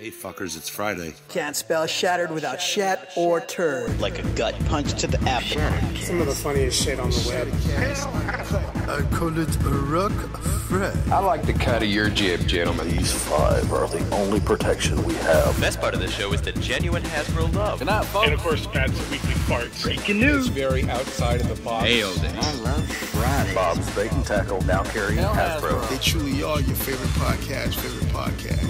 Hey fuckers, it's Friday. Can't spell shattered without shat or turd. Like a gut punch to the abdomen. Some of the funniest shit on the web. I call it a rock Fred. I like the cut of your jib, gentlemen. These 5 are the only protection we have. The best part of the show is the genuine Hasbro love. Good night, folks. And of course, Pat's weekly farts. Breaking news. It's very outside of the box. Hail day. I love Friday. Bob's Bait and Tackle, now carrying Hasbro. They truly are your favorite podcast.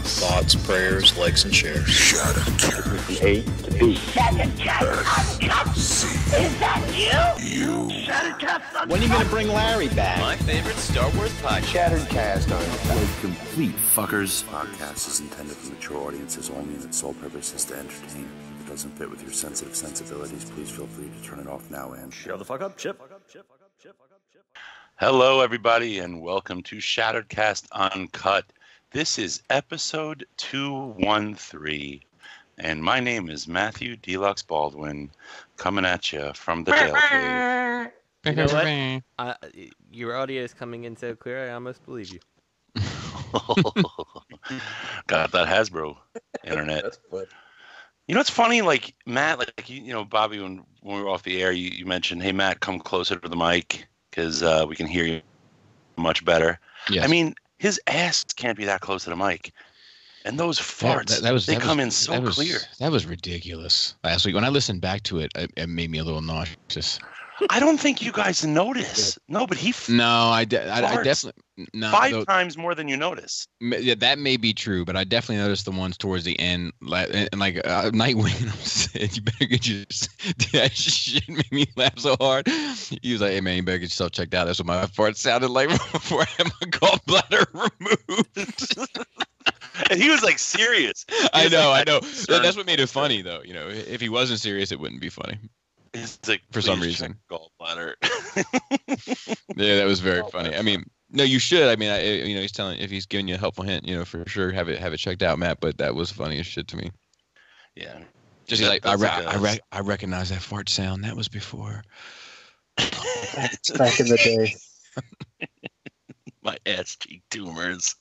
Thoughts, prayers, likes, and shares. From A to B. Uncut. Is that you? When are you going to bring Larry back? My favorite Star Wars podcast. Shattered cast on Complete fuckers. Podcast is intended for mature audiences only, and its sole purpose is to entertain. If it doesn't fit with your sensitive sensibilities, please feel free to turn it off now and Shut the fuck up, Chip. Hello, everybody, and welcome to Shattered Cast Uncut. This is episode 213, and my name is Matthew Deluxe Baldwin, coming at you from the Dale Cave. You know what? Your audio is coming in so clear, I almost believe you. Got that Hasbro internet. That's good. You know, it's funny, like, Matt, like you know, Bobby, when we were off the air, you mentioned, hey, Matt, come closer to the mic, because we can hear you much better. Yes. I mean, his ass can't be that close to the mic. And those farts, they come in so clear. That was ridiculous. Last week, when I listened back to it, it made me a little nauseous. I don't think you guys notice. No, but he I definitely... No, 5 times more than you notice. Yeah, that may be true, but I definitely noticed the ones towards the end. Nightwing said, you better get your... That shit made me laugh so hard. He was like, hey, man, you better get yourself checked out. That's what my fart sounded like before I had my gallbladder removed. And he was like serious. I know. That's what made it funny, though. You know, if he wasn't serious, it wouldn't be funny. It's like, for some reason. Gallbladder. Yeah, that was very funny. I mean, no, you should. I mean, he's telling, if he's giving you a helpful hint, for sure, have it checked out, Matt. But that was funny as shit to me. Yeah. Just like I recognize that fart sound. That was before. Back in the day. My ass cheek tumors.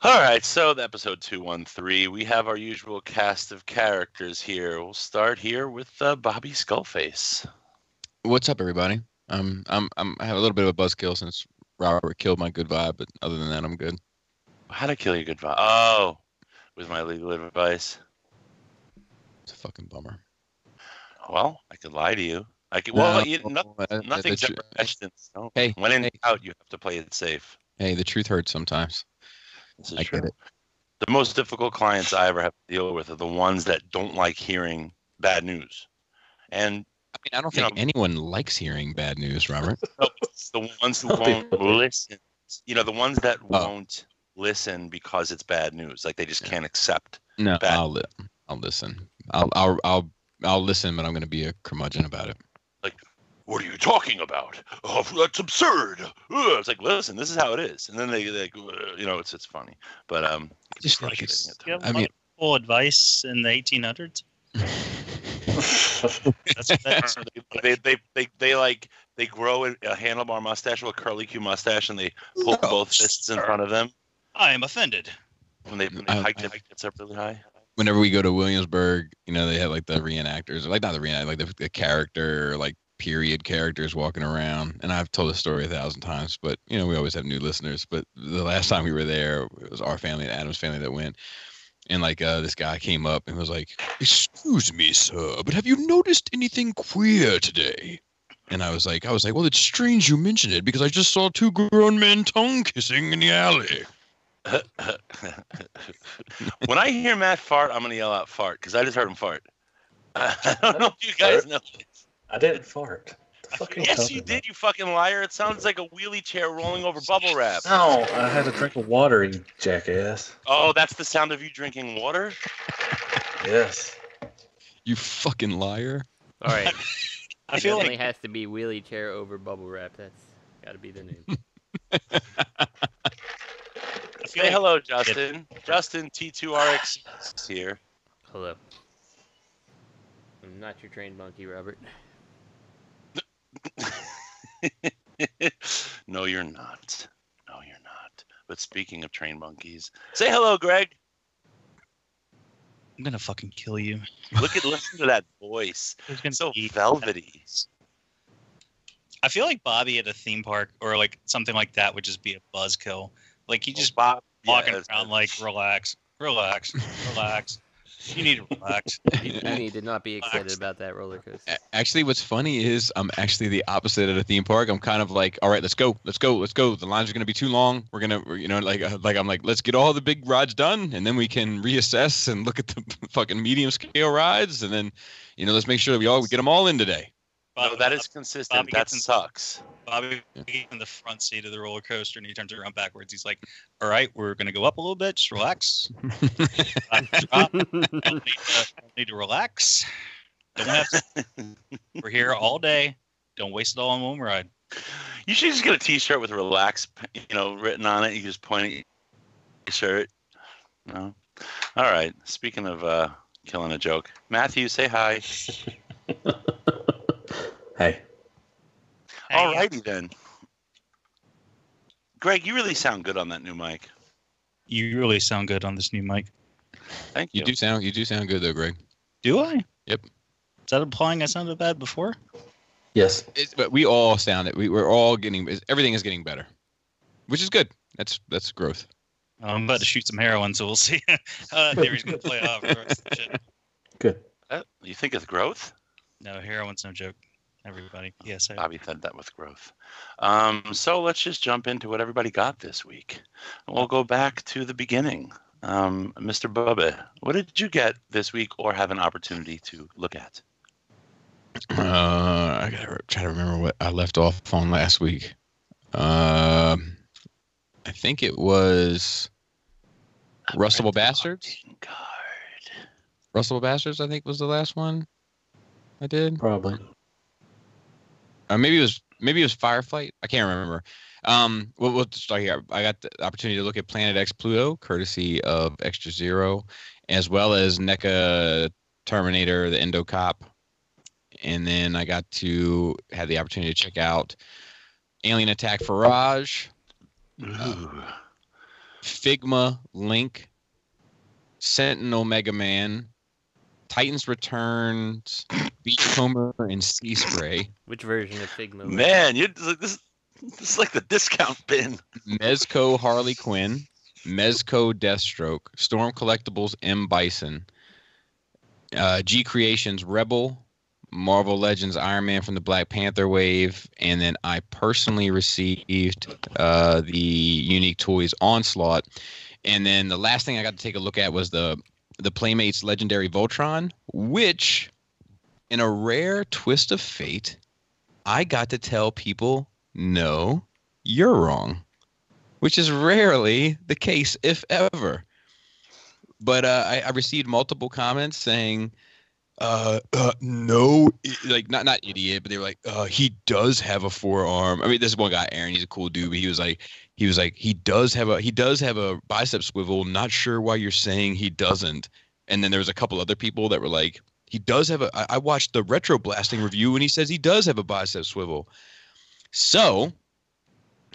All right, so the episode 213, we have our usual cast of characters here. We'll start here with Bobby Skullface. What's up, everybody? I have a little bit of a buzzkill since Robert killed my good vibe, but other than that, I'm good. How'd I kill your good vibe? Oh, with my legal advice. It's a fucking bummer. Well, I could lie to you. Nothing's ever etched in stone. Hey, when in doubt, you have to play it safe. Hey, the truth hurts sometimes. This is true. Get it. The most difficult clients I ever have to deal with are the ones that don't like hearing bad news. And I mean, I don't think anyone likes hearing bad news, Robert. It's the ones who won't listen. The ones that won't listen because it's bad news. Like they just can't accept. No, bad I'll listen. I'll listen, but I'm going to be a curmudgeon about it. Like, what are you talking about? Oh, that's absurd. It's like, listen, this is how it is. And then they it's funny. But just like full advice in the 1800s. they grow a handlebar mustache or a curly Q mustache, and they pull both fists in front of them. I am offended. When they hike it gets up really high. Whenever we go to Williamsburg, they have like the reenactors, like not the reenactors, like the character, like period characters walking around. And I've told the story 1,000 times, but we always have new listeners. But the last time we were there, it was our family and Adam's family that went. And like this guy came up and was like, "Excuse me, sir, but have you noticed anything queer today?" And I was like, well, it's strange you mention it because I just saw 2 grown men tongue kissing in the alley. When I hear Matt fart, I'm gonna yell out "fart" because I just heard him fart. I don't know if you guys know this. I didn't fart. Yes, you did, you fucking liar. It sounds like a wheelie chair rolling over Bubblewrap. No, I had a drink of water, you jackass. Oh, that's the sound of you drinking water? Yes. You fucking liar. All right. I feel like it has to be wheelie chair over Bubblewrap. That's got to be the name. Say hello, Justin. Justin T2RX is here. Hello. I'm not your trained monkey, Robert. No, you're not. But speaking of trained monkeys, say hello, Greg. I'm gonna fucking kill you. Listen to that voice. It's so velvety. I feel like Bobby at a theme park or like something like that would just be a buzzkill. Like he just walking around like relax. You need to relax. You need to not be excited about that roller coaster. Actually, what's funny is I'm actually the opposite at a theme park. I'm kind of like, all right, let's go. The lines are gonna be too long. We're gonna, I'm like, let's get all the big rides done, and then we can reassess and look at the fucking medium scale rides, and then, let's make sure we get them all in today. No, that is consistent. That sucks. Bobby in the front seat of the roller coaster, and he turns around backwards. He's like, all right, we're going to go up a little bit. Just relax. Don't need to relax. We're here all day. Don't waste it all on one ride. You should just get a T-shirt with "relax," written on it. You just point at your shirt. No. All right. Speaking of killing a joke, Matthew, say hi. Hey. All righty then. Greg, you really sound good on that new mic. You really sound good on this new mic. Thank you. You do sound good though, Greg. Do I? Yep. Is that implying I sounded bad before? Yes. But we all sound it. We're all everything is getting better, which is good. That's growth. I'm about to shoot some heroin, so we'll see. Theory's gonna play off. Good. You think it's growth? No, heroin's no joke. Everybody. Yes, Bobby said that with growth. So let's just jump into what everybody got this week. We'll go back to the beginning. Mr. Bubba, what did you get this week or have an opportunity to look at? I gotta try to remember what I left off on last week. I think it was Rustable Bastards. Rustable Bastards, I think, was the last one I did. Probably. Maybe it was Firefight. I can't remember. We'll start here. I got the opportunity to look at Planet X Pluto, courtesy of Extra Zero, as well as NECA Terminator, the Endocop. And then I got to have the opportunity to check out Alien Attack Farage, Figma Link, Sentinel Mega Man, Titans Returns, Beachcomber, and Sea Spray. Which version of Figma? Man, this is like the discount bin. Mezco Harley Quinn, Mezco Deathstroke, Storm Collectibles M Bison, G Creations Rebel, Marvel Legends Iron Man from the Black Panther wave, and then I personally received the Unique Toys Onslaught. And then the last thing I got to take a look at was the Playmates Legendary Voltron, which, in a rare twist of fate, I got to tell people, no, you're wrong, which is rarely the case, if ever. But I received multiple comments saying, no, like not idiot, but they were like, he does have a forearm. I mean, this one guy, Aaron, he's a cool dude, but he was like, he does have a bicep swivel. Not sure why you're saying he doesn't. And then there was a couple other people that were like, he does have I watched the Retro Blasting review and he says he does have a bicep swivel. So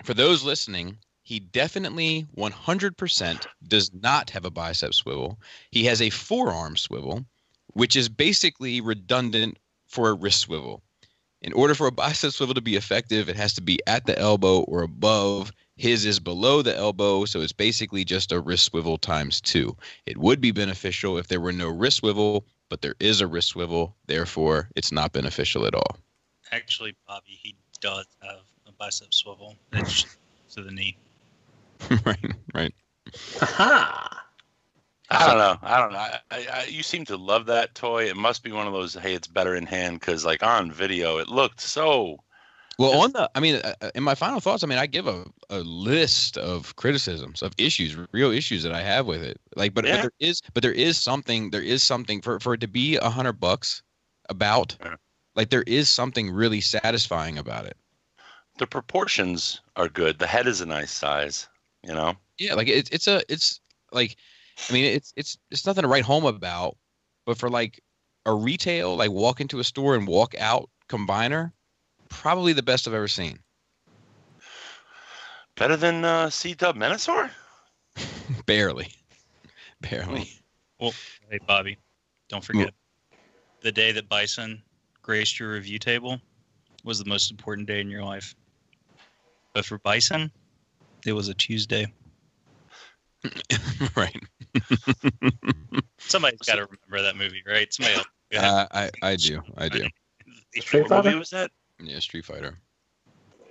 for those listening, he definitely 100% does not have a bicep swivel. He has a forearm swivel, which is basically redundant for a wrist swivel. In order for a bicep swivel to be effective, it has to be at the elbow or above. His is below the elbow, so it's basically just a wrist swivel times 2. It would be beneficial if there were no wrist swivel, but there is a wrist swivel. Therefore, it's not beneficial at all. Actually, Bobby, he does have a bicep swivel. It's to the knee. Right. Aha! I don't know. You seem to love that toy. It must be one of those, hey, it's better in hand, because like on video, it looked so. Well, in my final thoughts, I give a list of criticisms of issues, real issues that I have with it. Like, but there is something for it to be $100 about. Yeah. Like, there is something really satisfying about it. The proportions are good. The head is a nice size, Yeah, like it's nothing to write home about, but for like a retail, like walk into a store and walk out combiner, probably the best I've ever seen. Better than C-Dub Menasor? Barely. Well, hey, Bobby, don't forget, the day that Bison graced your review table was the most important day in your life. But for Bison, it was a Tuesday. Right. Somebody's got to remember that movie, right? Somebody else. I do. Street Fighter? What movie was that? Yeah, Street Fighter.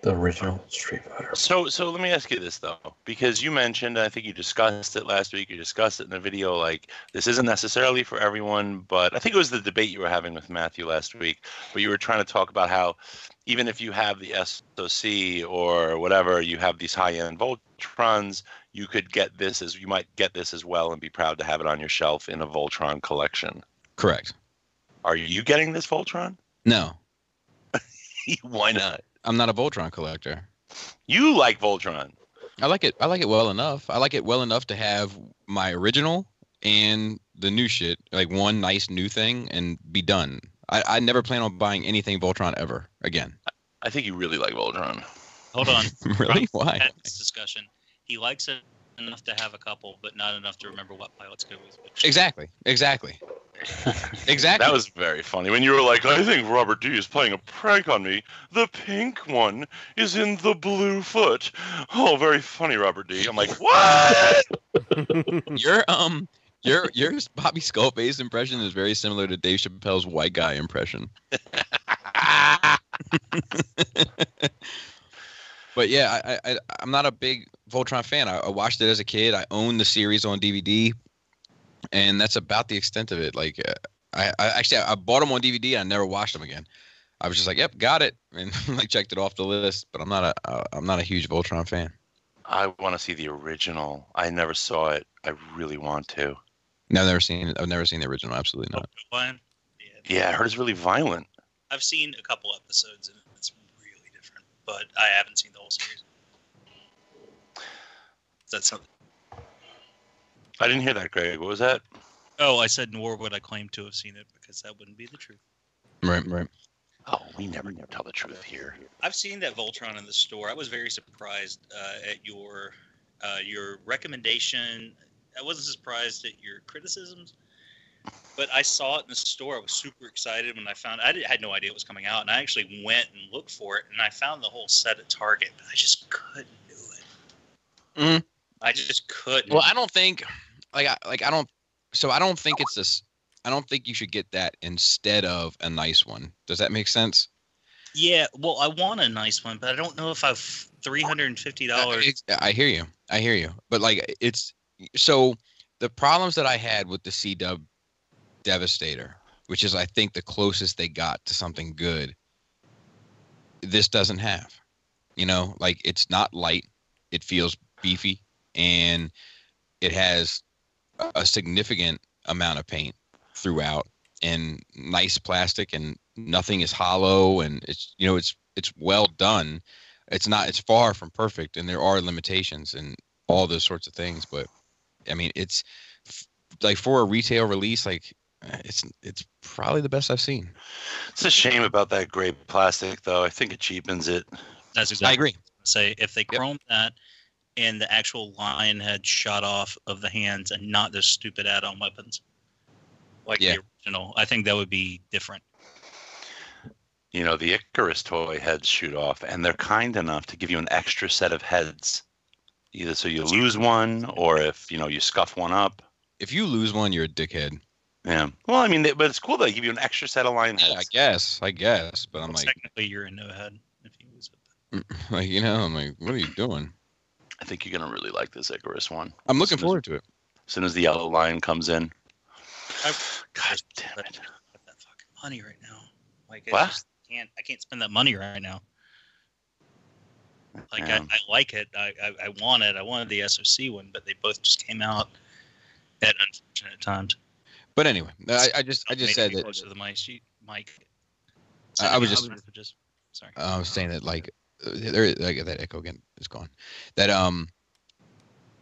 The original Street Fighter. So let me ask you this though, because you mentioned, I think you discussed it last week. You discussed it in the video. Like, this isn't necessarily for everyone, but I think it was the debate you were having with Matthew last week, where you were trying to talk about how even if you have the SOC or whatever, you have these high-end Voltrons, you might get this as well and be proud to have it on your shelf in a Voltron collection. Correct. Are you getting this Voltron? No. Why not? I'm not a Voltron collector. You like Voltron. I like it well enough. I like it well enough to have my original and the new shit, like one nice new thing, and be done. I never plan on buying anything Voltron ever again. I think you really like Voltron. Hold on. Really? Why? Had this discussion. He likes it enough to have a couple, but not enough to remember what pilots go with which. Exactly. That was very funny. When you were like, I think Robert D is playing a prank on me. The pink one is in the blue foot. Oh, very funny, Robert D. I'm like, what? Your Bobby Skullface impression is very similar to Dave Chappelle's white guy impression. But yeah, I'm not a big Voltron fan. I watched it as a kid. I owned the series on DVD, and that's about the extent of it. Like, I bought them on DVD. I never watched them again. I was just like, yep, got it, and like checked it off the list. But I'm not a huge Voltron fan. I want to see the original. I never saw it. I really want to. No, I've never seen it. I've never seen the original. Absolutely not. Yeah, I heard it's really violent. I've seen a couple episodes, and it's really different. But I haven't seen the whole series. That's something. I didn't hear that, Greg. What was that? Oh, I said nor would I claim to have seen it, because that wouldn't be the truth. Right. Oh, we never tell the truth here. I've seen that Voltron in the store. I was very surprised at your recommendation. I wasn't surprised at your criticisms, but I saw it in the store. I was super excited when I found it. I had no idea it was coming out, and I actually went and looked for it, and I found the whole set at Target, but I just couldn't do it. Mm-hmm. I just couldn't. Well, I don't think I don't think it's this. I don't think you should get that instead of a nice one. Does that make sense? Yeah, well, I want a nice one, but I don't know if I've $350. I hear you. But like, it's so the problems that I had with the C-Dub Devastator, which is I think the closest they got to something good, this doesn't have. You know, like, it's not light. It feels beefy, and it has a significant amount of paint throughout, and nice plastic, and nothing is hollow, and it's well done. It's far from perfect, and there are limitations and all those sorts of things, but I mean, it's like for a retail release, like it's probably the best I've seen. It's a shame about that gray plastic, though. I think it cheapens it. That's exactly. I agree. Say if they chromed that and the actual lion head shot off of the hands and not those stupid add-on weapons like the original, I think that would be different. You know, the Icarus toy heads shoot off, and they're kind enough to give you an extra set of heads, either so you lose one, or if you scuff one up. If you lose one, you're a dickhead. Yeah. Well, I mean, but it's cool. They give you an extra set of lion heads. I guess, but I'm like, technically, you're a no head if you lose it. Like, I'm like, what are you doing? I think you're gonna really like this Icarus one. I'm looking forward to it. As soon as the yellow lion comes in. God damn it! That fucking money right now. Like, what? I can't spend that money right now. Like, I like it. I want it. I wanted the SOC one, but they both just came out at unfortunate times. But anyway, I just said that. Close to the mic. I was just. Sorry. I was saying that, like, that echo again is gone. That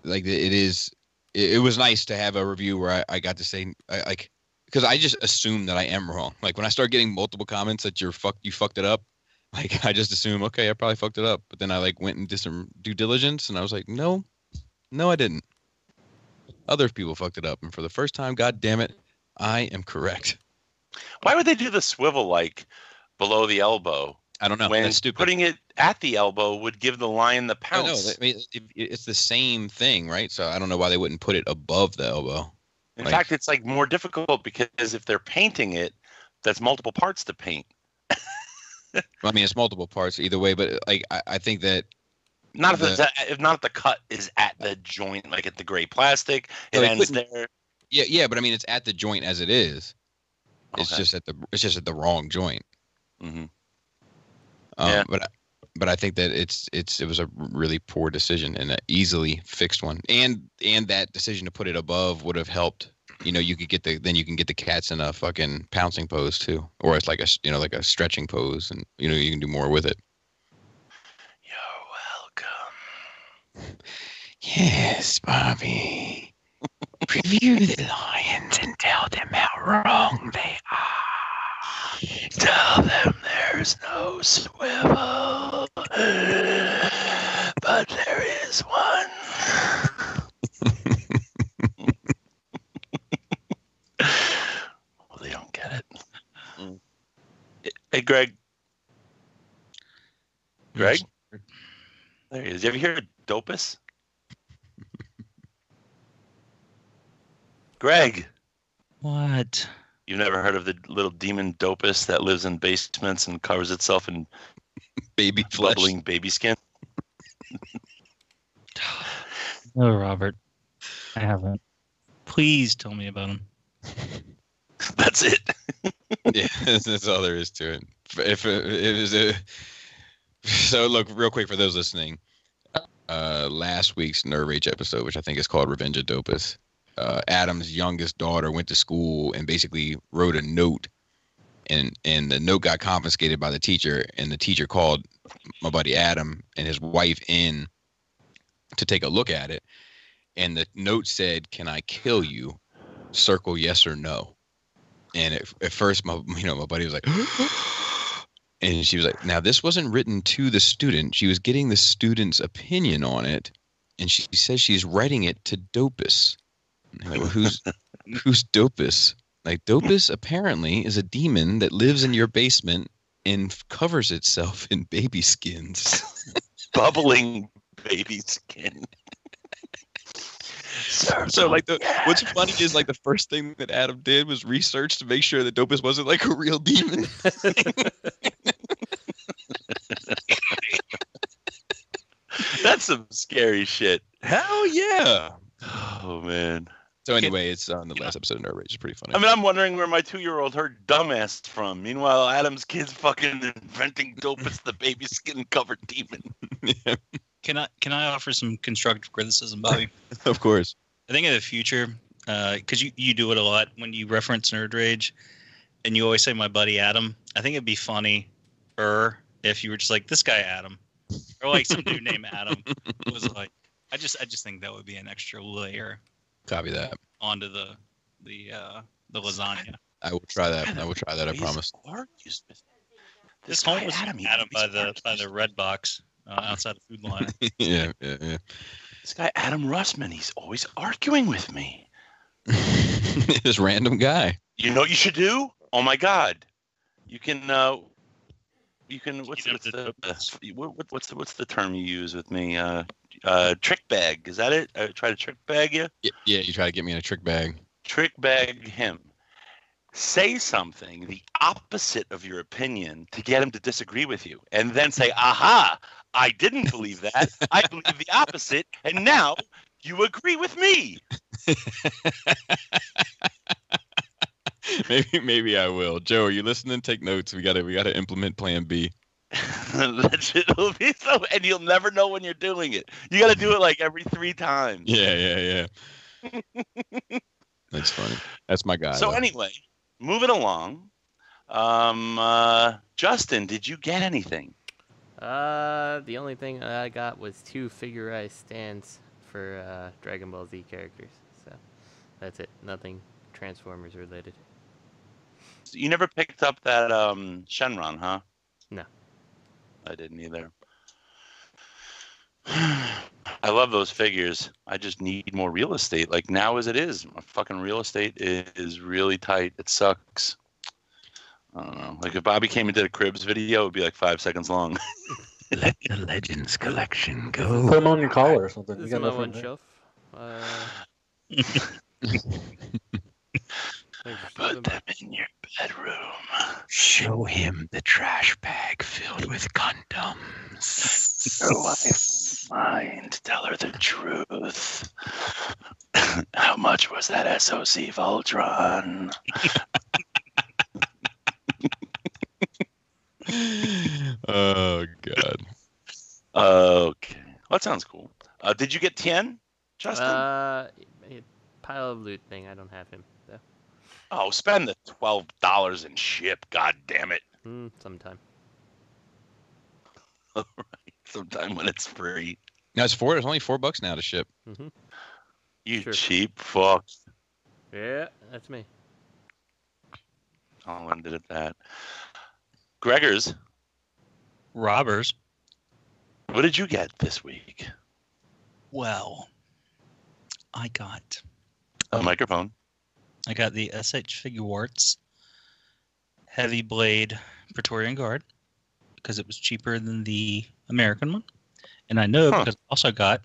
like, it was nice to have a review where I got to say, like, because I just assume that I am wrong. Like, when I start getting multiple comments that you fucked it up, like, I just assume, okay, I probably fucked it up. But then I, like, went and did some due diligence, and I was like, no, I didn't. other people fucked it up. And for the first time, God damn it, I am correct. Why would they do the swivel like below the elbow? I don't know. When That's stupid. Putting it at the elbow would give the lion the pounce. I mean, it's the same thing, right? So I don't know why they wouldn't put it above the elbow. In fact, it's like more difficult because if they're painting it, that's multiple parts to paint. I mean, it's multiple parts either way, but like I think that if not the cut is at the joint, like at the gray plastic, it ends there. Yeah, but I mean, it's at the joint as it is. It's just at the wrong joint. Mm-hmm. Yeah. But I think that it was a really poor decision and an easily fixed one, and that decision to put it above would have helped. You know, you can get the cats in a fucking pouncing pose too, or it's like a stretching pose, and you can do more with it. You're welcome. Yes, Bobby. Review the lions and tell them how wrong they are. Tell them there's no swivel, but there is one. Well, they don't get it. Hey, Greg. Greg? There he is. You ever hear of Dopus? Greg. What? You've never heard of the little demon Dopus that lives in basements and covers itself in baby flesh, bubbling baby skin? No, Robert. I haven't. Please tell me about him. That's it. Yeah, that's all there is to it. If it was so look real quick for those listening. Last week's Nerd Rage episode, which I think is called Revenge of Dopus. Adam's youngest daughter went to school and basically wrote a note, and the note got confiscated by the teacher, and the teacher called my buddy Adam and his wife in to take a look at it, and the note said, "Can I kill you? Circle yes or no." And at first, my buddy was like, and she was like, "Now this wasn't written to the student. She was getting the student's opinion on it, and she says she's writing it to Dopus." Like, well, who's Dopus? Like, Dopus apparently is a demon that lives in your basement and covers itself in baby skins. Bubbling baby skin. So like what's funny is like the first thing that Adam did was research to make sure that Dopus wasn't like a real demon. That's some scary shit. Hell yeah. Oh man. So anyway, it's on the last episode of Nerd Rage. It's pretty funny. I mean, I'm wondering where my 2-year-old heard dumbass from. Meanwhile, Adam's kid's fucking inventing Dopus the baby skin covered demon. Yeah. Can I offer some constructive criticism, Bobby? Of course. I think in the future, because you do it a lot when you reference Nerd Rage, and you always say my buddy Adam. I think it'd be funny, if you were just like this guy Adam, or like some dude named Adam was like. I just think that would be an extra layer. Copy that. Onto the lasagna. I will try that. I promise. This home was Adam by the red box outside of Food Line. Yeah. This guy Adam Russman, he's always arguing with me. This random guy. You know what you should do? Oh my God, you can. What's the term you use with me? Trick bag. Is that it? Try to trick bag you? Yeah, you try to get me in a trick bag. Trick bag him. Say something the opposite of your opinion to get him to disagree with you. And then say, aha, I didn't believe that. I believe the opposite. And now you agree with me. Maybe I will. Joe, are you listening? Take notes. We gotta implement Plan B. That shit will be so, and you'll never know when you're doing it. You got to do it like every 3 times. Yeah. That's funny. That's my guy. So anyway, moving along. Justin, did you get anything? The only thing I got was 2 figurized stands for Dragon Ball Z characters. So that's it. Nothing Transformers related. So you never picked up that Shenron, huh? No. I didn't either. I love those figures. I just need more real estate. Like now as it is, my fucking real estate is really tight. It sucks. I don't know. Like if Bobby came into the Cribs video, it would be like 5 seconds long. Let the Legends collection go. Put them on your collar or something. This You is got my nothing one there. shelf. Put them in your bedroom. Show him the trash bag filled with condoms. Your wife mind. Tell her the truth. How much was that SOC Voltron? Oh God. Okay. Well, that sounds cool. Did you get Tien, Justin? Pile of loot thing. I don't have him though. Oh, spend the $12 and ship. God damn it. Sometime. All right. Sometime when it's free. No, it's only $4 now to ship. Mm-hmm. You cheap fuck. Yeah, that's me. I'll end it at that. Gregors. Robbers. What did you get this week? Well, I got a microphone. I got the SH Figuarts Heavy Blade Praetorian Guard because it was cheaper than the American one. And I know because I also got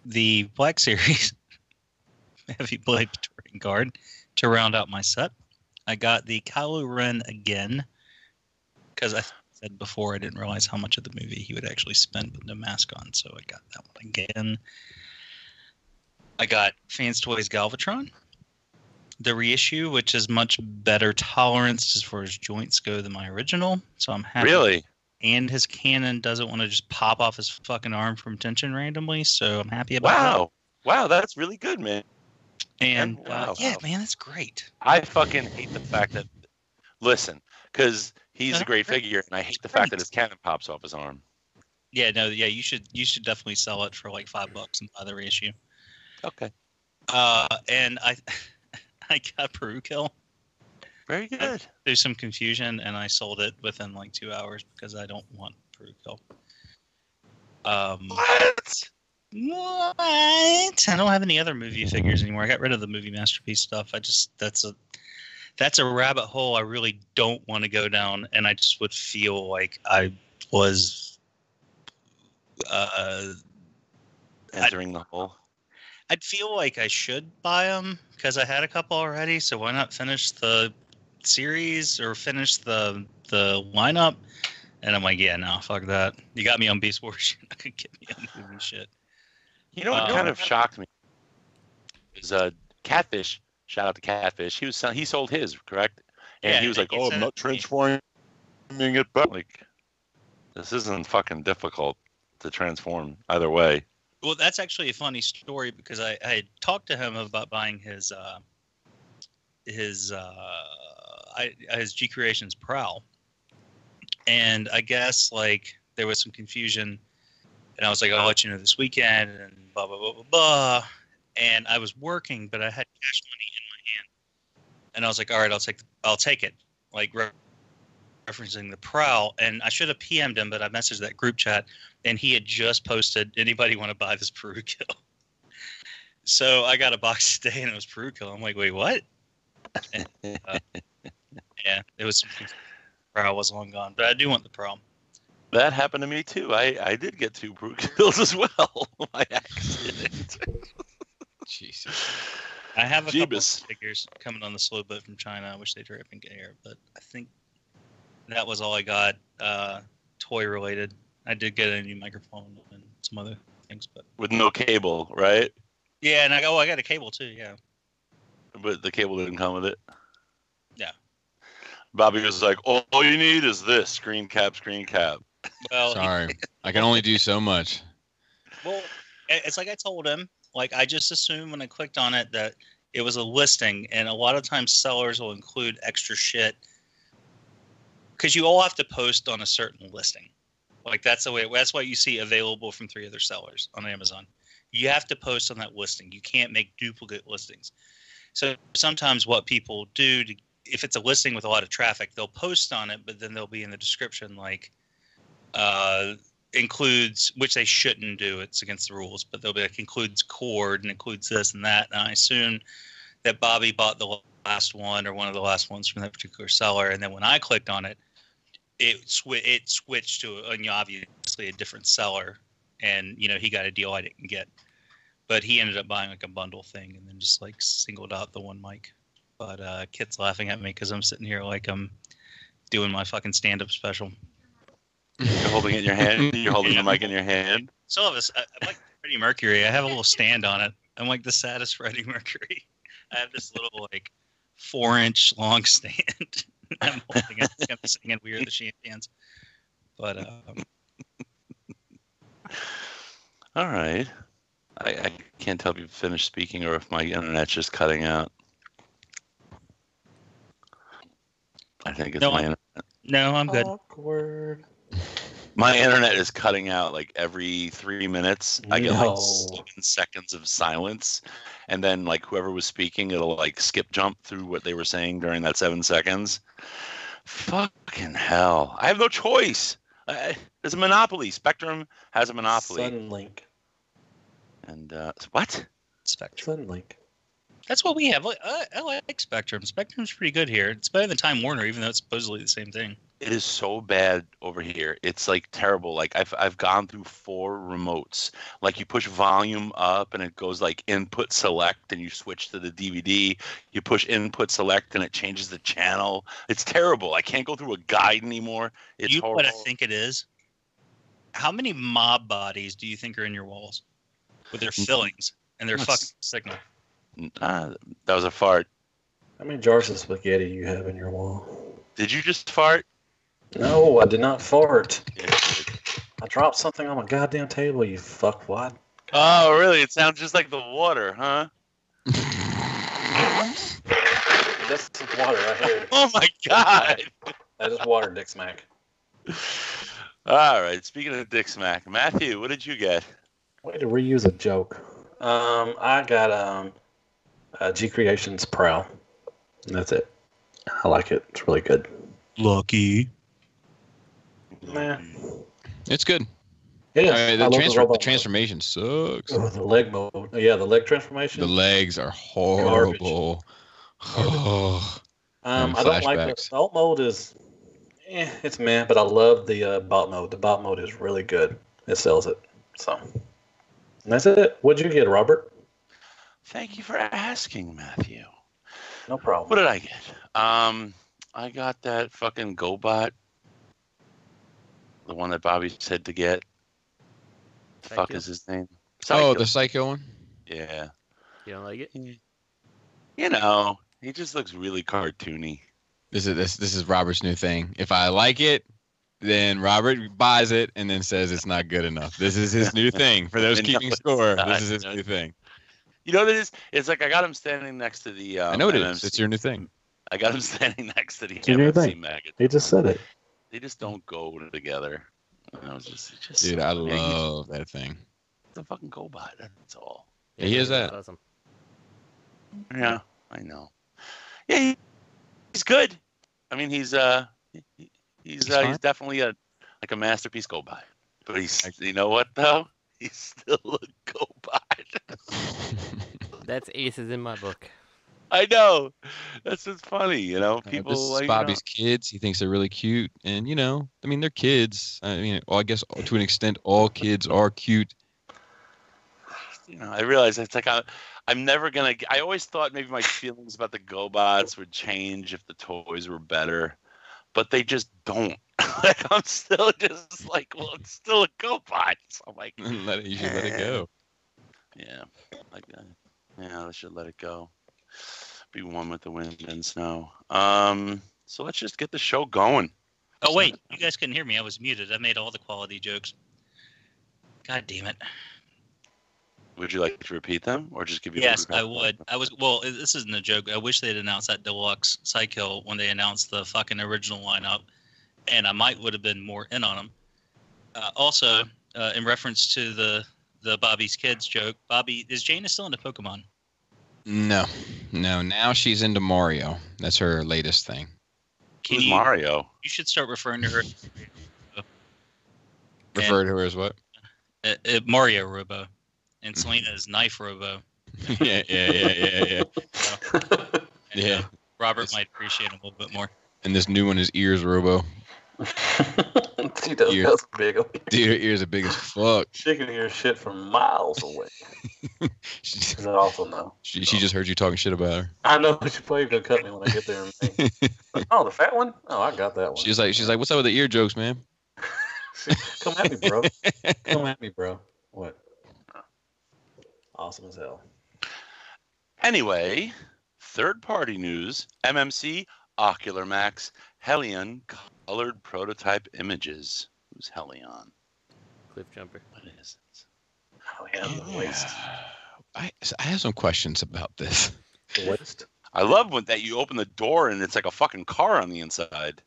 the Black Series Heavy Blade Praetorian Guard to round out my set. I got the Kylo Ren again because I said before I didn't realize how much of the movie he would actually spend with no mask on, so I got that one again. I got Fans Toys Galvatron, the reissue, which is much better tolerance as far as joints go than my original, so I'm happy. Really? And his cannon doesn't want to just pop off his fucking arm from tension randomly, so I'm happy about that. Wow, that's really good, man. And yeah, man, that's great. I fucking hate the fact that, listen, because he's a great figure, and I hate the fact that his cannon pops off his arm. Yeah, no, yeah, you should definitely sell it for like $5 and buy the reissue. Okay. And I got Perukill. Very good. There's some confusion, and I sold it within like 2 hours because I don't want Perukill. What? What? I don't have any other movie figures anymore. I got rid of the movie masterpiece stuff. That's a rabbit hole I really don't want to go down, and I just would feel like I was entering the hole. I'd feel like I should buy them because I had a couple already. So why not finish the series or finish the lineup? And I'm like, yeah, no, fuck that. You got me on Beast Wars. You're not gonna get me on movie shit. You know what kind of shocked me is Catfish. Shout out to Catfish. He sold his, correct? And he was like, "Oh, I'm not transforming it back." Like, this isn't fucking difficult to transform either way. Well, that's actually a funny story because I had talked to him about buying his G Creations Prowl, and I guess like there was some confusion, and I was like, "I'll let you know this weekend," and blah blah blah blah blah. And I was working, but I had cash money in my hand, and I was like, "All right, I'll take it." Like referencing the Prowl, and I should have PM'd him, but I messaged that group chat, and he had just posted, "Anybody want to buy this Perukill?" So I got a box today, and it was Perukill. I'm like, "Wait, what?" And, yeah, it was. Prowl was long gone, but I do want the Prowl. That happened to me too. I did get 2 Perukills as well by accident. Jesus. I have a couple of figures coming on the slow boat from China. I wish they'd hurry up and get here, but I think that was all I got toy related. I did get a new microphone and some other things, but with no cable, right? Yeah, and I got a cable too. Yeah, but the cable didn't come with it. Yeah. Bobby was like, "All you need is this screen cap." Well, sorry, I can only do so much. Well, it's like I told him. Like, I just assumed when I clicked on it that it was a listing, and a lot of times sellers will include extra shit because you all have to post on a certain listing. Like, that's the way. That's what you see available from 3 other sellers on Amazon. You have to post on that listing. You can't make duplicate listings. So sometimes what people do, if it's a listing with a lot of traffic, they'll post on it, but then they'll be in the description like, includes, which they shouldn't do, it's against the rules, but they'll be like, includes cord and includes this and that. And I assume that Bobby bought the last one or one of the last ones from that particular seller. And then when I clicked on it, it switched to obviously a different seller. And, he got a deal I didn't get. But he ended up buying like a bundle thing and then just like singled out the one mic. But Kit's laughing at me because I'm sitting here like I'm doing my fucking stand-up special. You're holding it in your hand? You're holding the mic in your hand? So I'm like Freddie Mercury. I have a little stand on it. I'm like the saddest Freddie Mercury. I have this little like 4-inch long stand. I'm holding it. I'm singing "We Are the Champions." But all right. I can't tell if you've finished speaking or if my internet's just cutting out. I think it's my internet. No, I'm good. Awkward. My internet is cutting out like every 3 minutes. I get like 7 seconds of silence. And then like whoever was speaking, it'll like skip jump through what they were saying during that 7 seconds. Fucking hell. I have no choice. There's a monopoly. Spectrum has a monopoly. Sunlink. And what? Spectrum. Sunlink. That's what we have. I like Spectrum. Spectrum's pretty good here. It's better than Time Warner, even though it's supposedly the same thing. It is so bad over here. It's like terrible. Like I've gone through 4 remotes. Like you push volume up and it goes like input select and you switch to the DVD. You push input select and it changes the channel. It's terrible. I can't go through a guide anymore. It's horrible. What I think it is? How many mob bodies do you think are in your walls with their fillings and their fucking signal? That was a fart. How many jars of spaghetti you have in your wall? Did you just fart? No, I did not fart. I dropped something on my goddamn table, you fuckwad. Oh, really? It sounds just like the water, huh? That's some water right here. Oh, my God. That is water, Dick Smack. All right. Speaking of Dick Smack, Matthew, what did you get? Way to reuse a joke. I got G Creations Prowl. And that's it. I like it. It's really good. Lucky. Nah. It's good. It is. The transformation sucks. Oh, the leg mode. Yeah, the leg transformation. The legs are horrible. Oh, I don't like the alt mode is it's meh, but I love the bot mode. The bot mode is really good. It sells it. So and that's it. What'd you get, Robert? Thank you for asking, Matthew. No problem. What did I get? I got that fucking GoBot. The one that Bobby said to get. The fuck is his name? Psycho. Oh, the Psycho one? Yeah. You don't like it? You know, he just looks really cartoony. This is Robert's new thing. If I like it, then Robert buys it and then says it's not good enough. This is his new thing. For those keeping score, this is his new thing. You know what it is? It's like I got him standing next to the I know it MMC. is. It's your new thing. I got him standing next to the MMC magazine. He just said it. They just don't go together. And I was just dude, I love that thing. It's a fucking GoBot. That's all. Yeah, he is that. Awesome. Yeah, I know. Yeah, he's good. I mean, he's definitely a masterpiece GoBot. But he's, you know what though? He's still a GoBot. That's aces in my book. I know. That's just funny, you know. People this is Bobby's kids. He thinks they're really cute, and I mean, they're kids. I mean, well, I guess to an extent, all kids are cute. I realize it's like I'm never gonna. I always thought maybe my feelings about the GoBots would change if the toys were better, but they just don't. Like I'm still just like, well, it's still a GoBot. So I'm like, you should let it go. Yeah, like that. Yeah, I should let it go. Be one with the wind and snow. So let's just get the show going. Oh wait, you guys couldn't hear me. I was muted. I made all the quality jokes. God damn it. Would you like to repeat them, or just give you? Yes, I would. Well, this isn't a joke. I wish they'd announced that deluxe Psycho when they announced the fucking original lineup, and I would have been more in on them. Also, in reference to the Bobby's kids joke, Bobby, is Jaina still into Pokemon? No. Now she's into Mario. That's her latest thing. Who's Mario? You should start referring to her. Refer to her as what? Mario Robo. And Selena is Knife Robo. Yeah. Yeah. Robert might appreciate him a little bit more. And this new one is Ears Robo. She does got some big ones. Dude, her ears are big as fuck. She can hear shit from miles away. Is that awesome, though? She just heard you talking shit about her. I know. She's probably going to cut me when I get there. Oh, the fat one? Oh, I got that one. She's like, what's up with the ear jokes, man? Come at me, bro. Come at me, bro. What? Awesome as hell. Anyway, third-party news, MMC Occular Max Hellion colored prototype images. Who's Hellion? Cliff Jumper. What is it? I have some questions about this. Waste? I love that you open the door and it's like a fucking car on the inside.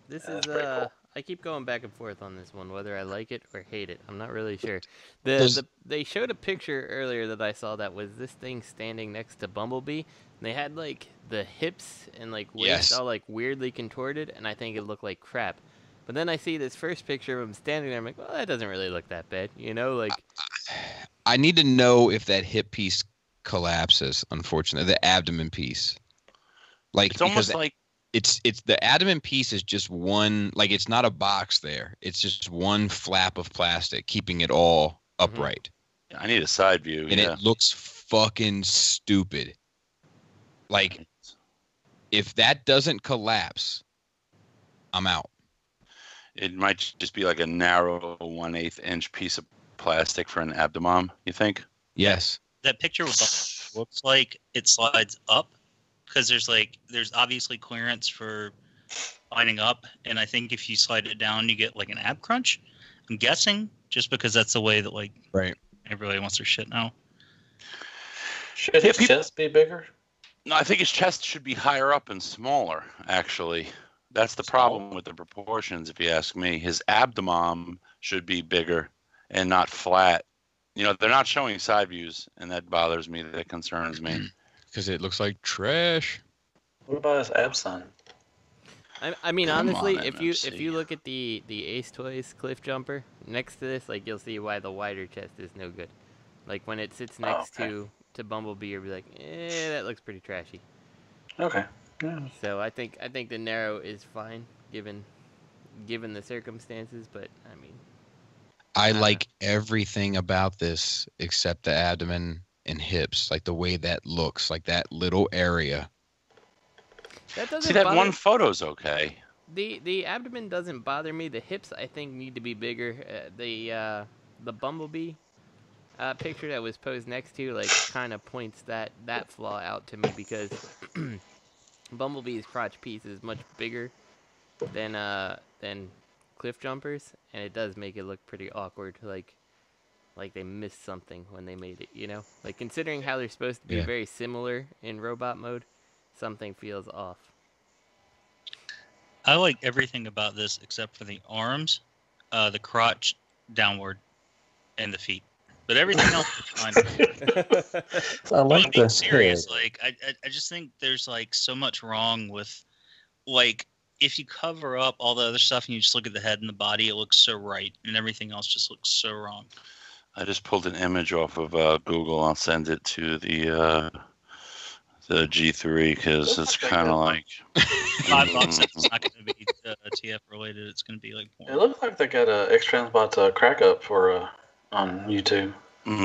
This is cool. I keep going back and forth on this one, whether I like it or hate it. I'm not really sure. They showed a picture earlier that I saw that was this thing standing next to Bumblebee. And they had like the hips and like waist all like weirdly contorted, and I think it looked like crap. But then I see this first picture of him standing there. I'm like, well, that doesn't really look that bad, you know? Like, I need to know if that hip piece collapses. Unfortunately, the abdomen piece, like it's almost like. It's the abdomen piece is just one, like it's not a box there. It's just one flap of plastic keeping it all upright. I need a side view. And it looks fucking stupid. Like, if that doesn't collapse, I'm out. It might just be like a narrow 1/8 inch piece of plastic for an abdomen, you think? Yes. That picture looks like it slides up. Because there's obviously clearance for lining up, and I think if you slide it down, you get like an ab crunch. I'm guessing just because that's the way that like everybody wants their shit now. Should his chest be bigger? No, I think his chest should be higher up and smaller. Actually, that's the problem with the proportions. If you ask me, his abdomen should be bigger and not flat. You know, they're not showing side views, and that bothers me. That concerns me. Because it looks like trash. What about his ab sign? I mean, honestly, if you look at the Ace Toys Cliff Jumper next to this, like you'll see why the wider chest is no good. Like when it sits next to Bumblebee, you'll be like, that looks pretty trashy. Okay. Yeah. So I think the narrow is fine given the circumstances, but I mean, I like everything about this except the abdomen and hips, like the way that looks, like that little area. See, that one photo's okay. The abdomen doesn't bother me. The hips, I think, need to be bigger. The Bumblebee picture that was posed next to, like, kind of points that flaw out to me because Bumblebee's crotch piece is much bigger than Cliff Jumper's, and it does make it look pretty awkward, like they missed something when they made it, you know? Like, considering how they're supposed to be very similar in robot mode, something feels off. I like everything about this except for the arms, the crotch downward, and the feet. But everything else is fine. I like I'm being serious. Like, I just think there's, like, so much wrong with, like, if you cover up all the other stuff and you just look at the head and the body, it looks so right, and everything else just looks so wrong. I just pulled an image off of Google. I'll send it to the G3 because it's kind of like $5. It's not going to be TF related. It's going to be like porn. It looks like they got a X-Transbot crack up for on YouTube.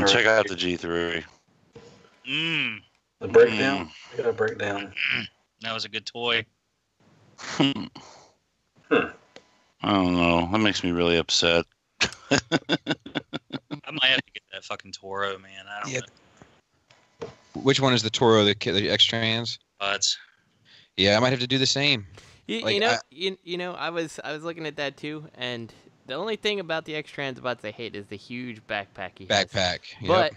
Check out the G3. The breakdown. You got a breakdown. That was a good toy. I don't know. That makes me really upset. I might have to get that fucking Toro, man. I don't know. Which one is the Toro, the X-Trans? Yeah, I might have to do the same. You know, I was looking at that too, and the only thing about the X-Transbots I hate is the huge backpack he has. Backpack, yep. But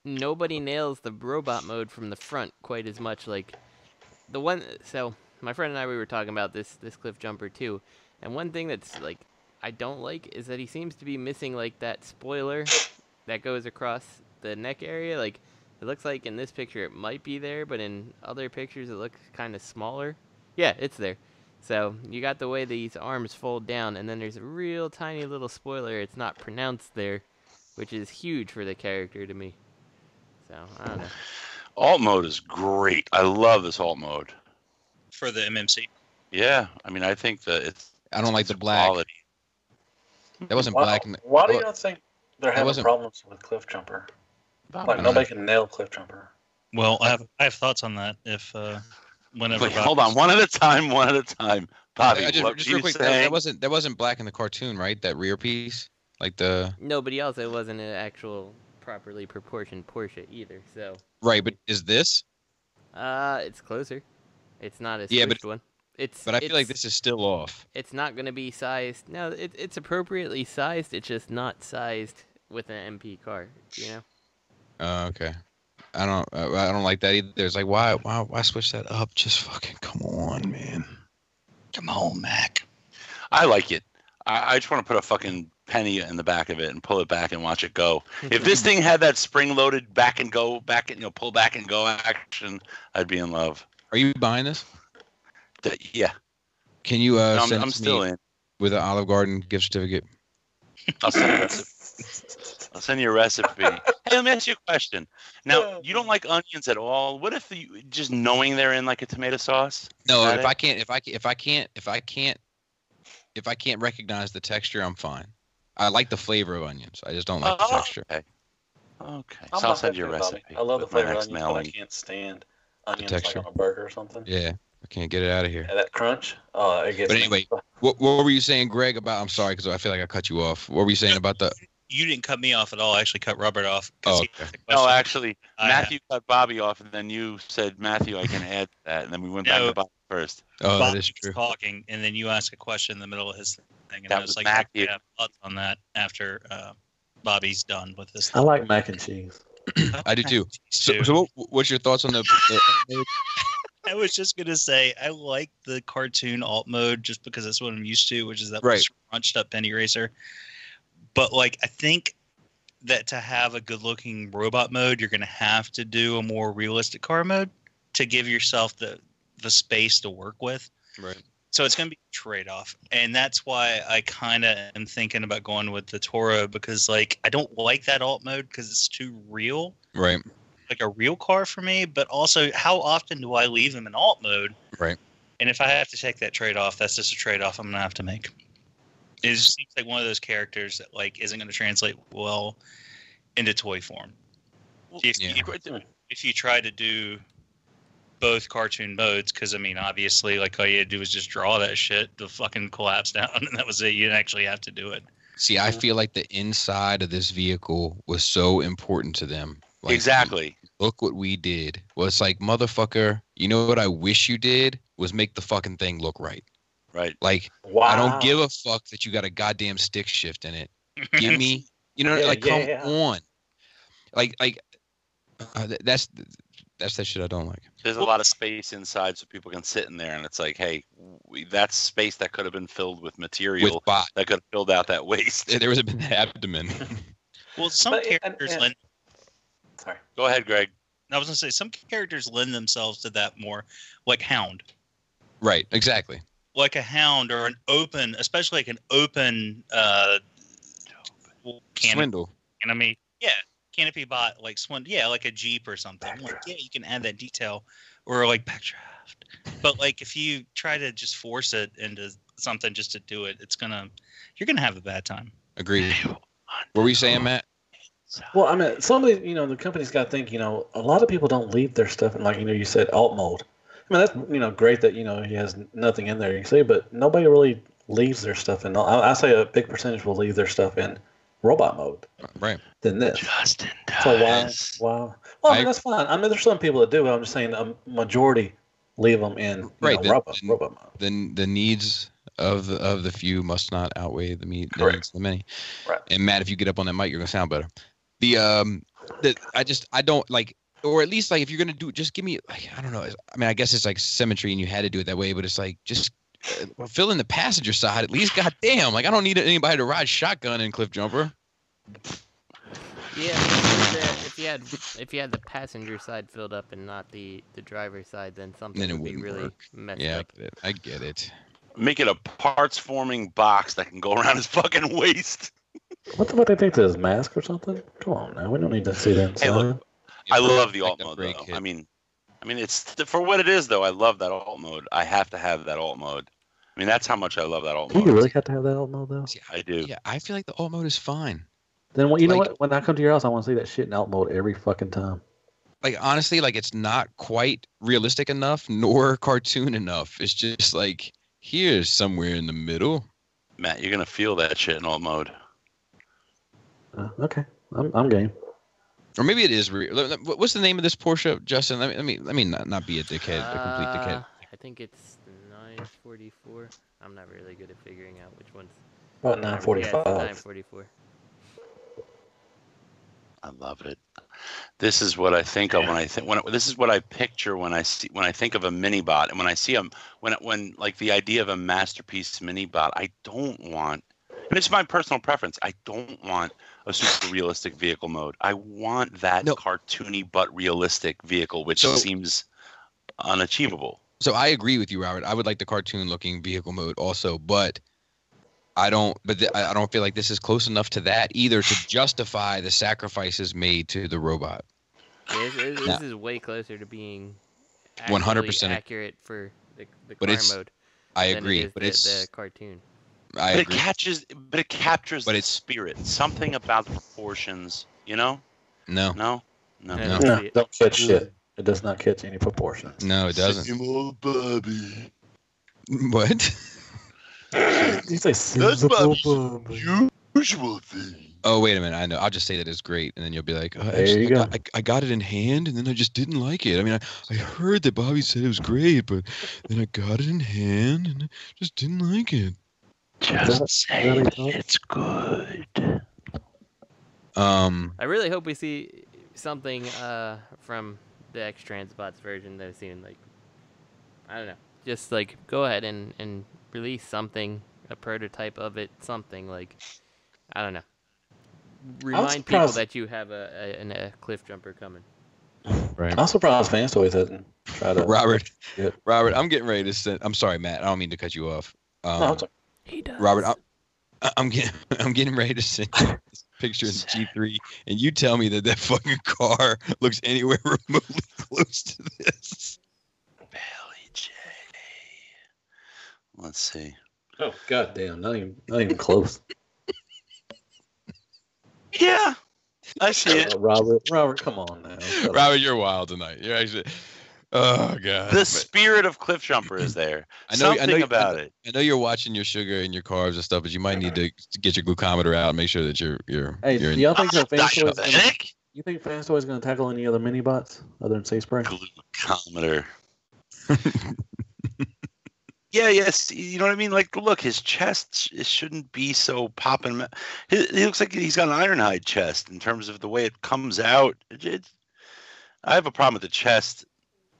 nobody nails the robot mode from the front quite as much. Like the one, so my friend and I, we were talking about this Cliff Jumper too, and one thing that's like I don't like is that he seems to be missing like that spoiler that goes across the neck area. Like it looks like in this picture it might be there, but in other pictures it looks kind of smaller. Yeah, it's there. So you got the way these arms fold down, and then there's a real tiny little spoiler. It's not pronounced there, which is huge for the character to me. So I don't know. Alt mode is great. I love this alt mode for the MMC. Yeah, I mean, I think that it's. I don't like the black. Quality. That wasn't black. Why do you think they're having problems with Cliff Jumper? Like nobody can nail Cliff Jumper. Well, I have thoughts on that. If whenever. Wait, hold on, one at a time. Bobby, just real quick. That wasn't black in the cartoon, right? That rear piece, like the. No, but he also wasn't an actual properly proportioned Porsche either. So. Right, but is this? It's closer. It's not a switched one. But I feel like this is still off. It's not going to be sized. No, it's appropriately sized. It's just not sized with an MP car. You know. Okay. I don't like that either. It's like why switch that up? Just fucking come on, man. Come on, Mac. I like it. I just want to put a fucking penny in the back of it and pull it back and watch it go. If this thing had that spring-loaded pull back and go action, I'd be in love. Are you buying this? Yeah. Can you send I'm still in with an Olive Garden gift certificate? I'll send you a recipe. Hey, let me ask you a question. Now, you don't like onions at all. What if just knowing they're in like a tomato sauce? No, if I can't recognize the texture, I'm fine. I like the flavor of onions. I just don't like the texture. Okay. So I'll send you a recipe. I love the flavor of onions, but I can't stand onions like on a burger or something. Yeah, I can't get it out of here. Yeah, that crunch. It gets. But anyway, what were you saying, Greg? About? I'm sorry because I feel like I cut you off. What were you saying about the? You didn't cut me off at all. I actually cut Robert off. Oh, okay. No, actually, Matthew cut Bobby off, and then you said, Matthew, I can add that, and then we went back to Bobby first. Oh, Bob that is true. was talking, and then you asked a question in the middle of his thing, and That I was was like, Matthew. I have thoughts on that after Bobby's done with this. I like mac and cheese. I do too. So what's your thoughts on the I was just gonna say I like the cartoon alt mode just because that's what I'm used to, which is that Right. crunched up penny racer. But like I think that to have a good looking robot mode, you're gonna have to do a more realistic car mode to give yourself the space to work with. Right. So it's gonna be a trade off. And that's why I kinda am thinking about going with the Toro because like I don't like that alt mode because it's too real. Right. Like a real car for me, but also how often do I leave him in alt mode? Right. And if I have to take that trade off, that's just a trade off I'm gonna have to make. It just seems like one of those characters that like isn't gonna translate well into toy form. If you try to do both cartoon modes, because I mean obviously like all you had to do was just draw that shit, the fucking collapse down, and that was it. You didn't actually have to do it. See, I feel like the inside of this vehicle was so important to them. Like, exactly. Look what we did. Well, it's like, motherfucker, you know what I wish you did was make the fucking thing look right. Right. Like, wow. I don't give a fuck that you got a goddamn stick shift in it. Give me, come on. That's that shit I don't like. There's a lot of space inside so people can sit in there, and it's like, hey, that's space that could have been filled with material that could have filled out that waste. There would have been the abdomen. Well, some characters lend. Sorry. Go ahead, Greg. I was gonna say some characters lend themselves to that more, like Hound. Right. Exactly. Like a Hound or an open, especially like an open swindle. And I mean, yeah, canopy bot like swindle. Yeah, like a Jeep or something. Like, yeah, you can add that detail, or like backdraft. But like if you try to just force it into something just to do it, you're gonna have a bad time. Agreed. What were you saying, Matt? Well, I mean, somebody, the company's got to think, a lot of people don't leave their stuff in, like, you said alt mode. I mean, that's, great that, he has nothing in there, you can see, but nobody really leaves their stuff in. I say a big percentage will leave their stuff in robot mode. Right. Than this. Justin does. So why? Well, I mean, that's fine. I mean, there's some people that do, but I'm just saying a majority leave them in robot mode. Then the needs of the few must not outweigh the needs of the many. Right. And Matt, if you get up on that mic, you're gonna sound better. I don't like, or at least like if you're gonna do, just give me like, I don't know. I mean, I guess it's like symmetry and you had to do it that way, but it's like just fill in the passenger side at least. Goddamn, like I don't need anybody to ride shotgun in Cliff Jumper. Yeah, if you had the passenger side filled up and not the driver's side, then something would be really messed up. I get it. Make it a parts-forming box that can go around his fucking waist. What the fuck they think to his mask or something? Come on now, we don't need to see that inside. Hey, look, I love the alt mode though. I mean, it's for what it is though. I love that alt mode. I have to have that alt mode. I mean, that's how much I love that alt mode. Do you really have to have that alt mode though? Yeah, I do. Yeah, I feel like the alt mode is fine. Then you know what? When I come to your house, I want to see that shit in alt mode every fucking time. Like honestly, like it's not quite realistic enough nor cartoon enough. It's just like here's somewhere in the middle. Matt, you're gonna feel that shit in alt mode. Okay, I'm game. Or maybe it is real. What's the name of this Porsche, Justin? Let me not be a dickhead, a complete dickhead. I think it's 944. I'm not really good at figuring out which one's. About 945. Yeah, 944. I love it. This is what I think of this is what I picture when I think of a mini bot, and when I see when like the idea of a masterpiece mini bot, I don't want. And it's my personal preference. I don't want a super realistic vehicle mode. I want that cartoony but realistic vehicle, which seems unachievable. So I agree with you, Robert. I would like the cartoon-looking vehicle mode also, but I don't. But I don't feel like this is close enough to that either to justify the sacrifices made to the robot. Yeah, this is way closer to being 100% accurate for the but car it's, mode. I agree, but it's the cartoon. I agree. It captures the spirit. Something about the proportions, you know? No. Don't catch shit. It does not catch any proportions. No, it doesn't. Same old Bobby. What? You say that's Bobby's usual thing. Oh, wait a minute. I know. I'll just say that it's great, and then you'll be like, oh, I got it in hand, and then I just didn't like it. I mean, I heard that Bobby said it was great, but then I got it in hand, and I just didn't like it. Just say that it's good. I really hope we see something from the X-Transbots version that I've seen. Like, I don't know. Just like go ahead and release something, a prototype of it, something like, I don't know. Remind people that you have a cliff jumper coming. Right. I'm surprised Fans Toys hasn't tried to. Robert, I'm getting ready to send. I'm sorry, Matt. I don't mean to cut you off. No, he does. Robert, I'm getting ready to send you this picture of the G3, and you tell me that fucking car looks anywhere remotely close to this. Belly J. Let's see. Oh goddamn! Not even close. Yeah, I see it. Robert, come on now. Robert, you're wild tonight. You're actually. Oh god. The spirit of Cliff Jumper is there. I know about it. I know you're watching your sugar and your carbs and stuff, but you might need to get your glucometer out and make sure that you're. Hey, do y'all think that Fans Toys? You think Fans Toys is going to tackle any other mini bots other than Sea Spray? Glucometer. Yeah, yes, you know what I mean? Like, look, his chest shouldn't be so popping. He looks like he's got an Ironhide chest in terms of the way it comes out. I have a problem with the chest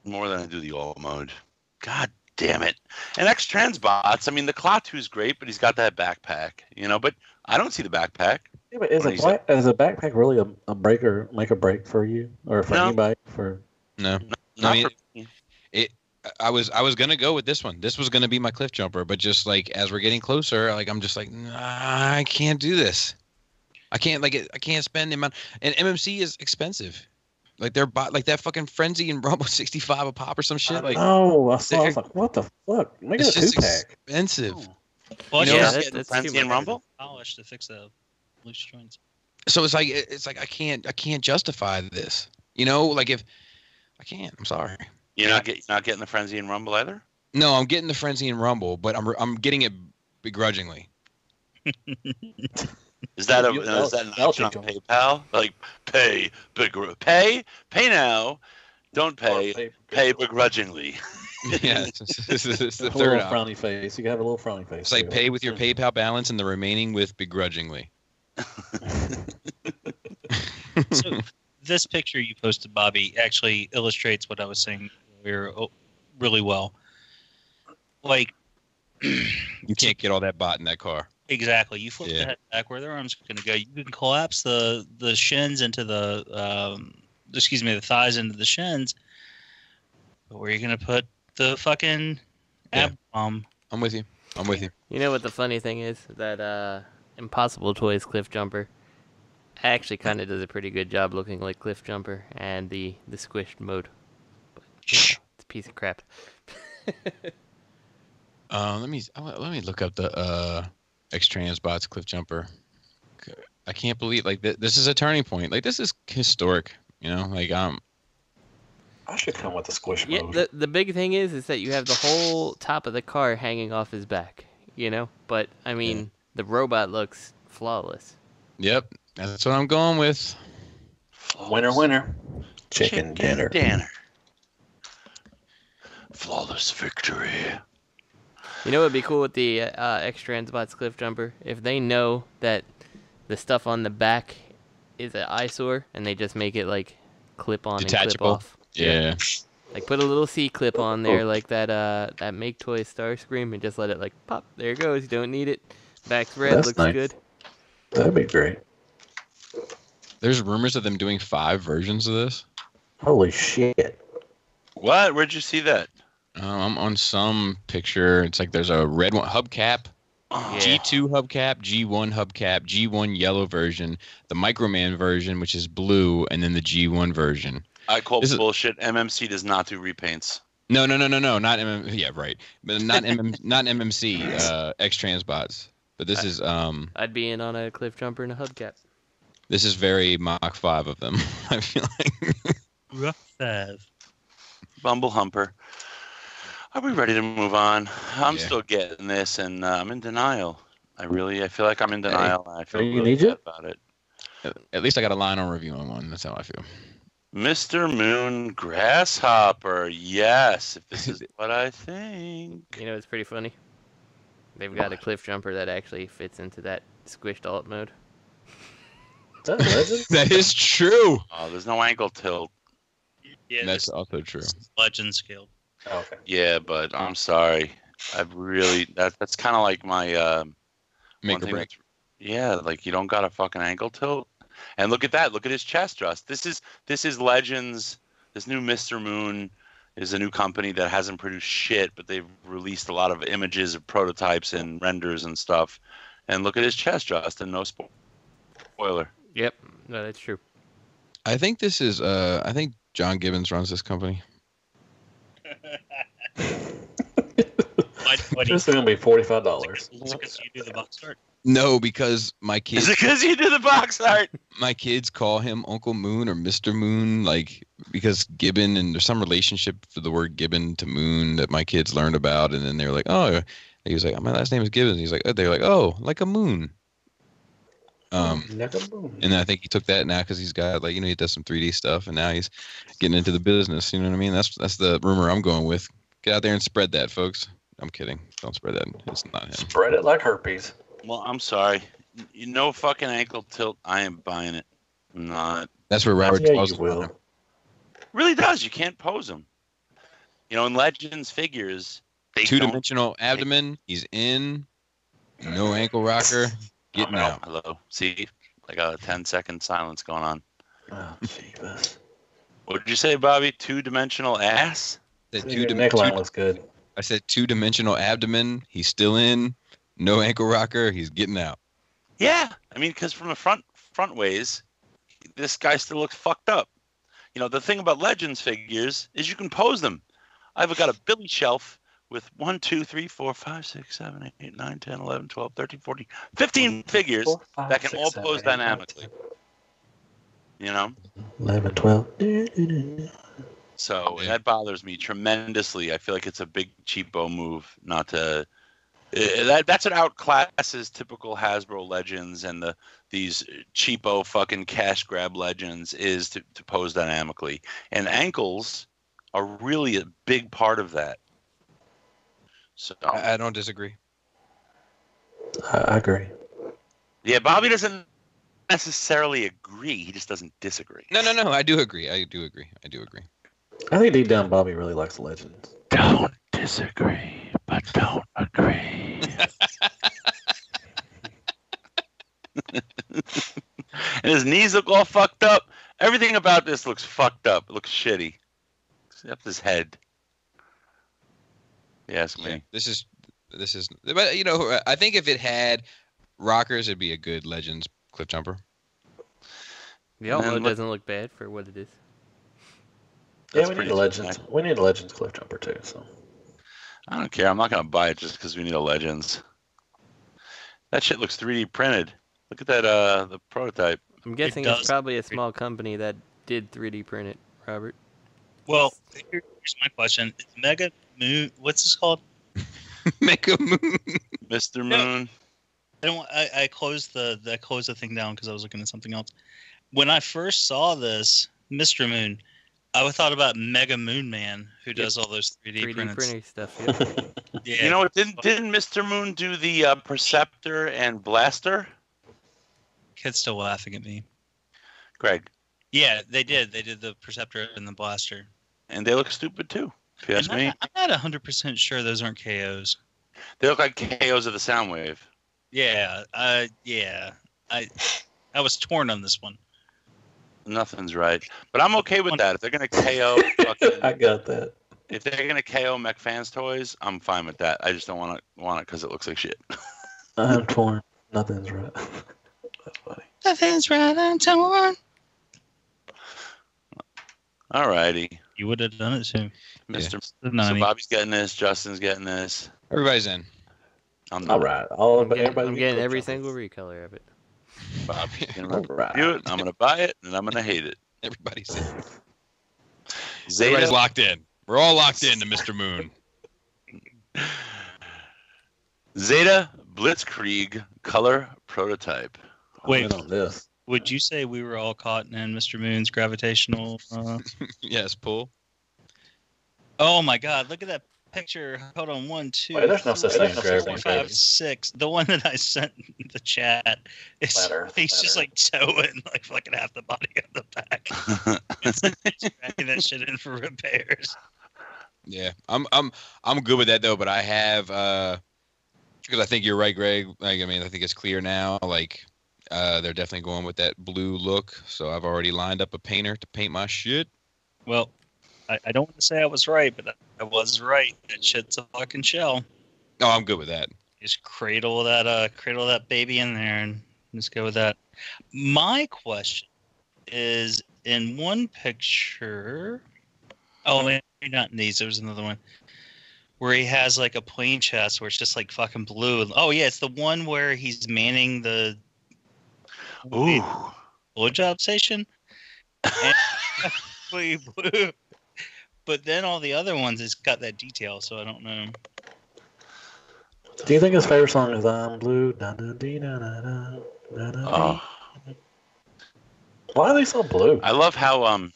more than I do the alt mode. God damn it. And X-Transbots, I mean, the Klaatu's great, but he's got that backpack, you know, but I don't see the backpack. Yeah, but is a backpack really a breaker, make a break for you? Or for anybody? No. I mean, I was gonna go with this one. This was gonna be my cliff jumper, but just like as we're getting closer, like I'm just like, nah, I can't do this. I can't I can't spend the amount. And MMC is expensive. Like they're like that fucking Frenzy and Rumble 65 a pop or some shit. Like I was like, what the fuck? Make it a 2-pack. Expensive. Oh. Well, you know, that's Frenzy and Rumble polish to fix the loose joints. So it's like I can't justify this. You know, like if I can't, I'm sorry. You're not getting the Frenzy and Rumble either? No, I'm getting the Frenzy and Rumble, but I'm getting it begrudgingly. Is that an option on PayPal? Like pay now, don't pay begrudgingly. Yeah, it's the third little frowny face. You can have a little frowny face. It's like pay with your PayPal balance and the remaining with begrudgingly. So this picture you posted, Bobby, actually illustrates what I was saying earlier really well. Like, you can't get all that bot in that car. Exactly. You flip the head back where their arms are going to go. You can collapse the shins into the thighs into the shins. But where are you going to put the fucking ab bomb? I'm with you. I'm with you. You know what the funny thing is? That Impossible Toys Cliff Jumper actually kind of does a pretty good job looking like Cliff Jumper and the squished mode. But, it's a piece of crap. Let me look up the X-Transbots Cliff Jumper. I can't believe this is a turning point. Like, this is historic. You know, like I should come with the squish mode. Yeah, the big thing is that you have the whole top of the car hanging off his back. You know, but I mean, the robot looks flawless. Yep, that's what I'm going with. Winner. Chicken dinner. Flawless victory. You know what would be cool with the X-Transbots Cliff Jumper? If they know that the stuff on the back is an eyesore and they just make it like clip on and clip off. Yeah. Like put a little C-clip on there like that Make Toys Starscream and just let it like pop. There it goes. You don't need it. Back's red. That's looks nice. good. That'd be great. There's rumors of them doing 5 versions of this. Holy shit. What? Where'd you see that? I'm on some picture. It's like there's a red one hubcap, G2 hubcap, G1 hubcap, G1 yellow version, the Microman version, which is blue, and then the G1 version. I call bullshit. MMC does not do repaints. No, not MM. Yeah, right, but not MMC X-Transbots. But this is I'd be in on a Cliff Jumper and a hubcap. This is very Mach 5 of them. I feel like Rough 5. Bumble humper. Are we ready to move on? I'm still getting this, and I'm in denial. I feel like I'm in denial. I feel really bad about it. At least I got a line on review on one. That's how I feel. Mr. Moon Grasshopper. Yes, if this is what I think. You know, it's pretty funny. They've got a Cliff Jumper that actually fits into that squished alt mode. That is true. Oh, there's no ankle tilt. Yeah, that's also true. Legend scale. Oh, okay. Yeah, but I'm sorry. That's kind of like my make or break. Yeah, like you don't got a fucking ankle tilt. And look at that. Look at his chest thrust. This is Legends. This new Mr. Moon is a new company that hasn't produced shit, but they've released a lot of images of prototypes and renders and stuff. And look at his chest thrust and no spoiler. Yep, no, that's true. I think this is. I think John Gibbons runs this company. This is gonna be $45. Is it because you do the box art? No, because my kids. Is it because you do the box art? My kids call him Uncle Moon or Mr. Moon, like because Gibbon, and there's some relationship for the word Gibbon to Moon that my kids learned about, and then they were like, oh, he was like, my last name is Gibbons. He's like, they're like, oh, like a moon. Like a moon. And I think he took that now because he's got like he does some 3D stuff, and now he's getting into the business. You know what I mean? That's the rumor I'm going with. Get out there and spread that, folks. I'm kidding. Don't spread that. It's not him. Spread it like herpes. Well, I'm sorry. No fucking ankle tilt. I am buying it. I'm not. That's where Robert you will. Really does. You can't pose him. You know, in Legends figures, they 2-dimensional abdomen. He's in. No ankle rocker. Getting out. Hello. See, like a 10-second silence going on. Oh, Jesus. What did you say, Bobby? 2-dimensional ass? The neckline looks good. I said 2-dimensional abdomen. He's still in. No ankle rocker. He's getting out. Yeah. I mean, because from the front ways, this guy still looks fucked up. You know, the thing about Legends figures is you can pose them. I've got a Billy shelf with 1, 2, 3, 4, 5, 6, 7, 8, 9, 10, 11, 12, 13, 14, 15 figures 4, 5, that can 6, all 7, pose 8, dynamically. 9, You know? 11, 12. So that bothers me tremendously. I feel like it's a big cheapo move not to. That's what outclasses typical Hasbro Legends and these cheapo fucking cash grab Legends is to pose dynamically. And ankles are really a big part of that. So I don't disagree. I agree. Yeah, Bobby doesn't necessarily agree. He just doesn't disagree. No. I do agree. I think deep down, Bobby really likes Legends. Don't disagree, but don't agree. And his knees look all fucked up. Everything about this looks fucked up. It looks shitty. Except his head. Yes, me. This is this is. But you know, I think if it had rockers, it'd be a good Legends cliff jumper. The Outlaw doesn't look bad for what it is. Yeah, we need a Legends. We need a Legends cliff jumper too. So I don't care. I'm not gonna buy it just because we need a Legends. That shit looks 3D printed. Look at that. The prototype. I'm guessing it's probably a small company that did 3D print it, Robert. Well, here's my question: is Mega Moon? What's this called? Mega Moon. Mr. Moon. I closed the thing down because I was looking at something else. When I first saw this, Mr. Moon, I thought about Mega Moon Man, who does all those 3D printing stuff. Yeah. You know what? Didn't Mr. Moon do the Perceptor and Blaster? Kid's still laughing at me. Greg. Yeah, they did. They did the Perceptor and the Blaster. And they look stupid too, if you ask me. I'm not 100% sure those aren't KOs. They look like KOs of the Soundwave. Yeah, I was torn on this one. Nothing's right, but I'm okay with that. If they're gonna KO, I got that. If they're gonna KO McFans toys, I'm fine with that. I just don't want it because it looks like shit. I'm torn. Nothing's right. That's funny. Nothing's right. I'm torn. Alrighty. You would have done it too, Mr. Yeah. So Bobby's getting this. Justin's getting this. Everybody's in. All right. I'm getting every single recolor of it. Bobby's gonna review it. I'm gonna buy it, and I'm gonna hate it. Everybody's in. Zeta, everybody's locked in. We're all locked in to Mr. Moon. Zeta Blitzkrieg color prototype. Wait, on this. Would you say we were all caught in Mr. Moon's gravitational? Yes, pull. Oh my God! Look at that picture. Hold on, 1, 2. Wait, there's no such thing as 4, gravity. 5, 6. The one that I sent in the chat is he's just like towing like fucking half the body of the back. It's cracking that shit in for repairs. Yeah, I'm good with that though. But I have because I think you're right, Greg. Like, I mean, I think it's clear now. Like, they're definitely going with that blue look. So I've already lined up a painter to paint my shit. Well, I don't want to say I was right, but I was right. That shit's a fucking shell. Oh, I'm good with that. Just cradle that baby in there and just go with that. My question is, in one picture, maybe not in these. There was another one where he has like a plain chest where it's just like fucking blue. Oh yeah, it's the one where he's manning the blowjob station. And blue. But then all the other ones, it's got that detail, so I don't know. Do you think his favorite song is "I'm Blue"? Da, da, dee, da, da, da, da, da, Why are they so blue? I love how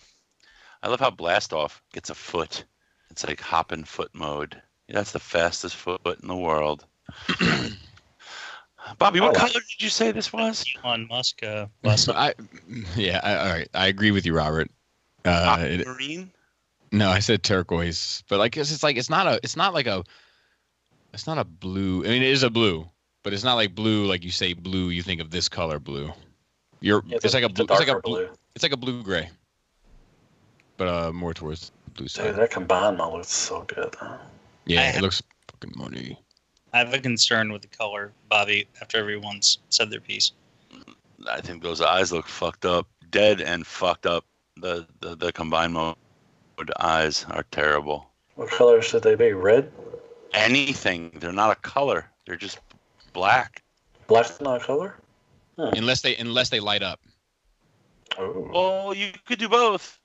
Blastoff gets a foot. It's like hopping foot mode. That's the fastest foot in the world. Bobby, what color did you say this was? Elon Musk. All right. I agree with you, Robert. Green? No, I said turquoise, but like it's not a blue. I mean, it is a blue, but it's not like blue. Like you say blue, you think of this color blue. It's like a blue. It's like a blue gray, but more towards the blue side. Dude, that combined mode looks so good. Yeah, it looks fucking money. I have a concern with the color, Bobby. After everyone's said their piece, I think those eyes look fucked up, dead and fucked up. The combined mode eyes are terrible. What color should they be? Red? Anything. They're not a color. They're just black. Black's not a color? Unless they light up. Oh. Well, you could do both.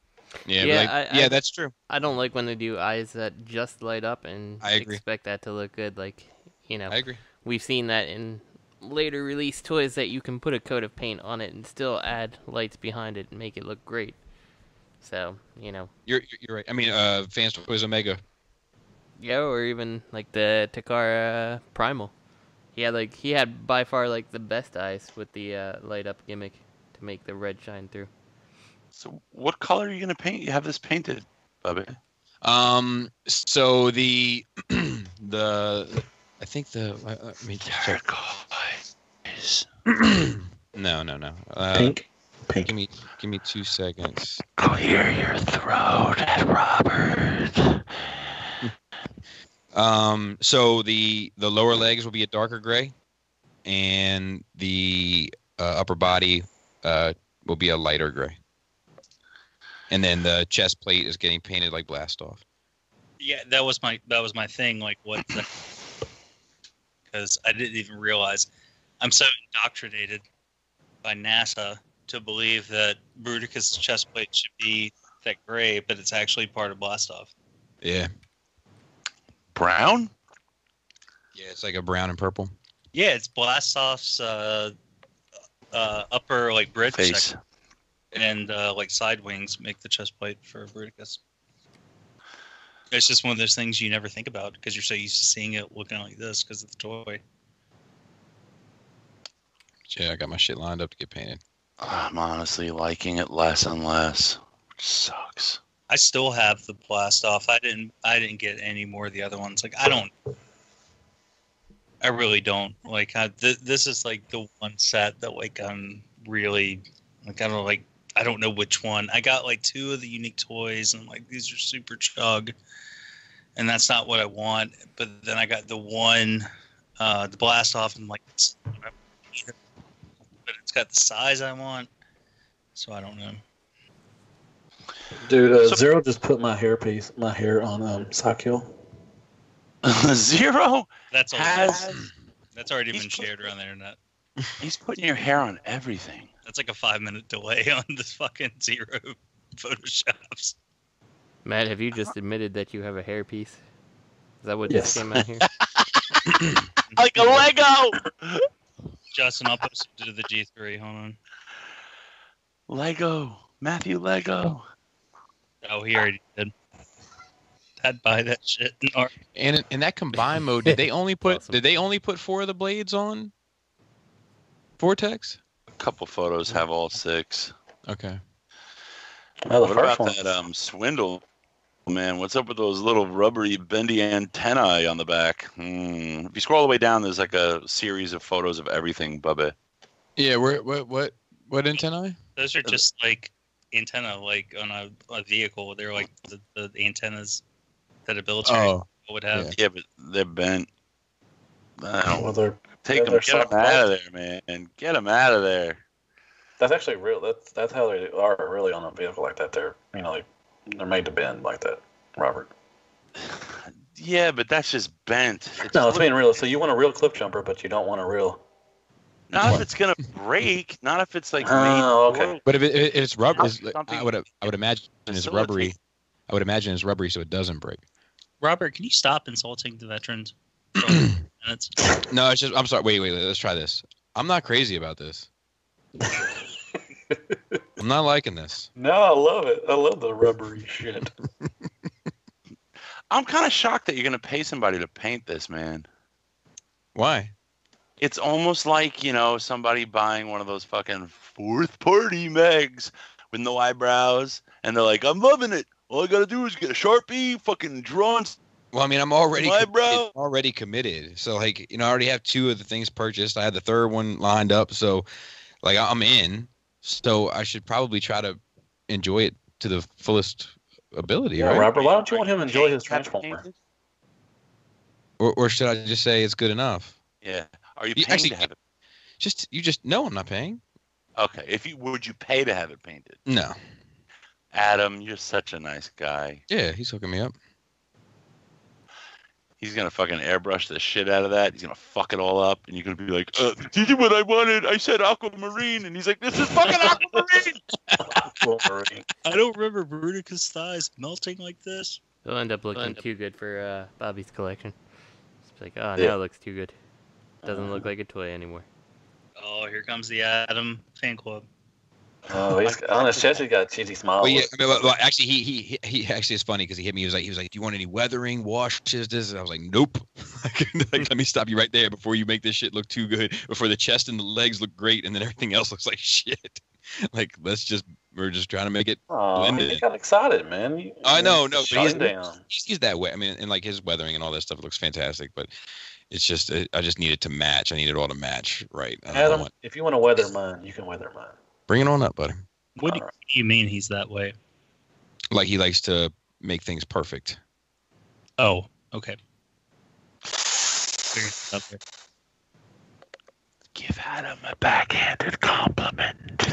Yeah, that's true. I don't like when they do eyes that just light up and I agree. Expect that to look good. Like, I agree. We've seen that in later release toys that you can put a coat of paint on it and still add lights behind it and make it look great. So, You're right. I mean, Fans Toys Omega. Yeah, or even like the Takara Primal. He had by far like the best eyes with the light up gimmick to make the red shine through. So, what color are you gonna paint? You have this painted, Bubby. So the I think let me check. No. Pink. Give me 2 seconds. Clear your throat, Robert. So the lower legs will be a darker gray, and the upper body will be a lighter gray. And then the chest plate is getting painted like Blast Off. Yeah, that was my thing. Like, what? Because I didn't even realize. I'm so indoctrinated by NASA to believe that Bruticus' chest plate should be that gray, but it's actually part of Blast Off. Yeah. Brown? Yeah, it's like a brown and purple. Yeah, it's Blast Off's upper like bridge Face. section, and like side wings make the chest plate for Bruticus. It's just one of those things you never think about because you're so used to seeing it looking like this because of the toy. Yeah, I got my shit lined up to get painted. I'm honestly liking it less and less, which sucks. I still have the Blast Off. I didn't get any more of the other ones. Like I really don't. Like this is like the one set that like I'm really like I don't know which one. I got like 2 of the unique toys and like these are super chug, and that's not what I want. But then I got the one, the Blast Off, and like but it's got the size I want, so I don't know. Dude, Zero just put my hair on Sakyo. Zero That's already been shared around the internet. He's putting your hair on everything. That's like a 5-minute delay on this fucking Zero photoshops. Matt, have you just admitted that you have a hairpiece? Is that what Yes. just came out here? Like a Lego! Justin, I'll post it to the G3. Hold on. Lego. Matthew Lego. Oh, he already did. I'd buy that shit. And in that combine mode, did they only put 4 of the blades on Vortex? A couple photos have all 6. Okay. Well, What about that swindle, man? What's up with those little rubbery bendy antennae on the back? If you scroll all the way down, there's like a series of photos of everything, Bubba. Yeah, what antennae? Those are just like antenna, like on a vehicle. They're like the antennas that a military would have. Yeah, but they're bent. Well, Take them, get them out of there, man. Get them out of there. That's actually real. That's how they are really on a vehicle like that. They're like they're made to bend like that, Robert. Yeah, but that's just bent. It's being real. So you want a real clip jumper, but you don't want a real. Not if it's gonna break. Not if it's like. Okay. But if it's rubber, I would imagine it's rubbery. I would imagine it's rubbery, so it doesn't break. Robert, can you stop insulting the veterans? No, it's just. I'm sorry. Wait. Let's try this. I'm not crazy about this. I'm not liking this. No, I love it. I love the rubbery shit. I'm kind of shocked that you're gonna pay somebody to paint this, man. Why? It's almost like, somebody buying one of those fucking fourth party mags with no eyebrows, and they're like, I'm loving it. All I gotta do is get a Sharpie, fucking drawn. Well, I mean, I'm already committed. So, like, I already have 2 of the things purchased. I had the third one lined up. So, like, I'm in. So I should probably try to enjoy it to the fullest ability, right? Robert, why don't you want him to enjoy his Transformer? Or should I just say it's good enough? Yeah. Are you paying to have it? No, I'm not paying. Okay. Would you pay to have it painted? No. Adam, you're such a nice guy. Yeah, he's hooking me up. He's going to fucking airbrush the shit out of that. He's going to fuck it all up. And you're going to be like, this is what I wanted. I said aquamarine. And he's like, this is fucking aquamarine. Aquamarine. I don't remember Bruticus' thighs melting like this. It'll end up looking too good for Bobby's collection. It's like, now it looks too good. Doesn't look like a toy anymore. Oh, here comes the Adam fan club. Oh, he's on his chest. He's got a cheesy smile. Well, yeah, well, actually, he actually is funny because he hit me. He was like, "Do you want any weathering washes?" This, and I was like, "Nope." Like, let me stop you right there before you make this shit look too good. Before the chest and the legs look great, and then everything else looks like shit. Like, we're just trying to make it. He got excited, man. I know, no, but he's that way. I mean, and like his weathering and all that stuff looks fantastic, but it's just I just need it to match. I need it all to match right. Adam, if you want to weather mine, you can weather mine. Bring it on up, buddy. What do you mean he's that way? Like he likes to make things perfect. Oh, okay. Give Adam a backhanded compliment.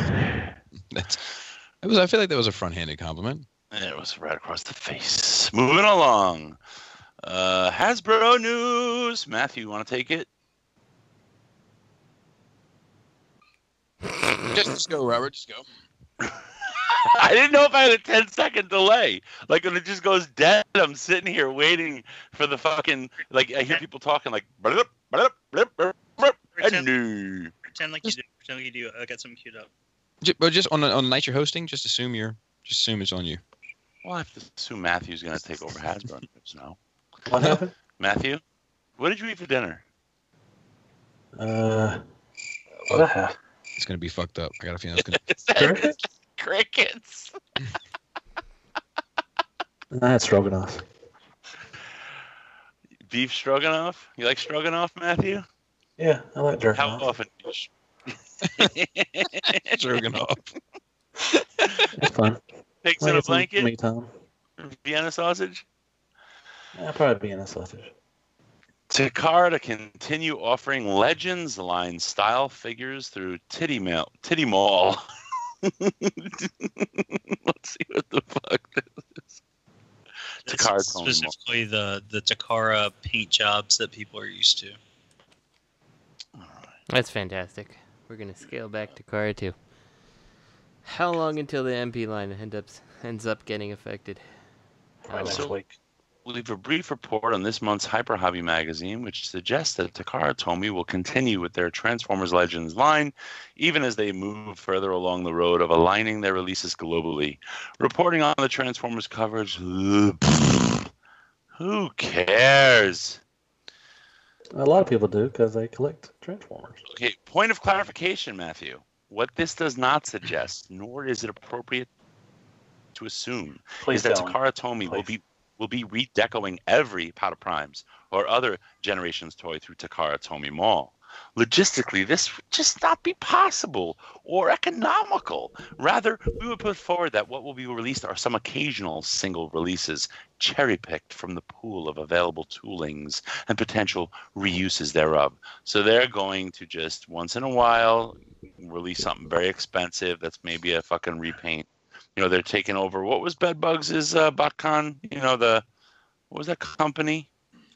I feel like that was a front-handed compliment. And it was right across the face. Moving along. Hasbro news. Matthew, you want to take it? Just go, Robert. Just go. I didn't know if I had a 10-second delay. Like, when it just goes dead, I'm sitting here waiting for the fucking... Like, I hear people talking like... Pretend like you do. I got something queued up. But just on the night you're hosting, just assume it's on you. Well, I have to assume Matthew's going to take over Hasbro news now. What happened? Matthew, what did you eat for dinner? What I have? It's going to be fucked up. I got a feeling it's going to... Crickets. That's stroganoff. Beef stroganoff? You like stroganoff, Matthew? Yeah, I like jerky. How often do you stroganoff? It's fun. Pigs in a blanket? Me time. Vienna sausage? Yeah, probably Vienna sausage. Takara to continue offering Legends line style figures through Titty Mall. Let's see what the fuck this is. Takara specifically the Takara paint jobs that people are used to. That's fantastic. We're gonna scale back Takara too. How long until the MP line ends up getting affected? Next week. We'll leave a brief report on this month's Hyper Hobby magazine, which suggests that Takara Tomy will continue with their Transformers Legends line, even as they move further along the road of aligning their releases globally. Reporting on the Transformers coverage, who cares? A lot of people do because they collect Transformers. Okay, point of clarification, Matthew. What this does not suggest, nor is it appropriate to assume, is that Takara Tomy will be redecoing every Pot of Primes or other Generations toy through Takara Tomy Mall. Logistically, this would just not be possible or economical. Rather, we would put forward that what will be released are some occasional single releases, cherry-picked from the pool of available toolings and potential reuses thereof. So they're going to just, once in a while, release something very expensive that's maybe a fucking repaint. You know, they're taking over. What was Bedbugs' BotCon? You know, what was that company?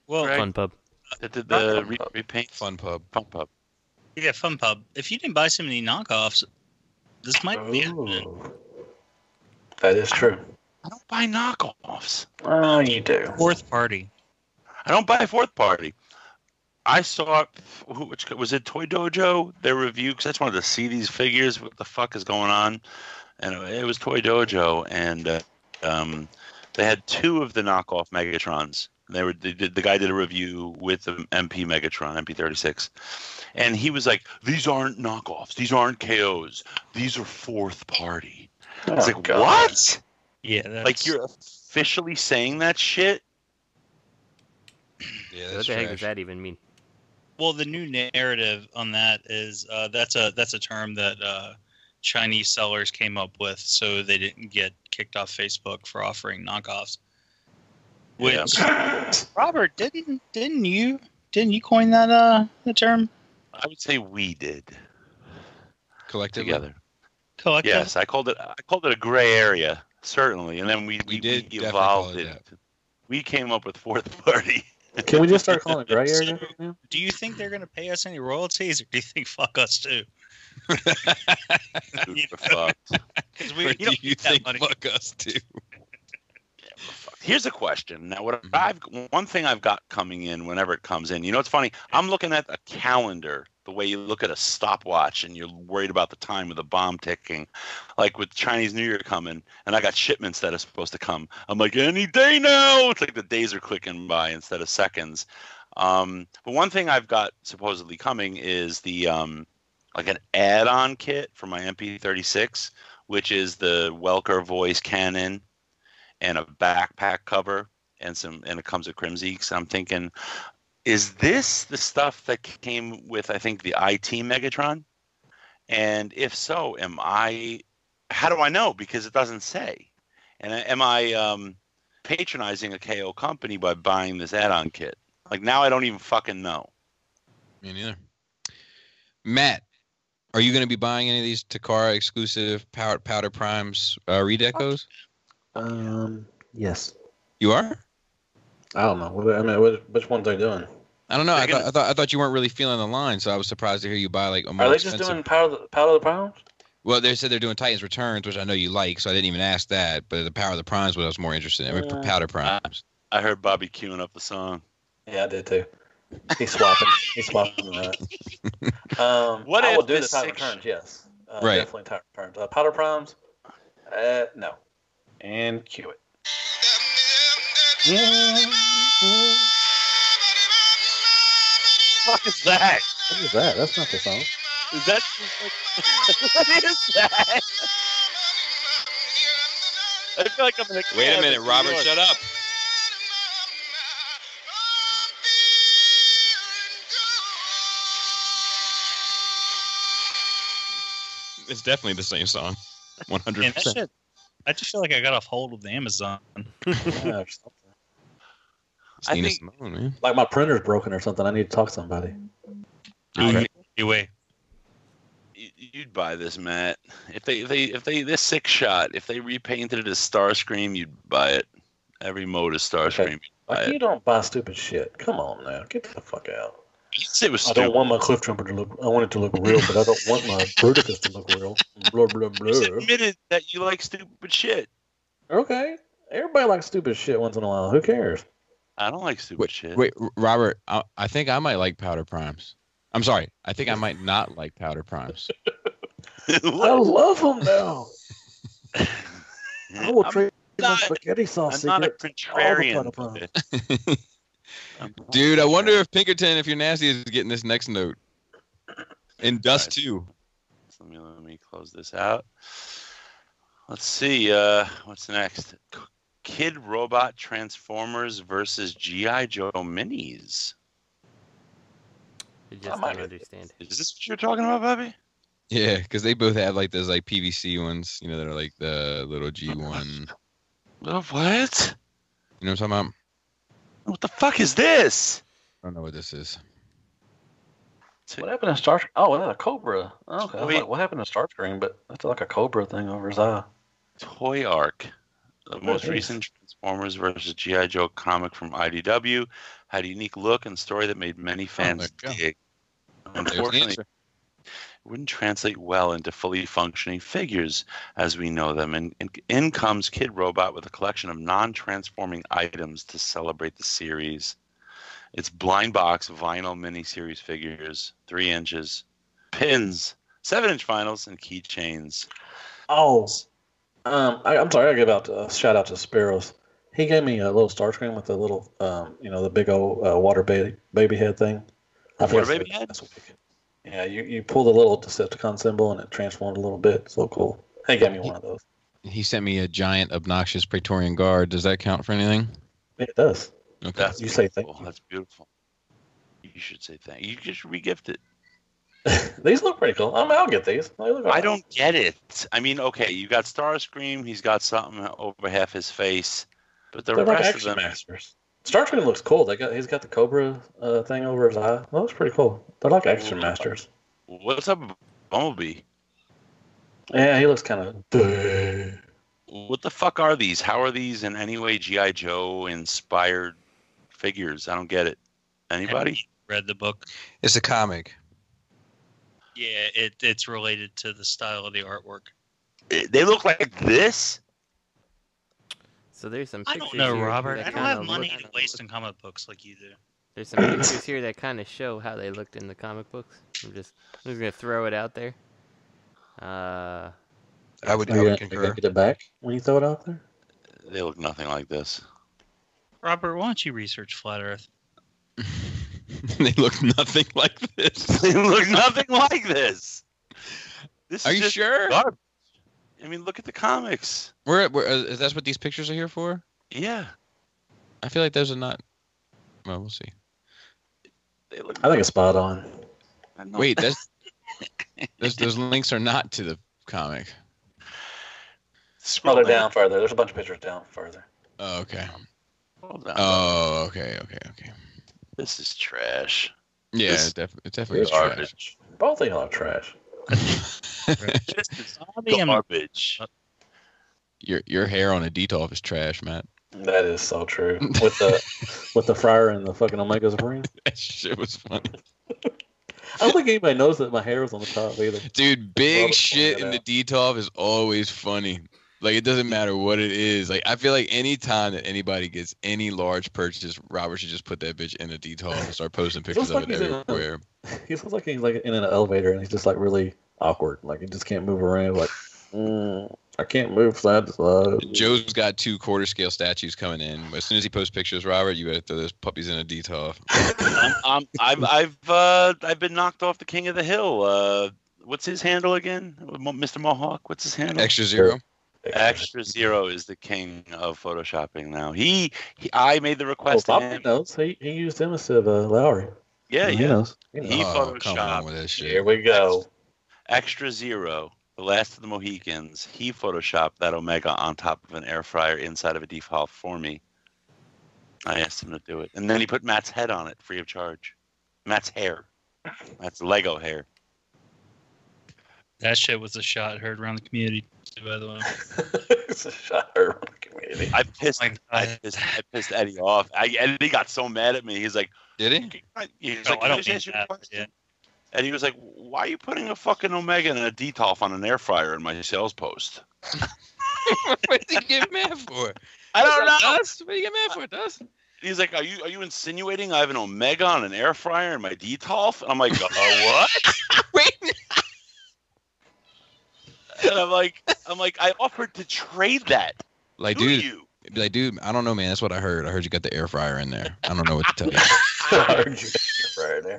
Well, Greg? Fun Pub. That did the repaint? Fun Pub. Fun Pub. Yeah, Fun Pub. If you didn't buy so many knockoffs, this might be it. That is true. I don't buy knockoffs. Oh, you do. Fourth party. I don't buy fourth party. I saw, which was it Toy Dojo, their review, because I just wanted to see these figures, what the fuck is going on. And it was Toy Dojo, and they had two of the knockoff Megatrons. The guy did a review with the MP Megatron, MP36, and he was like, "These aren't knockoffs. These aren't KOs. These are fourth party." I was like, God. "What? Yeah, that's... like you're officially saying that shit?" Yeah, what the heck does that even mean? Well, the new narrative on that is that's a term that Chinese sellers came up with, so they didn't get kicked off Facebook for offering knockoffs. Which, Robert, didn't you coin that the term? I would say we did. Collectively. Together. Collectively. Yes, I called it a gray area, certainly, and then we evolved it. We came up with fourth party. Can we just start calling it gray area? So, do you think they're going to pay us any royalties, or do you think fuck us too? Super fucked. Or do you think fuck us too? Here's a question. Now, one thing I've got coming in whenever it comes in, you know, it's funny. I'm looking at a calendar the way you look at a stopwatch and you're worried about the time of the bomb ticking. Like with Chinese New Year coming, and I got shipments that are supposed to come. I'm like, any day now. It's like the days are clicking by instead of seconds. But one thing I've got supposedly coming is the like an add-on kit for my MP36, which is the Welker voice cannon and a backpack cover and it comes with Crimzeeks. I'm thinking, is this the stuff that came with, I think, the IT Megatron? And if so, how do I know? Because it doesn't say. And am I patronizing a KO company by buying this add-on kit? Like, now I don't even fucking know. Me neither. Matt, are you going to be buying any of these Takara exclusive Powder Primes redecos? Yes. You are? I don't know. Which ones are they doing? I don't know. I thought you weren't really feeling the line, so I was surprised to hear you buy like a more Are they expensive... just doing Power of the Primes? Well, they said they're doing Titans Returns, which I know you like, so I didn't even ask that. But the Power of the Primes was I was more interested in. For Powder Primes. I heard Bobby queuing up the song. Yeah, I did too. He's swapping. that. What I if will do the this Titan six- Returns, yes. Right. Definitely Titan Returns. Powder Primes? No. And cue it. What the fuck is that? What is that? That's not the song. Is that just like... What is that? I feel like I'm in a Wait a minute, Robert, shut up. It's definitely the same song. 100%. Man, that shit, I just feel like I got off hold with Amazon. Yeah, I think, Simone, man. like my printer's broken or something. I need to talk to somebody. Anyway, you'd buy this, Matt. If they this 6-shot, if they repainted it as Starscream, you'd buy it. Every mode is Starscream. Like you don't buy stupid shit. Come on now, get the fuck out. It was I don't want my Cliff Jumper to look. I want it to look real, but I don't want my Bruticus to look real. Blah blah blah. You just admitted that you like stupid shit. Okay, everybody likes stupid shit once in a while. Who cares? I don't like stupid shit. Wait, Robert, I think I might like Powder Primes. I'm sorry. I think I might not like Powder Primes. I love them now. I will trade my spaghetti sauce. I'm not a contrarian. Dude, I wonder if Pinkerton, if you're nasty, is getting this next note. And Dust too. Let me close this out. Let's see. What's next? Kidrobot Transformers versus G.I. Joe Minis. I just don't understand. Is this what you're talking about, Bobby? Yeah, because they both have like those like PVC ones, you know, that are like the little G1. Little what? You know what I'm talking about? What the fuck is this? I don't know what this is. What happened to Starscream? Oh, that's a Cobra. Okay. I was Wait. like, what happened to Starscream? But that's like a Cobra thing over his eye. Toy Arc. The most is? recent Transformers versus G.I. Joe comic from IDW had a unique look and story that made many fans dig. Unfortunately, it wouldn't translate well into fully functioning figures as we know them. And in comes Kidrobot with a collection of non-transforming items to celebrate the series. It's blind box vinyl miniseries figures, 3 inches, pins, 7-inch vinyls, and keychains. Oh, I'm sorry. I give out a shout out to Sparrows. He gave me a little Starscream with a little, the big old water baby head thing. Water baby head? Yeah, you pull the little Decepticon symbol and it transformed a little bit. So cool. He gave me one of those. He sent me a giant, obnoxious Praetorian Guard. Does that count for anything? It does. Okay. You say thank you. That's beautiful. You should say thank you. You just regift it. These look pretty cool. I'll get these. They look I don't get it. I mean, okay, you got Starscream. He's got something over half his face, but the They're like rest Action of them. Masters. Starscream looks cool. He's got the Cobra thing over his eye. That looks pretty cool. They're like Action Masters. What's up with Bumblebee? Yeah, he looks kind of. What the fuck are these? How are these in any way G.I. Joe inspired figures? I don't get it. Anybody? Read the book. It's a comic. Yeah, it's related to the style of the artwork. They look like this? So there's some I pictures don't know, here Robert. that I don't kinda have money look- to waste on comic books like you do. There's some pictures here that kind of show how they looked in the comic books. I'm just gonna throw it out there. I Are would you concur. gonna get it back when you throw it out there? They look nothing like this. Robert, why don't you research Flat Earth? They look nothing like this. They look nothing like this. This Are is you just sure? garbage. I mean, look at the comics. Is that what these pictures are here for? Yeah. I feel like those are not. Well, we'll see. They look I think it's spot on. Wait, those links are not to the comic. Scroll they're down further. There's a bunch of pictures down further. Oh, okay. Hold on. Oh, okay. This is trash. Yeah, it's definitely trash. Both of y'all are trash. Garbage. Your hair on a Detox is trash, Matt. That is so true. With the fryer and the fucking Omega Supreme. That shit was funny. I don't think anybody knows that my hair was on the top either. Dude, big shit in the Detox is always funny. Like, it doesn't matter what it is. Like, I feel like any time that anybody gets any large purchase, Robert should just put that bitch in a Detox and start posting pictures of it everywhere. He looks like he's like in an elevator and he's just like really awkward. Like, he just can't move around. Like, I can't move side to side. Joe's got 2 quarter scale statues coming in. As soon as he posts pictures, Robert, you better throw those puppies in a Detox. I've been knocked off the King of the Hill. What's his handle again? Mr. Mohawk. What's his handle? Extra Zero. Extra Zero is the king of photoshopping now. I made the request to him. Knows. He used him instead of Lowry. Yeah, he knows. He photoshopped. With that shit. Here we go. Extra Zero, the last of the Mohicans. He photoshopped that Omega on top of an air fryer inside of a default for me. I asked him to do it, and then he put Matt's head on it free of charge. Matt's hair. That's Lego hair. That shit was a shot heard around the community, by the way. It's a shot heard around the community. I pissed Eddie off. Eddie got so mad at me. He's like, "Did he?" He's like, "I don't answer your question." And he was like, "Why are you putting a fucking Omega and a Detox on an air fryer in my sales post?" What did he get mad for? I don't know. What did he get mad for? Dust? He's like, "Are you insinuating I have an Omega on an air fryer in my Detox?" I'm like, "What?" Wait. And I'm like, I offered to trade that. Like, dude, I don't know, man. That's what I heard. I heard you got the air fryer in there. I don't know what to tell you. I heard you got the air fryer in there.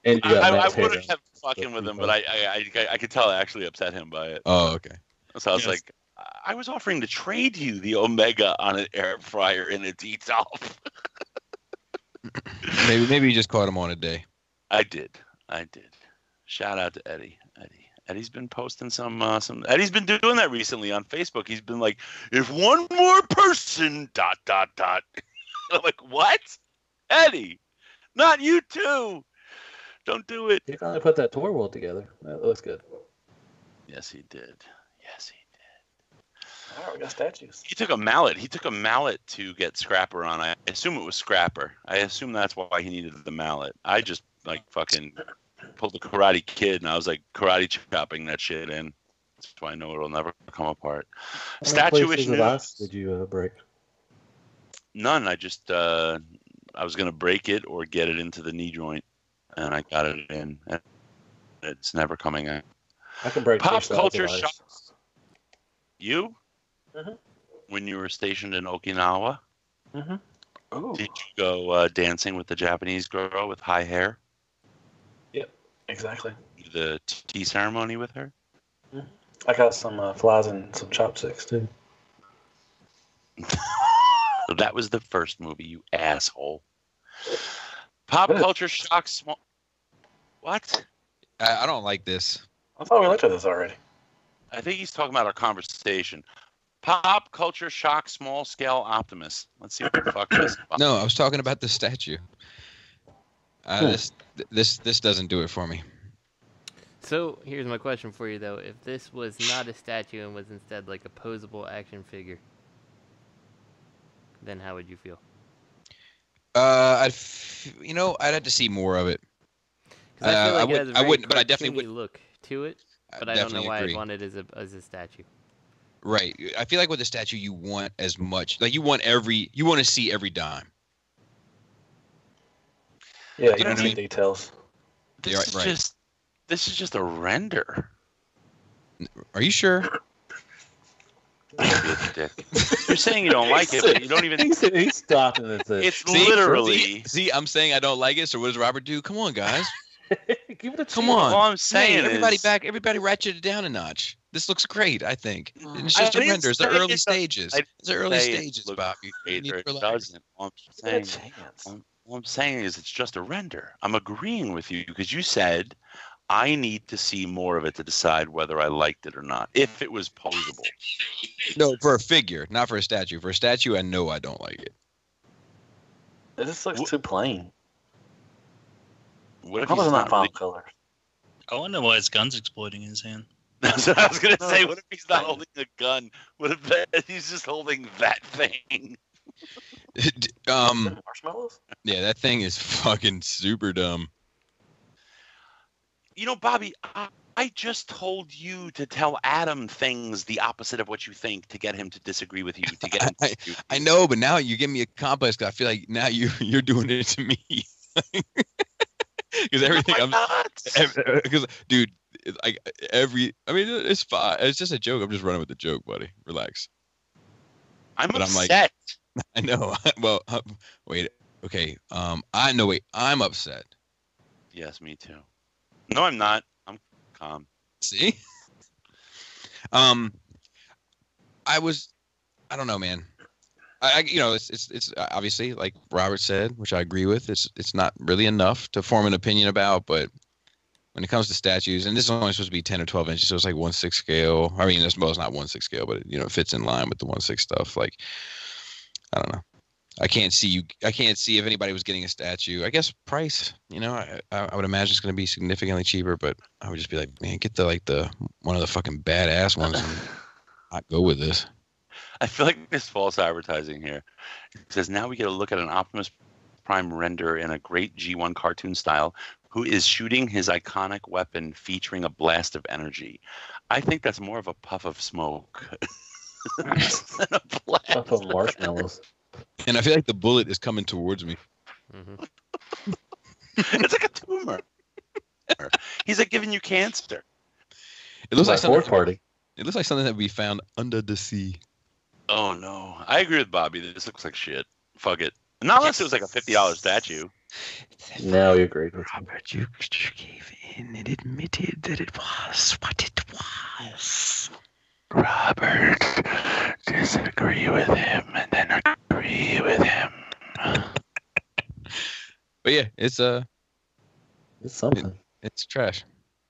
And I would have kept fucking with him, but I could tell I actually upset him by it. Oh, okay. So I was like, I was offering to trade you the Omega on an air fryer in a Detox. Maybe you just caught him on a day. I did. Shout out to Eddie. Eddie's been posting some. Eddie's been doing that recently on Facebook. He's been like, if one more person ... I'm like, what? Eddie, not you too. Don't do it. He finally put that tour world together. That looks good. Yes, he did. All right, we got statues. He took a mallet. To get Scrapper on. I assume it was Scrapper. I assume that's why he needed the mallet. I just fucking pulled the Karate Kid, and I was like karate chopping that shit in. That's why I know it'll never come apart. Statue-ish news. Did you break? None. I just I was gonna break it or get it into the knee joint, and I got it in. And it's never coming out. I can break pop culture shocks. You? Mm-hmm. When you were stationed in Okinawa? Mm-hmm. Did you go dancing with the Japanese girl with high hair? Yep, exactly. The tea ceremony with her? Mm-hmm. I got some flies and some chopsticks, too. That was the first movie, you asshole. Pop culture shocks. What? I don't like this. I thought we looked at this already. I think he's talking about our conversation. Pop culture shock small scale Optimus. Let's see what the fuck this is about. No, I was talking about the statue. This doesn't do it for me. So here's my question for you though: if this was not a statue and was instead like a posable action figure, then how would you feel? I'd have to see more of it. I wouldn't, but I definitely would look to it. But I don't know why I'd want it as a statue. Right. I feel like with a statue, you want as much. Like you want to see every dime. Yeah, you don't need details. This is just a render. Are you sure? You're saying you don't like it, but you don't even. He's stopping it. It's literally. See, I'm saying I don't like it. So what does Robert do? Come on, guys. Give it a chance. Come on. All I'm saying everybody ratchet it down a notch. This looks great, I think. It's just a render. It's the early stages. It's the early stages, Bobby. It doesn't. All I'm saying is it's just a render. I'm agreeing with you because you said I need to see more of it to decide whether I liked it or not. If it was posable. No, for a figure, not for a statue. For a statue, I know I don't like it. This looks too plain. What if How he's was not not really... colors? I wonder why his gun's exploding in his hand. That's what I was gonna say. What if he's not holding a gun? What if he's just holding that thing? Marshmallows? Yeah, that thing is fucking super dumb. You know, Bobby, I just told you to tell Adam things the opposite of what you think to get him to disagree with you. To get him I know, but now you give me a complex. I feel like now you're doing it to me. Because everything because dude, like it's fine. It's just a joke. I'm just running with the joke, buddy. Relax. I'm upset. I know. Well, wait. Okay. I know. Wait. I'm upset. Yes, me too. No, I'm not. I'm calm. See? I don't know, man. It's obviously like Robert said, which I agree with. It's not really enough to form an opinion about, but when it comes to statues, and this is only supposed to be 10 or 12 inches, so it's like 1/6 scale. I mean, it's not 1/6 scale, but it fits in line with the 1/6 stuff. Like, I don't know. I can't see if anybody was getting a statue. I guess price, I would imagine it's going to be significantly cheaper, but I would just be like, man, get the one of the fucking badass ones and not go with this. I feel like there's false advertising here. It says now we get a look at an Optimus Prime render in a great G1 cartoon style who is shooting his iconic weapon featuring a blast of energy. I think that's more of a puff of smoke than a blast. Puff of marshmallows. And I feel like the bullet is coming towards me. Mm-hmm. It's like a tumor. He's like giving you cancer. It looks like fourth party. It looks like something that would be found under the sea. Oh no, I agree with Bobby. This looks like shit. Fuck it. Not unless it was like a $50 statue. Now you agreed with Robert, you gave in and admitted that it was what it was. Robert, disagree with him and then agree with him. But yeah, it's something. It's trash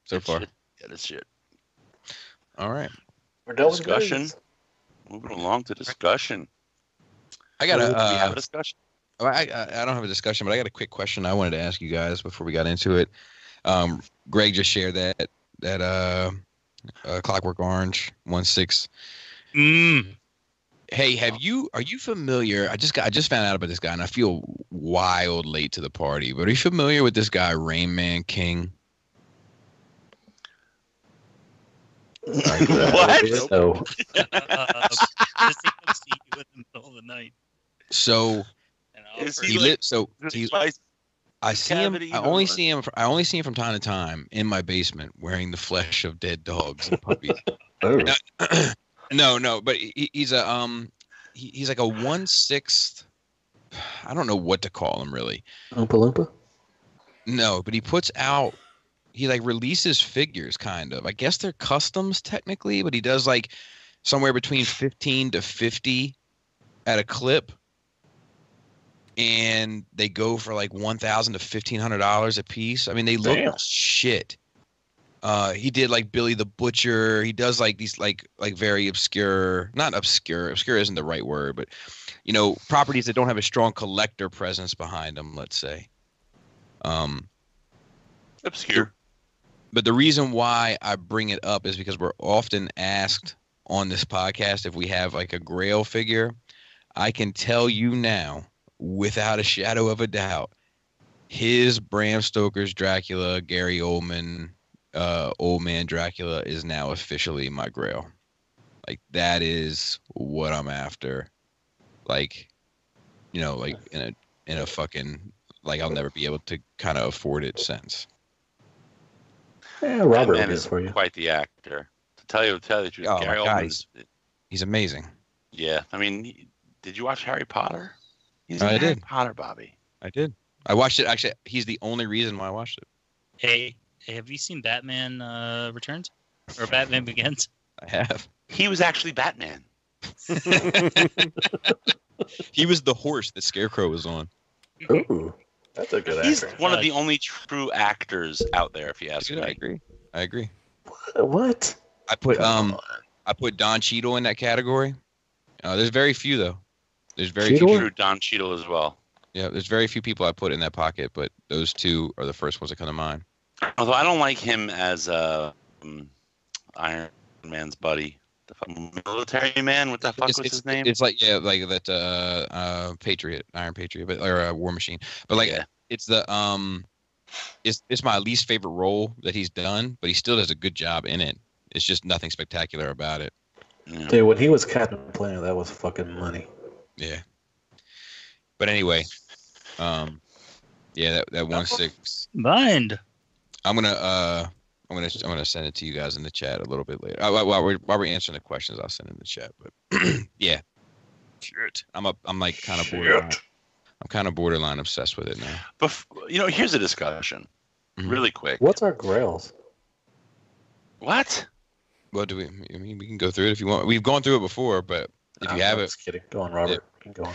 so far. Shit. Yeah, that's shit. All right. We're done with discussion. Moving along to discussion. I got we have a discussion. I don't have a discussion, but I got a quick question I wanted to ask you guys before we got into it. Greg just shared that Clockwork Orange 1/6. Hey, are you familiar? I just found out about this guy, and I feel wild late to the party. But are you familiar with this guy, Rain Man King? What? No. Just to see you in the middle of the night. So I see him. I only see him from time to time in my basement, wearing the flesh of dead dogs and puppies. No, but he's he's like a 1/6. I don't know what to call him really. Oompa Loompa? No, but he puts out. He like releases figures, kind of. I guess they're customs technically, but he does like somewhere between 15 to 50 at a clip. And they go for like $1,000 to $1,500 a piece. I mean, they look shit. He did like Billy the Butcher. He does like these like very obscure, not obscure. Obscure isn't the right word, but properties that don't have a strong collector presence behind them. Let's say. Obscure. But the reason why I bring it up is because we're often asked on this podcast if we have like a Grail figure. I can tell you now, without a shadow of a doubt, his Bram Stoker's Dracula, Gary Oldman, Old Man Dracula is now officially my Grail. Like that is what I'm after. Like, like in a fucking like I'll never be able to kind of afford it sense. Yeah, Robert man is is for you. quite the actor. To tell you the truth, Oh, Gary my God, Oldman's. he's amazing. Yeah, I mean, did you watch Harry Potter? He's I in Harry did. Potter, Bobby. I did. I watched it. Actually, he's the only reason why I watched it. Hey, have you seen Batman Returns or Batman Begins? I have. He was actually Batman. He was the horse that Scarecrow was on. Ooh, that's a good He's actor. one of the only true actors out there, if you ask me. I agree. What? I put Don Cheadle in that category. There's very few though. There's very few. True Don Cheadle as well. Yeah, there's very few people I put in that pocket, but those two are the first ones that come to mind. Although I don't like him as Iron Man's buddy. The military man. What the fuck was his name? It's like like that Patriot, Iron Patriot, or War Machine. But like it's the it's my least favorite role that he's done, but he still does a good job in it. It's just nothing spectacular about it. Yeah. Dude, when he was Captain Planet, that was fucking money. Yeah. But anyway, that 1/6 mind. I'm gonna send it to you guys in the chat a little bit later. While we're answering the questions, I'll send it in the chat. But yeah, shit. I'm like kind of borderline. I'm kind of borderline obsessed with it now. But here's a discussion, really quick. What's our grails? What? What do we? I mean, we can go through it if you want. We've gone through it before, but if you have it, just kidding. Go on, Robert. Yeah. Go on.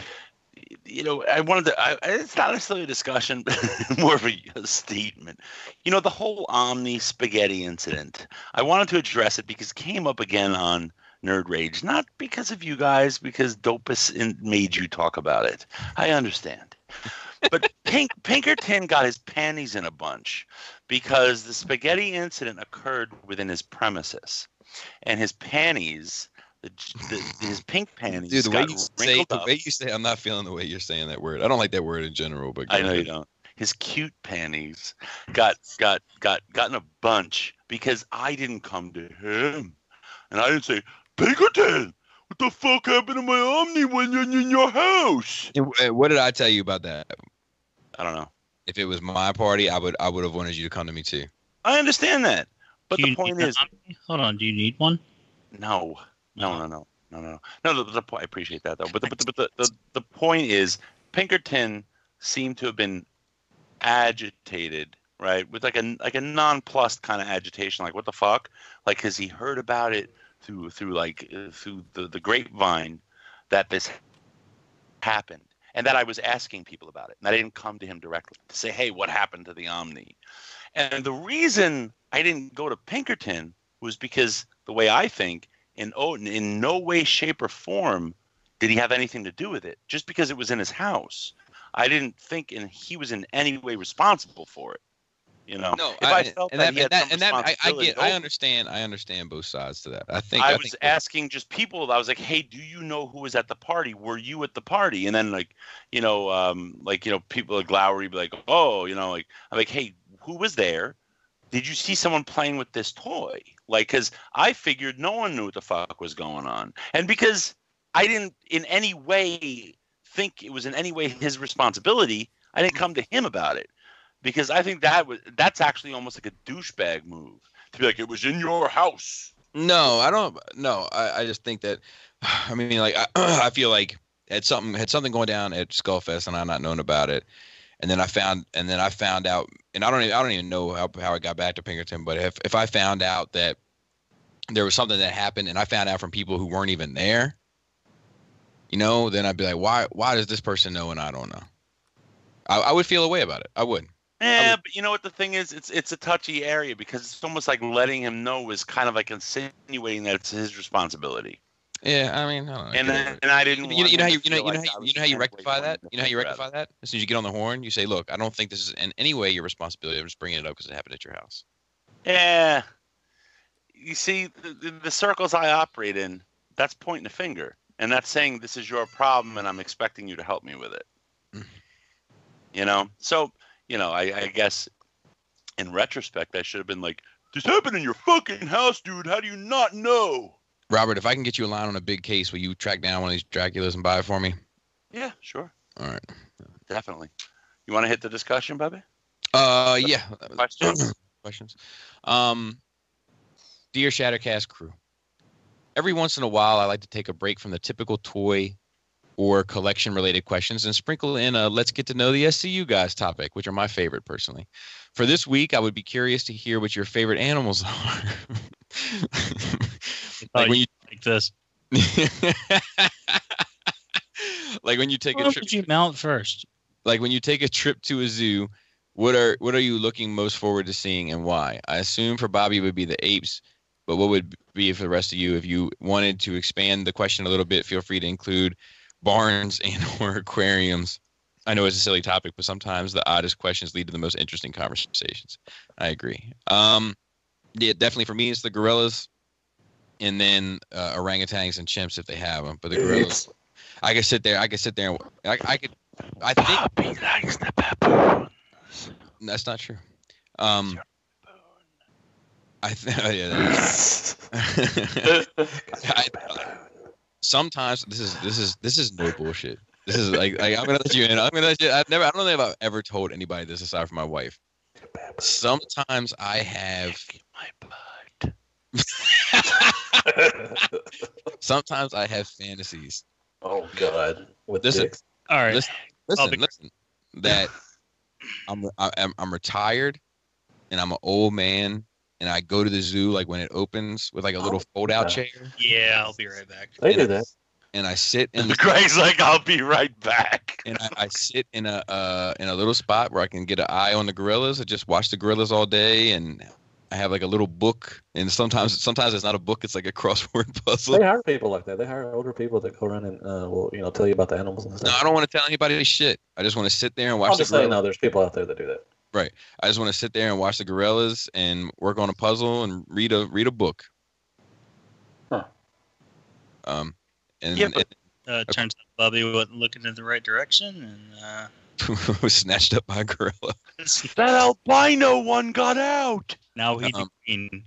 I wanted to. It's not necessarily a discussion, but more of a statement. The whole Omni spaghetti incident. I wanted to address it because it came up again on Nerd Rage, not because of you guys, because Dopus made you talk about it. I understand, but Pinkerton got his panties in a bunch because the spaghetti incident occurred within his premises, and his panties. His pink panties. Dude, the way you say, I'm not feeling the way you're saying that word. I don't like that word in general, but I know you don't. His cute panties got in a bunch because I didn't come to him, and I didn't say, Pinkerton, what the fuck happened to my Omni when you're in your house? What did I tell you about that? I don't know. If it was my party, I would have wanted you to come to me too. I understand that, but the point is, hold on. Do you need one? No. No. The point. I appreciate that though. But the point is, Pinkerton seemed to have been agitated, right? With like a nonplussed kind of agitation, like what the fuck? Like, because he heard about it through the grapevine that this happened, and that I was asking people about it, and I didn't come to him directly to say, hey, what happened to the Omni? And the reason I didn't go to Pinkerton was because the way I think. In no way, shape, or form did he have anything to do with it. Just because it was in his house, I didn't think, and he was in any way responsible for it. No, if I felt that he had some responsibility, I understand both sides to that. I was asking just people. I was like, hey, do you know who was at the party? Were you at the party? And then people like Lowry be like, oh, I'm like, hey, who was there? Did you see someone playing with this toy? Like, because I figured no one knew what the fuck was going on. And because I didn't in any way think it was in any way his responsibility, I didn't come to him about it. Because I think that's actually almost like a douchebag move. To be like, it was in your house. No, I don't. No, I just think that, I mean, like, I feel like had something going down at Skullfest and I not known about it. And then I found out, and I don't even know how I got back to Pinkerton, but if I found out that there was something that happened and I found out from people who weren't even there, then I'd be like, why does this person know and I don't know? I would feel a way about it. I would. Yeah, but you know what the thing is? It's a touchy area because it's almost like letting him know is kind of like insinuating that it's his responsibility. Yeah, I mean, I don't know. And I didn't. You know how you rectify that. You know how you rectify that. As soon as you get on the horn, you say, "Look, I don't think this is in any way your responsibility. I'm just bringing it up because it happened at your house." Yeah. You see, the circles I operate in, that's pointing a finger, and that's saying this is your problem, and I'm expecting you to help me with it. So I guess in retrospect, I should have been like, "This happened in your fucking house, dude. How do you not know?" Robert, if I can get you a line on a big case, will you track down one of these Draculas and buy it for me? Yeah, sure. All right. Definitely. You want to hit the discussion, Bubby? Yeah. Questions? Questions. Dear Shattercast crew, every once in a while, I like to take a break from the typical toy or collection-related questions and sprinkle in a let's get to know the SCU guys topic, which are my favorite personally. For this week, I would be curious to hear what your favorite animals are. Like when you like this. Like when you take a trip. Did you mount first? Like when you take a trip to a zoo, what are you looking most forward to seeing and why? I assume for Bobby it would be the apes, but what would be for the rest of you? If you wanted to expand the question a little bit, feel free to include barns and or aquariums. I know it's a silly topic, but sometimes the oddest questions lead to the most interesting conversations. I agree. Yeah, definitely for me, it's the gorillas, and then orangutans and chimps if they have them. But the gorillas, I could sit there. I think Bobby likes the baboons. That's not true. Sometimes this is no bullshit. This is like I'm gonna let you in. I don't know if I've ever told anybody this aside from my wife. Sometimes I have my butt. Sometimes I have fantasies. Oh God! With listen, dicks. All right. Listen. That I'm retired, and I'm an old man, and I go to the zoo like when it opens with like a little fold-out chair. Yeah, I'll be right back. They do that. And I sit in. Greg's like, I'll be right back. And I sit in a little spot where I can get an eye on the gorillas. I just watch the gorillas all day, and I have like a little book. And sometimes it's not a book; it's like a crossword puzzle. They hire people like that. They hire older people that go around and will tell you about the animals and stuff. No, I don't want to tell anybody shit. I just want to sit there and watch. I'm just saying, no, there's people out there that do that. Right. I just want to sit there and watch the gorillas and work on a puzzle and read a book. Huh. And, yeah, but, turns out Bobby wasn't looking in the right direction and was snatched up by a gorilla. That albino one got out. Now he's green.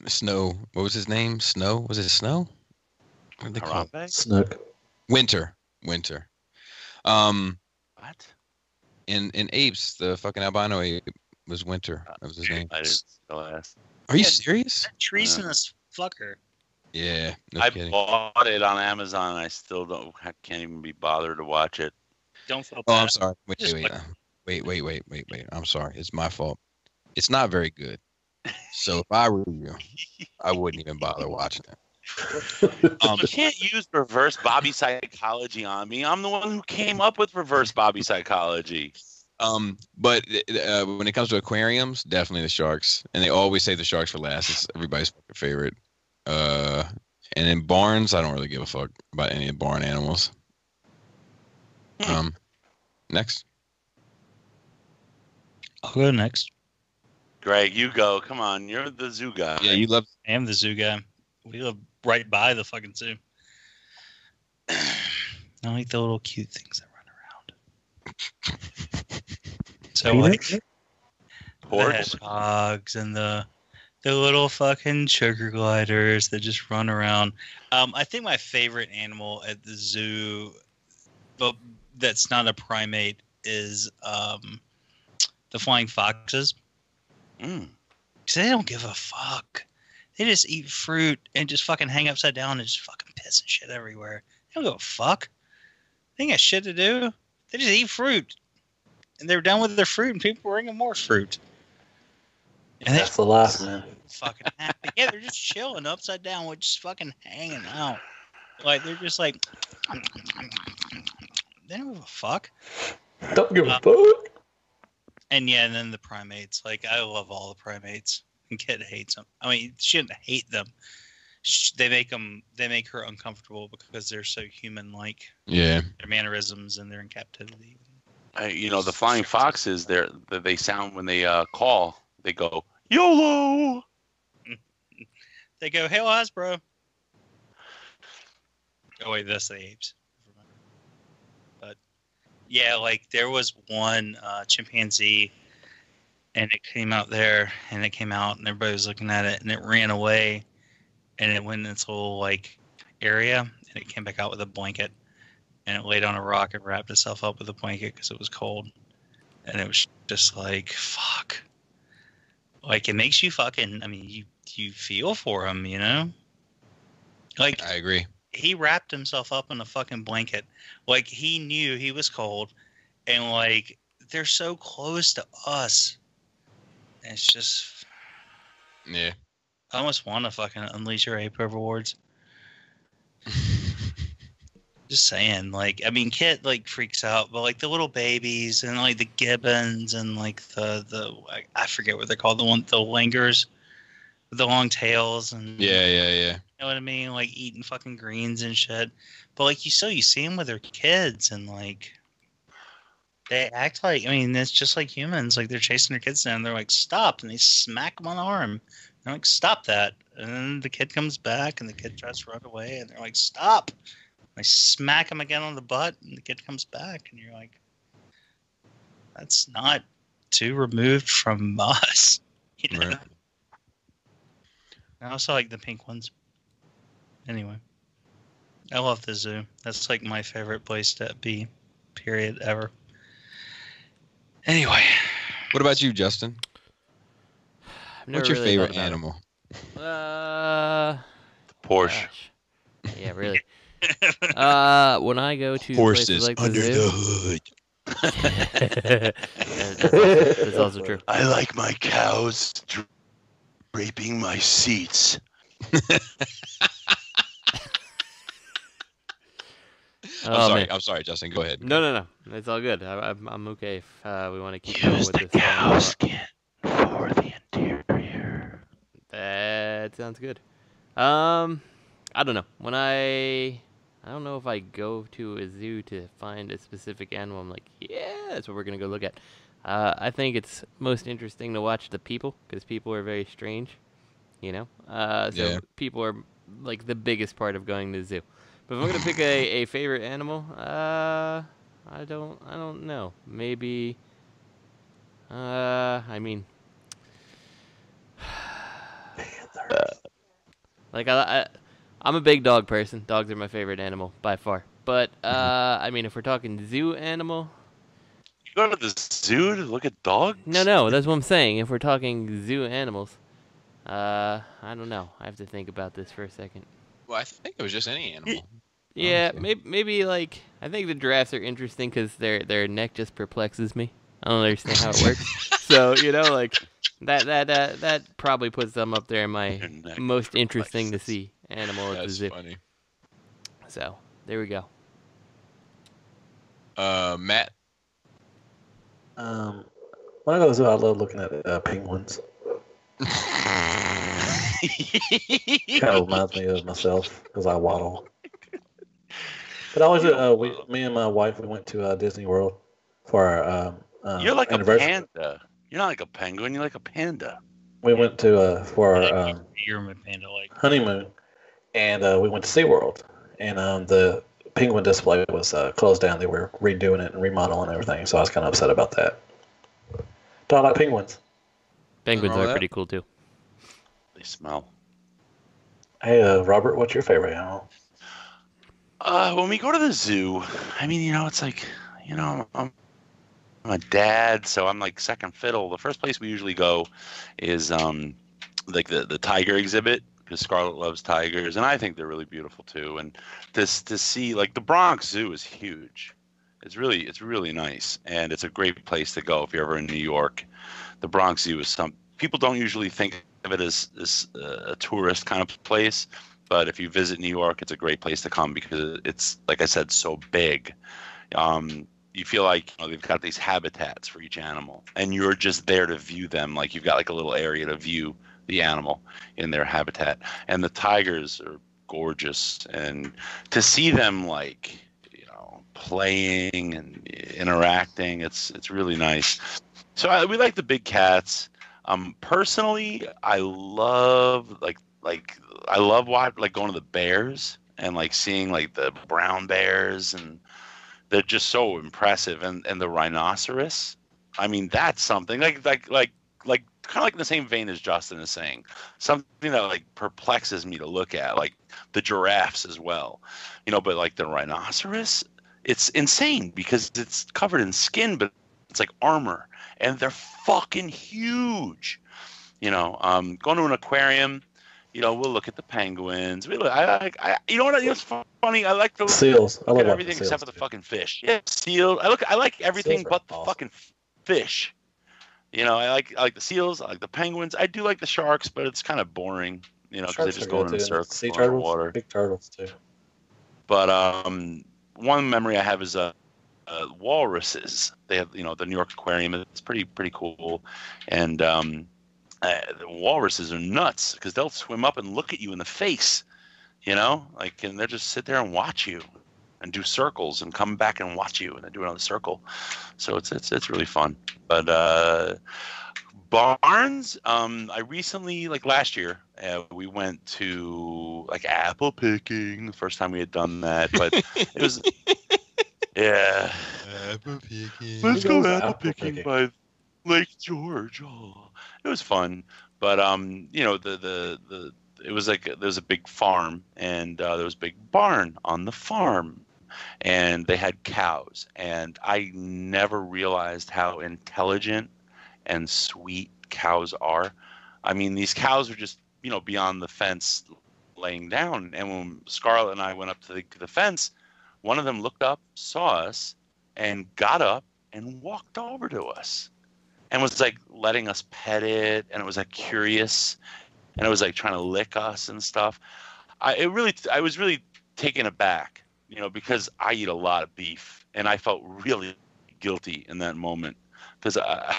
Snow. What was his name? Snow? Was it Snow? What did they call it? Snook. Winter. What? In Apes, the fucking albino ape was Winter. That was his name. I didn't still ask. Are you serious? That treasonous fucker. Yeah, no I kidding. bought it on Amazon. I still can't even be bothered to watch it. Don't feel Oh, bad. I'm sorry. Wait. I'm sorry. It's my fault. It's not very good. So if I were you, I wouldn't even bother watching it. You can't use reverse Bobby psychology on me. I'm the one who came up with reverse Bobby psychology. But when it comes to aquariums, definitely the sharks. And they always say the sharks for last. It's everybody's fucking favorite. And in barns, I don't really give a fuck about any barn animals. Next. I'll go next. Greg, you go. Come on, you're the zoo guy. Yeah, you love. I am the zoo guy. We live right by the fucking zoo. I like the little cute things that run around. So like the hedgehogs and the little fucking sugar gliders that just run around. I think my favorite animal at the zoo, but that's not a primate, is the flying foxes. Because they don't give a fuck. They just eat fruit and just fucking hang upside down and just fucking piss and shit everywhere. They don't give a fuck. They ain't got shit to do. They just eat fruit. And they're done with their fruit and people bring them more fruit. And that's the life, man. Fucking happy. Yeah, they're just chilling upside down with just fucking hanging out. Like, they're just like... They don't give a fuck. Don't give a fuck. And yeah, and then the primates. Like, I love all the primates. And Kid hates them. I mean, she shouldn't hate them. They make her uncomfortable because they're so human-like. Yeah. Their mannerisms and they're in captivity. The flying foxes, they sound when they call. They go, YOLO! They go, Hail Hasbro! Oh, wait, that's the apes. But, yeah, like, there was one chimpanzee, and it came out there, and it came out, and everybody was looking at it, and it ran away, and it went in its little, like, area, and it came back out with a blanket, and it laid on a rock and wrapped itself up with a blanket because it was cold. And it was just like, fuck. Like, it makes you fucking, I mean, you feel for him, you know? Like, I agree. He wrapped himself up in a fucking blanket. Like, he knew he was cold. And, like, they're so close to us. And it's just... Yeah. I almost want to fucking unleash your ape overlords. Just saying, like, I mean, Kit, like, freaks out, but, like, the little babies and, like, the gibbons and, like, the I forget what they're called, the langurs with the long tails and... Yeah. You know what I mean? Like, eating fucking greens and shit. But, like, you see them with their kids and, like... They act like, I mean, it's just like humans. Like, they're chasing their kids down, and they're like, stop, and they smack them on the arm. They're like, stop that. And then the kid comes back, and the kid tries to run away, and they're like, stop. I smack him again on the butt, and the kid comes back, and you're like, that's not too removed from us. You know? Right. I also like the pink ones. Anyway, I love the zoo. That's like my favorite place to be, period, ever. Anyway. What about you, Justin? What's your really favorite animal? Porsche. Gosh. Yeah, really. When I go to Horses places like under the the hood. That's also true. I like my cows draping my seats. I'm sorry, Justin. Go ahead. No. It's all good. I'm okay if we want to keep Use going with the this. cow skin for the interior. That sounds good. I don't know. I don't know if I go to a zoo to find a specific animal. I'm like, yeah, that's what we're gonna go look at. I think it's most interesting to watch the people because people are very strange, you know. People are like the biggest part of going to the zoo. But if I'm gonna pick a favorite animal, I don't know. Maybe. I mean. Like I'm a big dog person. Dogs are my favorite animal by far. But I mean, if we're talking zoo animal, you go to the zoo to look at dogs? No, that's what I'm saying. If we're talking zoo animals, I don't know. I have to think about this for a second. Well, I think it was just any animal. Yeah, maybe like I think the giraffes are interesting because their neck just perplexes me. I don't understand how it works. So like. That probably puts them up there in my most interesting to see animal at the zoo. That's funny. So there we go. Matt. When I go to the zoo, I love looking at penguins. Kind of reminds me of myself because I waddle. But I always, me and my wife, we went to Disney World for our You're like anniversary. a panda. You're not like a penguin. You're like a panda. We went to for our honeymoon, and we went to SeaWorld, and the penguin display was closed down. They were redoing it and remodeling everything, so I was kind of upset about that. But I like penguins. Penguins are pretty cool too. They smell. Hey, Robert, what's your favorite animal? When we go to the zoo, I mean, it's like, I'm a dad, so I'm like second fiddle. The first place we usually go is like the tiger exhibit because Scarlett loves tigers, and I think they're really beautiful too. And to see like the Bronx Zoo is huge. It's really nice, and it's a great place to go if you're ever in New York. The Bronx Zoo is people don't usually think of it as a tourist kind of place, but if you visit New York, it's a great place to come because it's, like I said, so big. You feel like they've got these habitats for each animal, and you're just there to view them. Like you've got like a little area to view the animal in their habitat. And the tigers are gorgeous, and to see them like playing and interacting, it's really nice. So we like the big cats. Personally, I love I love going to the bears and like seeing like the brown bears, and they're just so impressive. And the rhinoceros, I mean, that's something like kind of like in the same vein as Justin is saying, something that like perplexes me to look at, like the giraffes as well, but like the rhinoceros, it's insane because it's covered in skin, but it's like armor, and they're fucking huge. Going to an aquarium, we'll look at the penguins. It's funny. I like the seals. I love everything except for the fucking fish. Yeah, seals. I like everything but the fucking fish. I like the seals. I like the penguins. I do like the sharks, but it's kind of boring. Because they just go in a circle. Sea turtles, water. big turtles too. But one memory I have is walruses. They have the New York Aquarium. It's pretty cool, and the walruses are nuts because they'll swim up and look at you in the face, and they'll just sit there and watch you. and do circles and come back and watch you and then do another circle. So it's really fun. But barns, I recently, like last year, we went to like apple picking. The first time we had done that, but it was yeah. Apple picking. Let's go apple picking by Lake George. Oh, it was fun, but you know, it was like there was a big farm and there was a big barn on the farm, and they had cows, and I never realized how intelligent and sweet cows are. I mean, these cows are just, you know, beyond the fence laying down, and when Scarlett and I went up to the fence, one of them looked up, saw us, and got up and walked over to us and was like letting us pet it, and it was like curious, and it was like trying to lick us and stuff. I was really taken aback, you know, because I eat a lot of beef, and I felt really guilty in that moment because I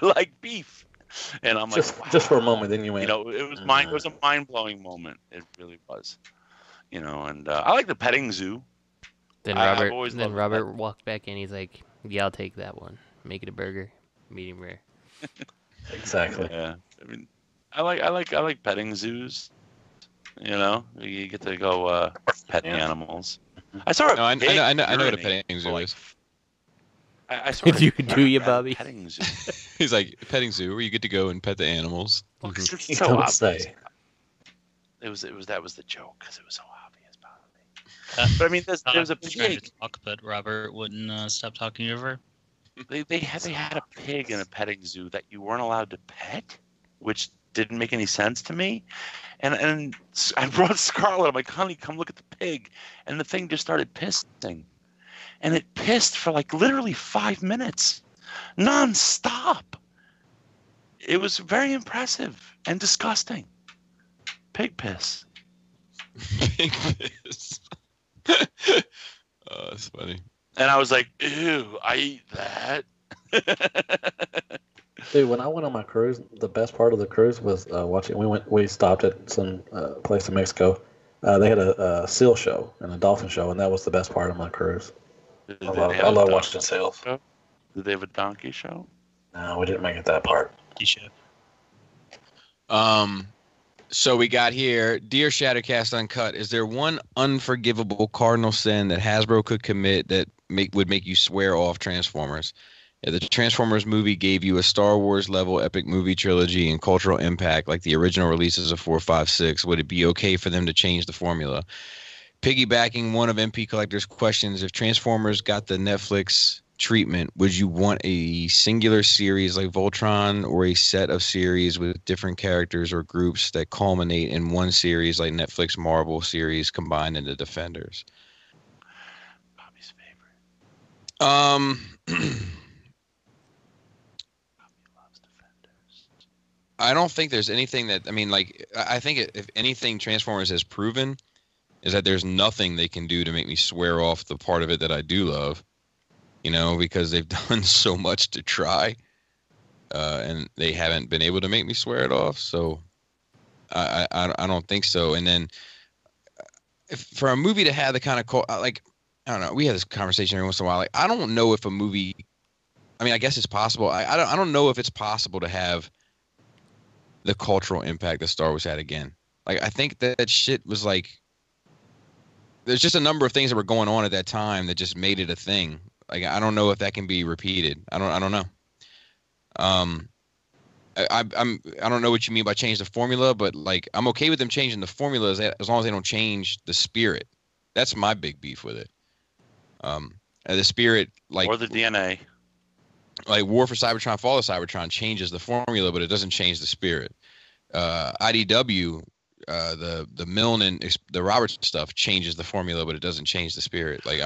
like beef, and I'm just, like, wow. just for a moment, then you went. You know, it was a mind-blowing moment. It really was, you know. And I like the petting zoo. Then Robert walked back in. He's like, "Yeah, I'll take that one. Make it a burger, medium rare." Exactly. Yeah, I mean, I like petting zoos. You know, you get to go pet the animals. I saw. No, I know what a petting zoo is. I saw. Do you, Bobby? Petting zoo. He's like, petting zoo where you get to go and pet the animals. It's so obvious. It was that was the joke because it was so obvious, Bobby. But I mean, there's a pig. Talk, but Robert wouldn't stop talking over. They had a pig in a petting zoo that you weren't allowed to pet, which didn't make any sense to me. And I brought Scarlett. I'm like, honey, come look at the pig, and the thing just started pissing, and it pissed for like literally 5 minutes, non-stop. It was very impressive and disgusting. Pig piss. Pig piss. Oh, that's funny. And I was like, ew, I eat that. Dude, when I went on my cruise, the best part of the cruise was watching. We stopped at some place in Mexico. They had a seal show and a dolphin show, and that was the best part of my cruise. I love watching seals. Did they have a donkey show? No, we didn't make it that part. Show. So we got here, Dear Shadowcast Uncut, is there one unforgivable cardinal sin that Hasbro could commit that would make you swear off Transformers? If the Transformers movie gave you a Star Wars level epic movie trilogy and cultural impact like the original releases of 4, 5, 6, would it be okay for them to change the formula? Piggybacking one of MP Collector's questions, if Transformers got the Netflix treatment, would you want a singular series like Voltron or a set of series with different characters or groups that culminate in one series like Netflix Marvel series combined into Defenders? Bobby's favorite. Bobby loves Defenders. I don't think there's anything that, I mean, like, I think if anything Transformers has proven is that there's nothing they can do to make me swear off the part of it that I do love. You know, because they've done so much to try, and they haven't been able to make me swear it off. So I don't think so. And then for a movie to have the kind of like, I don't know, we have this conversation every once in a while. Like, I don't know if a movie, I mean, I guess it's possible. I don't know if it's possible to have the cultural impact that Star Wars had again. Like, I think that shit was like, there's just a number of things that were going on at that time that just made it a thing. Like, I don't know if that can be repeated. I don't know. I don't know what you mean by change the formula, but like, I'm okay with them changing the formula as long as they don't change the spirit. That's my big beef with it. The spirit, like, or the DNA. Like War for Cybertron, Fall of Cybertron changes the formula, but it doesn't change the spirit. IDW, the Milne and the Roberts stuff changes the formula, but it doesn't change the spirit. Like,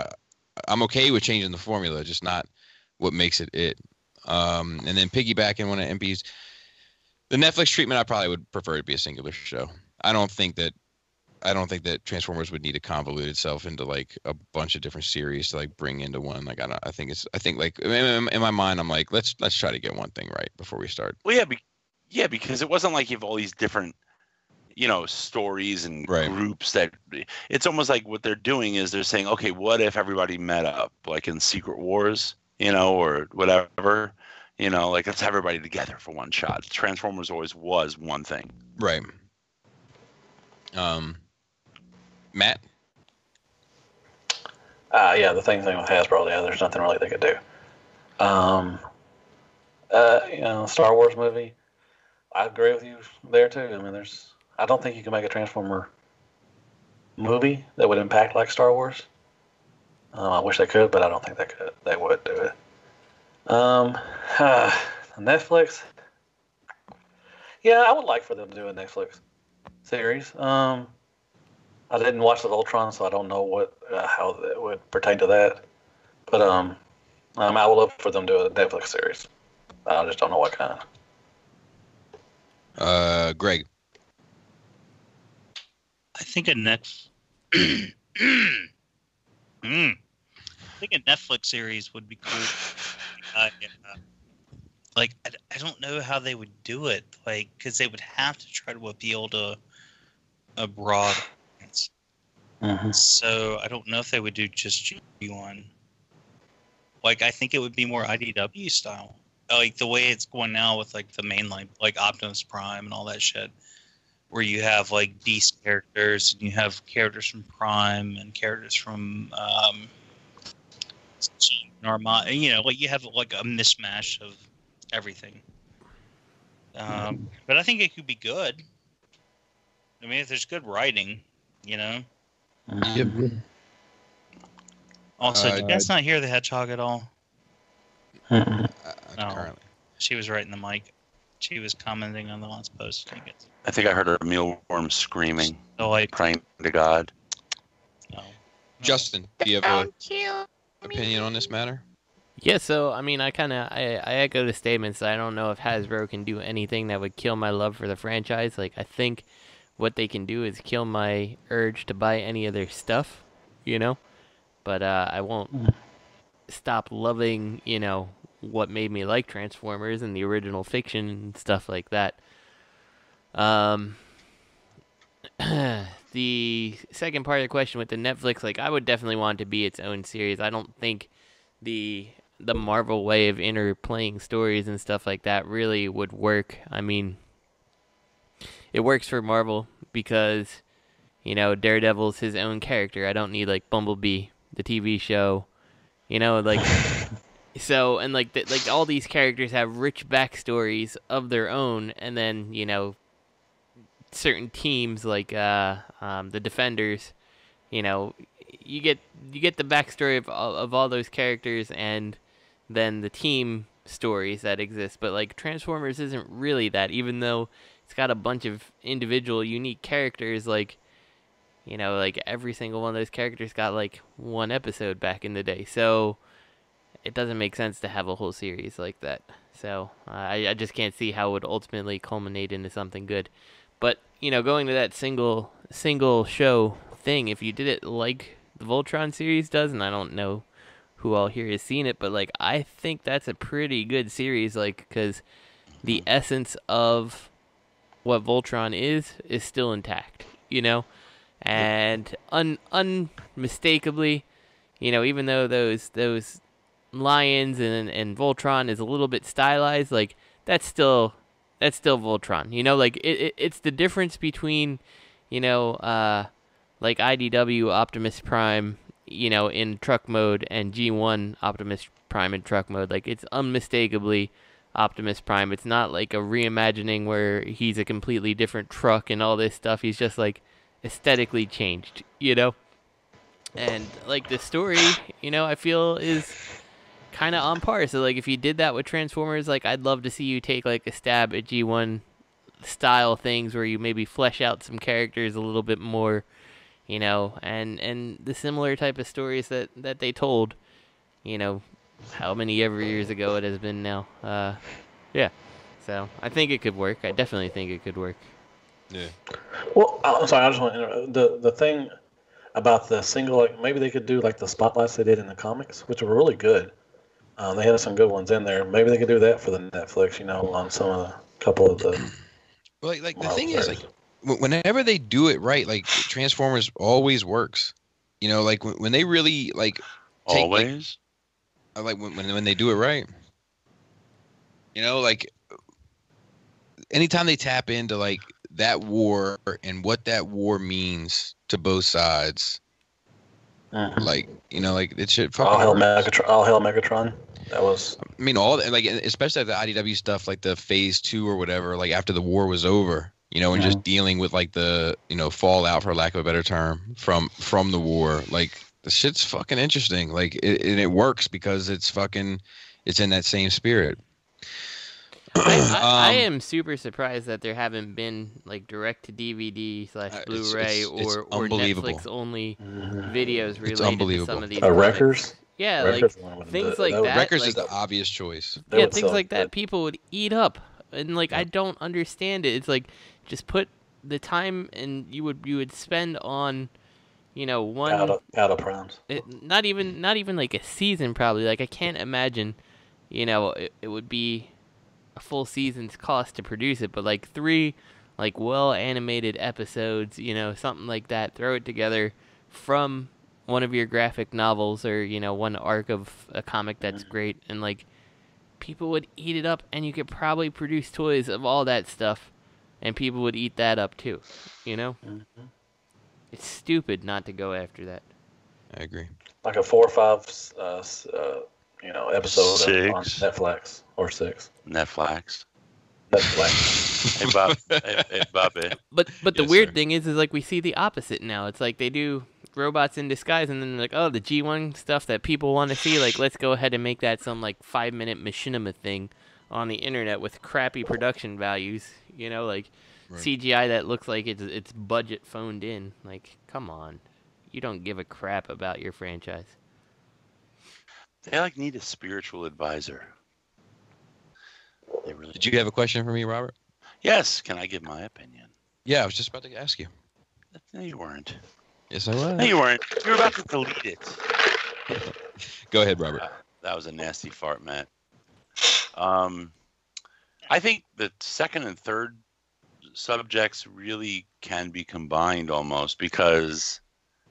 I'm okay with changing the formula, just not what makes it. And then piggybacking one of MP's, the Netflix treatment, I probably would prefer it to be a singular show. I don't think that Transformers would need to convolute itself into like a bunch of different series to like bring into one. Like, I think like in my mind, I'm like, let's try to get one thing right before we start. Well, yeah, because it wasn't like you have all these different, stories and groups that it's almost like what they're doing is they're saying, okay, what if everybody met up like in Secret Wars, or whatever, like let's have everybody together for one shot. Transformers always was one thing. Right. Matt? Yeah, the thing with Hasbro, there's nothing really they could do. Star Wars movie, I agree with you there too. I mean, I don't think you can make a Transformer movie that would impact like Star Wars. I wish they could, but I don't think they would do it. Netflix. Yeah, I would like for them to do a Netflix series. I didn't watch the Ultron, so I don't know how that would pertain to that. But I would love for them to do a Netflix series. I just don't know what kind. Greg. I think a Netflix series would be cool. I don't know how they would do it, because they would have to try to appeal to a broad audience. Mm-hmm. So I don't know if they would do just G1. I think it would be more IDW style, like the way it's going now with the mainline, like Optimus Prime and all that shit, where you have DC characters and you have characters from Prime and characters from Armada. You have a mismatch of everything. But I think it could be good. I mean, if there's good writing, Yep. Also, did you guys not hear the hedgehog at all? Mm-hmm. Currently. She was right in the mic. She was commenting on the last post. I think I heard a mealworm screaming, praying to God. No. Justin, do you have an opinion on this matter? Yeah, so I mean, I echo the statements. I don't know if Hasbro can do anything that would kill my love for the franchise. I think what they can do is kill my urge to buy any of their stuff, But I won't stop loving, what made me like Transformers and the original fiction and stuff like that. The second part of the question with the Netflix, I would definitely want it to be its own series. I don't think the Marvel way of interplaying stories and stuff like that really would work. I mean, it works for Marvel because, Daredevil's his own character. I don't need Bumblebee, the TV show, so, and all these characters have rich backstories of their own, and then certain teams the Defenders, you get the backstory of all those characters, and then the team stories that exist. But Transformers isn't really that, even though it's got a bunch of individual unique characters. Every single one of those characters got one episode back in the day, so it doesn't make sense to have a whole series like that. So I just can't see how it would ultimately culminate into something good. But going to that single show thing, if you did it like the Voltron series does, and I don't know who all here has seen it, but I think that's a pretty good series, because the essence of what Voltron is still intact, and unmistakably, even though those lions and Voltron is a little bit stylized, that's still Voltron. It's the difference between, IDW Optimus Prime, in truck mode, and G1 Optimus Prime in truck mode. It's unmistakably Optimus Prime. It's not a reimagining where he's a completely different truck and all this stuff. He's just aesthetically changed, and the story, I feel is kind of on par. So if you did that with Transformers, I'd love to see you take a stab at G1 style things where you maybe flesh out some characters a little bit more, and the similar type of stories that they told, how many ever years ago it has been now. Yeah. So I think it could work. I definitely think it could work. Yeah. Well, I'm sorry. I just want to interrupt. The thing about the single, maybe they could do the spotlights they did in the comics, which were really good. They had some good ones in there. Maybe they could do that for the Netflix, on some of the couple of the. Well, the thing is, whenever they do it right, like Transformers always works. You know, like when they really like take, always like when they do it right. You know, like anytime they tap into like that war and what that war means to both sides, like you know, like it should. All hell Megatron. That was. I mean, all like especially the IDW stuff, like the Phase 2 or whatever, like after the war was over. You know, and just dealing with like the fallout, for lack of a better term, from the war. Like the shit's fucking interesting. Like it works because it's in that same spirit. I am super surprised that there haven't been like direct to DVD / Blu-ray or Netflix only videos related to some of these. Wreckers. Yeah, like things like that. Wreckers is the obvious choice. Yeah, things like that people would eat up, and like I don't understand it. It's like just put the time and you would spend on, one battle rounds. Not even like a season probably. Like I can't imagine, it would be a full season's cost to produce it, but like 3 like well animated episodes, something like that. Throw it together from one of your graphic novels or one arc of a comic that's great, and like people would eat it up, and you could probably produce toys of all that stuff, and people would eat that up too. It's stupid not to go after that. I agree. Like a 4 or 5 episode on 6 Netflix or 6. Netflix. Netflix. Hey, Bobby. But the weird thing is like we see the opposite now. It's like they do robots in disguise, and then like, oh, the G1 stuff that people want to see, like let's go ahead and make that some like 5-minute machinima thing on the internet with crappy production values, like right. CGI that looks like it's budget phoned in. Like, come on, you don't give a crap about your franchise. They like need a spiritual advisor. They really. Did you have a question for me, Robert? Yes. Can I give my opinion? Yeah, I was just about to ask you. No, you weren't. Yes, I was. No, you weren't. You were about to delete it. Go ahead, Robert. That was a nasty fart, Matt. I think the second and third subjects really can be combined almost, because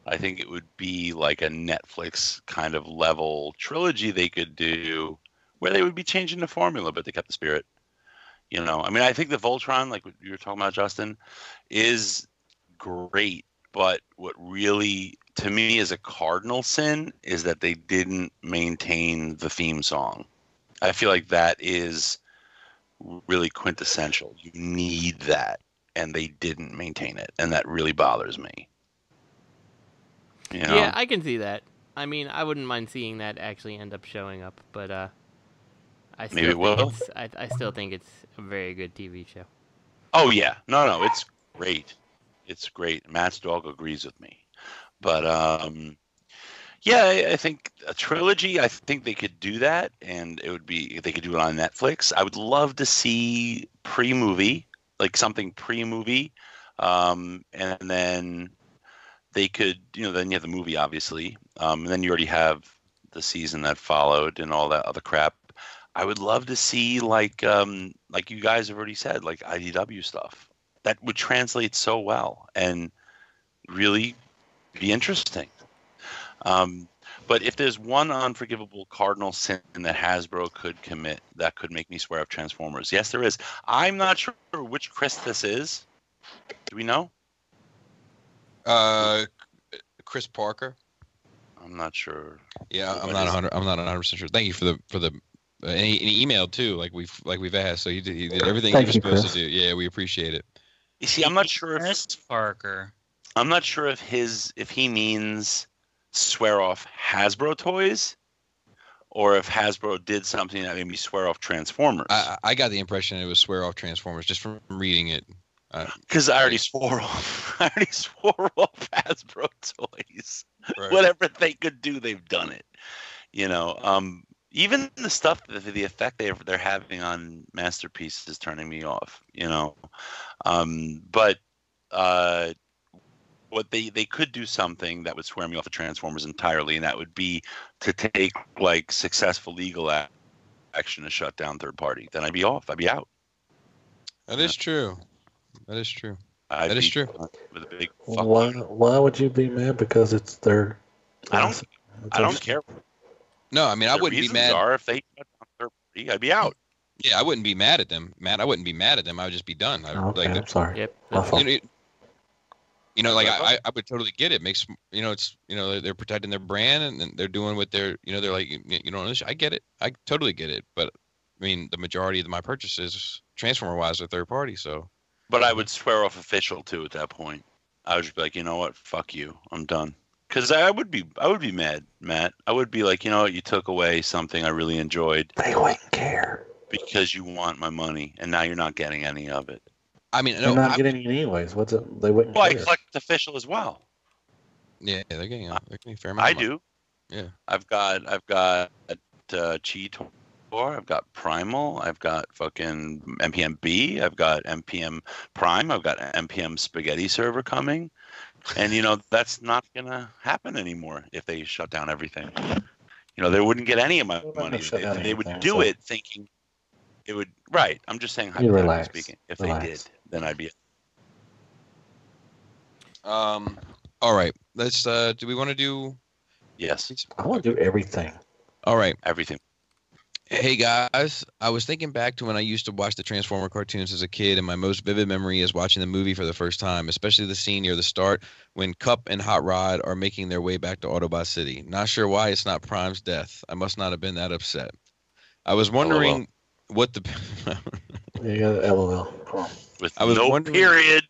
I think it would be like a Netflix kind of level trilogy they could do where they would be changing the formula, but they kept the spirit. I mean, I think the Voltron, like what you were talking about, Justin, is great. But what really, to me, is a cardinal sin is that they didn't maintain the theme song. I feel like that is really quintessential. You need that, and they didn't maintain it, and that really bothers me. Yeah, I can see that. I mean, I wouldn't mind seeing that actually end up showing up, but I still think it's a very good TV show. Oh yeah, no, it's great. It's great. Matt's dog agrees with me. But, yeah, I think a trilogy, I think they could do that, and they could do it on Netflix. I would love to see pre-movie, like something pre-movie, and then they could, then you have the movie, obviously, and then you already have the season that followed and all that other crap. I would love to see, like you guys have already said, like IDW stuff. That would translate so well and really be interesting. But if there's one unforgivable cardinal sin that Hasbro could commit that could make me swear off Transformers, yes, there is. I'm not sure which Chris this is. Do we know? Chris Parker. I'm not sure. Yeah, I'm not 100% sure. Thank you for the. And he emailed too, like we've asked. So he did everything he was supposed to do. Yeah, we appreciate it. You see, I'm not sure if Chris Parker. I'm not sure if he means swear off Hasbro toys, or if Hasbro did something that made me swear off Transformers. I got the impression it was swear off Transformers just from reading it. Because I already swore off Hasbro toys. Right. Whatever they could do, they've done it. Even the stuff, the effect they're having on Masterpiece is turning me off. But what they could do something that would swear me off of Transformers entirely, and that would be to take like successful legal action to shut down third party. Then I'd be off. I'd be out. That is true. I'd That is be true. with a big fuck. Why would you be mad? Because it's their. I don't care. No, I mean I wouldn't be mad. Are if they shut down third party, I'd be out. Yeah, I wouldn't be mad at them. I wouldn't be mad at them. I would just be done. Okay, I'm sorry. Yep. Like I would totally get it. Makes they're protecting their brand and they're doing what they're they're like I get it. I totally get it. But I mean the majority of my purchases Transformer wise are third party. So. But I would swear off official too at that point. I would just be like, you know what, fuck you, I'm done. Because I would be mad, Matt. I would be like, you know what, you took away something I really enjoyed. They wouldn't care. Because you want my money, and now you're not getting any of it. I mean, they're not getting it anyways. What's it? They wouldn't. Well, care. I collect official as well. Yeah, they're getting a fair amount. I do. Yeah. I've got Cheetor. I've got Primal. I've got fucking MPM-B. I've got MPM Prime. I've got MPM Spaghetti Server coming, and that's not gonna happen anymore if they shut down everything. They wouldn't get any of my money. They would do it thinking it would. Right. I'm just saying hypothetically speaking. If they did, then I'd be. All right. Let's. Do we want to do? Yes. I want to do everything. All right. Everything. Hey guys, I was thinking back to when I used to watch the Transformer cartoons as a kid, and my most vivid memory is watching the movie for the first time, especially the scene near the start when Cup and Hot Rod are making their way back to Autobot City. Not sure why it's not Prime's death. I must not have been that upset. I was wondering what the... You got LOL. Come on. With period.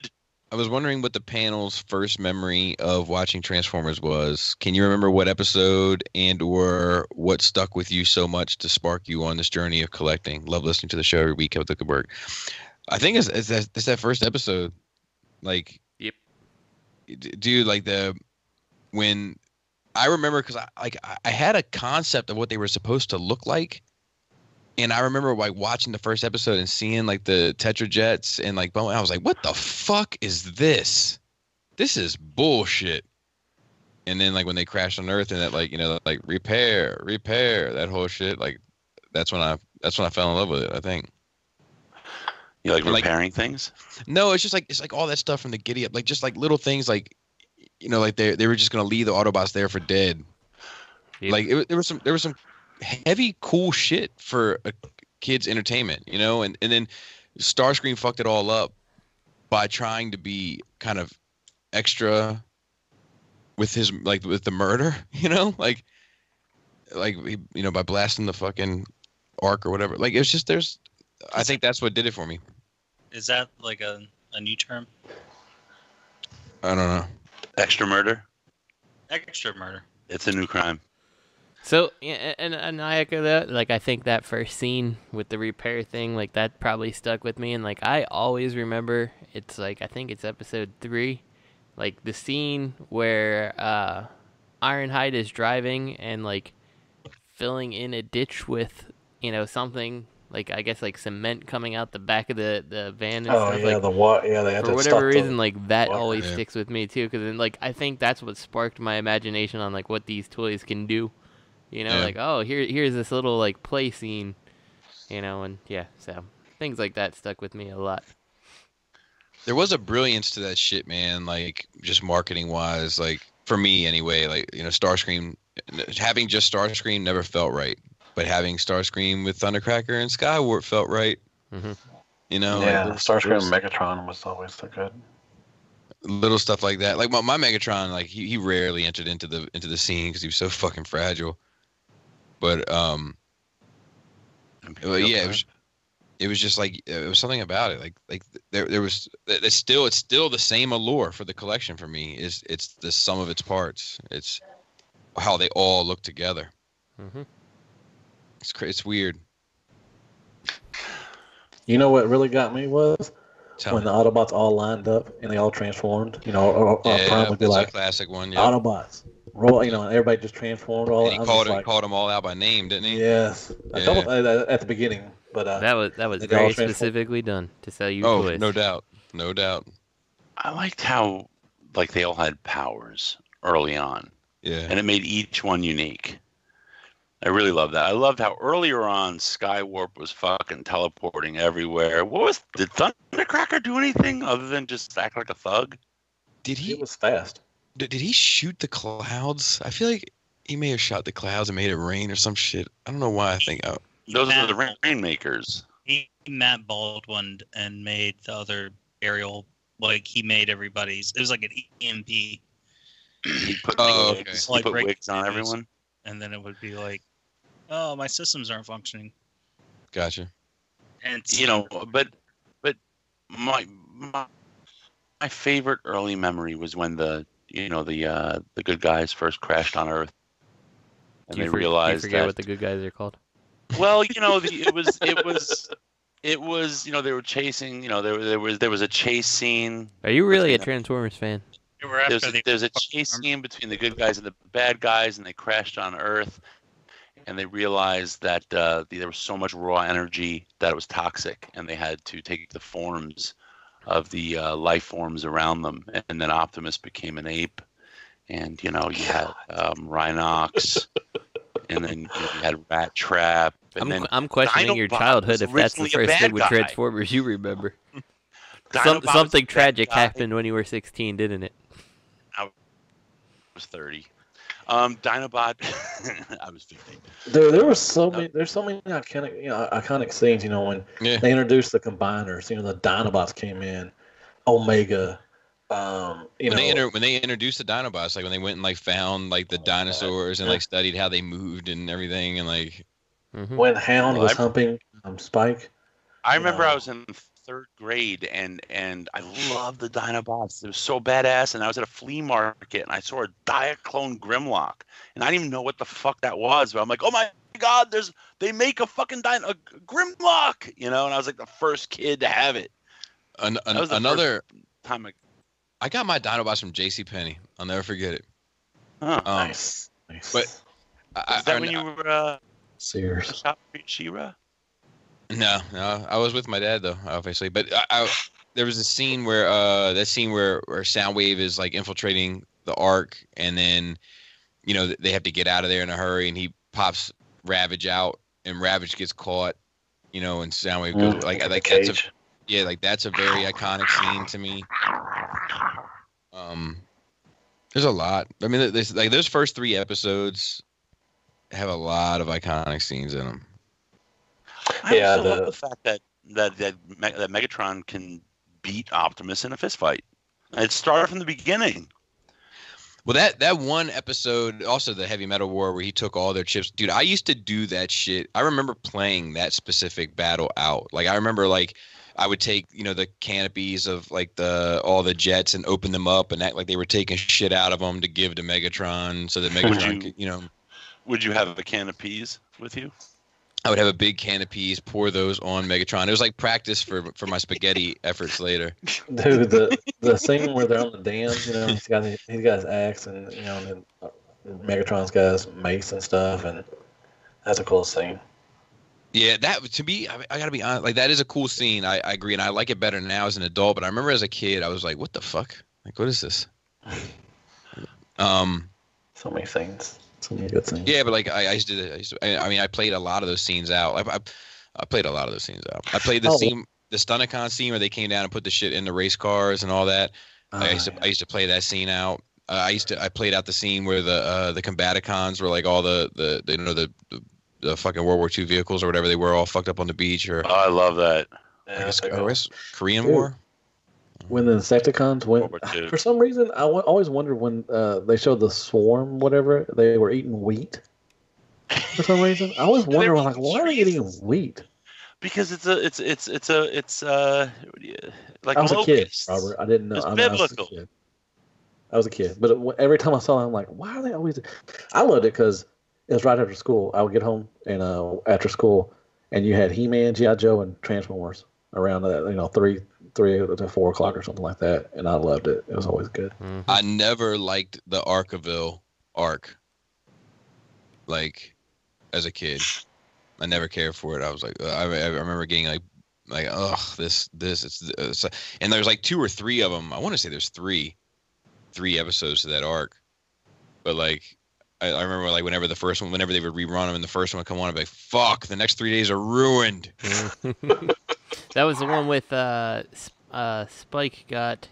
I was wondering what the panel's first memory of watching Transformers was. Can you remember what episode and or what stuck with you so much to spark you on this journey of collecting? Love listening to the show every week. Kept the good work. I think it's that first episode. Like, yep, dude. Like when I remember because I had a concept of what they were supposed to look like. And I remember like watching the first episode and seeing like the Tetra Jets and like I was like, what the fuck is this? This is bullshit. And then like when they crashed on Earth and that like repair that whole shit, like that's when I fell in love with it, I think. You like repairing things? No, it's like all that stuff from the Giddy Up, like just like little things like like they were just gonna leave the Autobots there for dead. Yep. Like there was some heavy cool shit for a kid's entertainment, and then Starscream fucked it all up by trying to be kind of extra with his with the murder, by blasting the fucking arc or whatever. Like it's just I think that's what did it for me. Is that like a new term? I don't know. Extra murder? Extra murder. It's a new crime. So, yeah, and I echo that. Like, I think that first scene with the repair thing, like, that probably stuck with me. And, like, I always remember, it's, like, I think it's episode 3, like, the scene where Ironhide is driving and, like, filling in a ditch with, something, like, I guess, like, cement coming out the back of the van and stuff. Yeah, like, they had for to whatever stop reason, like, that water. always sticks with me, too. Because, like, I think that's what sparked my imagination on, like, what these toys can do. Like, oh, here's this little, like, play scene, and, yeah, so things like that stuck with me a lot. There was a brilliance to that shit, man, like, just marketing-wise, like, for me, anyway, like, Starscream, having just Starscream never felt right, but having Starscream with Thundercracker and Skywarp felt right, mm-hmm. Yeah, like, Starscream and Megatron was always so good. Little stuff like that. Like, my Megatron, like, he rarely entered into the scene because he was so fucking fragile. But yeah, it was just like it was something about it. Like there was it's still the same allure for the collection for me. It's the sum of its parts. It's how they all look together. Mm-hmm. It's weird. You know what really got me was Tell when me. the Autobots all lined up and they all transformed. Prime would be that's like a classic one. Yeah. Autobots. Roll, and everybody just transformed all. And he called them all out by name, didn't he? Yes, I told him at the beginning, but that was very specifically done to sell you toys. No doubt. I liked how they all had powers early on. Yeah, and it made each one unique. I really love that. I loved how earlier on Skywarp was fucking teleporting everywhere. Did Thundercracker do anything other than just act like a thug? Did he? It was fast. Did he shoot the clouds? I feel like he may have shot the clouds and made it rain or some shit. I don't know why I think. Those are the Rainmakers. He Matt Baldwin and made the other aerial. Like he made everybody's. It was like an EMP. He put wigs, Like he put wigs on everyone. And then it would be like, oh, my systems aren't functioning. Gotcha. And but my favorite early memory was when the good guys first crashed on Earth, and they realized you forget that what the good guys are called. Well, it was they were chasing. There was a chase scene. Are you really a Transformers fan? There's a chase scene between the good guys and the bad guys, and they crashed on Earth, and they realized that there was so much raw energy that it was toxic, and they had to take the forms of the life forms around them. And then Optimus became an ape, and you had Rhinox, and then you had Rat Trap. And I'm questioning your childhood if that's the first thing with Transformers you remember. Something tragic happened when you were 16, didn't it? I was 30. Dinobot. I was 15. There were so many. There's so many iconic scenes. When they introduced the combiners. The Dinobots came in, Omega. When they introduced the Dinobots, like when they went and found the dinosaurs and studied how they moved and everything, and when Hound was humping Spike. I remember I was in 3rd grade and I loved the Dinobots. It was so badass. And I was at a flea market and I saw a Diaclone Grimlock, and I didn't even know what the fuck that was. But I'm like, oh my god, they make a fucking a Grimlock, and I was like the first kid to have it. Another time I got my Dinobots from JCPenney. I'll never forget it. Oh, nice. But is that when you were Sears? Shop She-Ra? No, I was with my dad though, obviously. But there was a scene where Soundwave is infiltrating the Ark, and then they have to get out of there in a hurry, and he pops Ravage out, and Ravage gets caught, and Soundwave goes that's a very iconic scene to me. There's a lot. I mean, those first 3 episodes have a lot of iconic scenes in them. I also love the fact that Megatron can beat Optimus in a fist fight. It started from the beginning. Well, that one episode, also the Heavy Metal War, where he took all their chips. Dude, I used to do that shit. I remember playing that specific battle out. I remember I would take the canopies of all the jets and open them up and act like they were taking shit out of them to give to Megatron, so that Megatron could, Would you have a can of peas with you? I would have a big can of peas, pour those on Megatron. It was like practice for my spaghetti efforts later. Dude, the scene where they're on the dam, he's got his axe, and and Megatron's got his mace and stuff, and that's a cool scene. Yeah, that to me, I gotta be honest, that is a cool scene. I agree, and I like it better now as an adult. But I remember as a kid, I was like, "What the fuck? What is this?" So many things. So many good things. Yeah, but I played a lot of those scenes out. I played a lot of those scenes out. I played the Stunticon scene where they came down and put the shit in the race cars and all that. I used to play that scene out. I played out the scene where the Combaticons were all the fucking World War II vehicles or whatever they were all fucked up on the beach. Or I love that. I guess Korean War. When the Insecticons went, for some reason, I always wondered when they showed the swarm, whatever, they were eating wheat. For some reason, I always wonder, why are they eating wheat? Because it's like I was locusts. a kid, Robert. I didn't know. It's biblical. I was a kid, but every time I saw it, I'm like, why are they always? I loved it because it was right after school. I would get home and after school, and you had He-Man, G.I. Joe, and Transformers around 3 to 4 o'clock or something like that, and I loved it. It was always good. Mm-hmm. I never liked the Arkaville arc. As a kid, I never cared for it. I was like, I remember getting this it's and there's 2 or 3 of them. I want to say there's three episodes to that arc, but I remember like whenever they would rerun them and the first one would come on, I'd be like, fuck, the next 3 days are ruined. That was the one with Sparkplug got.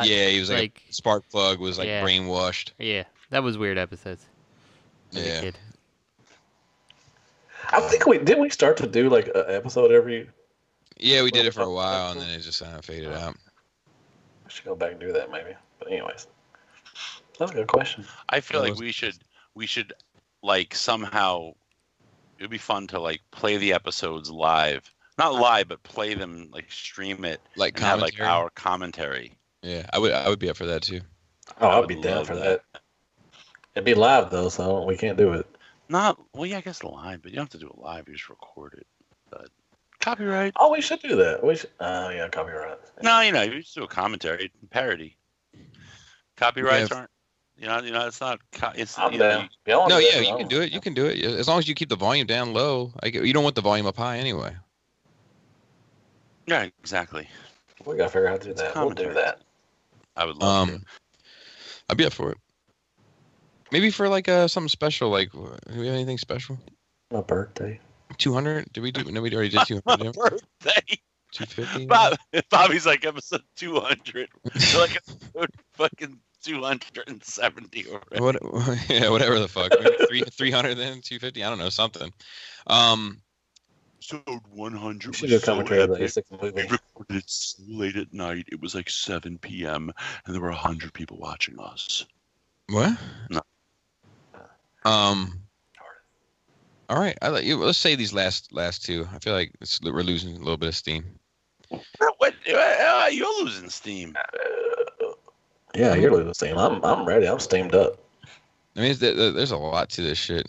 Yeah, he was like Sparkplug was like brainwashed. Yeah, that was weird episodes. As a Yeah. kid. I think didn't we start to do like an episode every. Yeah, we did it for a while and then it just kind of faded out. I should go back and do that maybe. But anyways, that's a good question. I feel like we should like somehow. It would be fun to like play the episodes live, not live, but play them like stream it, like and have like our commentary. Yeah, I would be up for that too. Oh, I'd be down for that. It'd be live though, so we can't do it. Yeah, I guess live, but you don't have to do it live. You just record it. But copyright. Oh, we should do that. We should. Yeah, copyright. No, you just do a commentary, parody. Copyrights aren't. It's not. It's. I'm you down. You can do it. You can do it as long as you keep the volume down low. You don't want the volume up high anyway. Yeah, exactly. We gotta figure out how to do that. We'll do that. I would love to. I'd be up for it. Maybe for like something special. Like, do we have anything special? My birthday. 200? Did we do? No, we already did 200. My birthday. 250. Bobby's like episode 200. You're like episode fucking 270 already. Whatever the fuck. Maybe 300 then 250. I don't know, something. Episode 100. Should do commentary of the A6 movie. We recorded it so late at night. It was like 7 p.m. and there were 100 people watching us. What? No. All right. Let's say these last two. I feel like we're losing a little bit of steam. What? You're losing steam. Yeah, you're losing steam. I'm ready. I'm steamed up. I mean, there's a lot to this shit.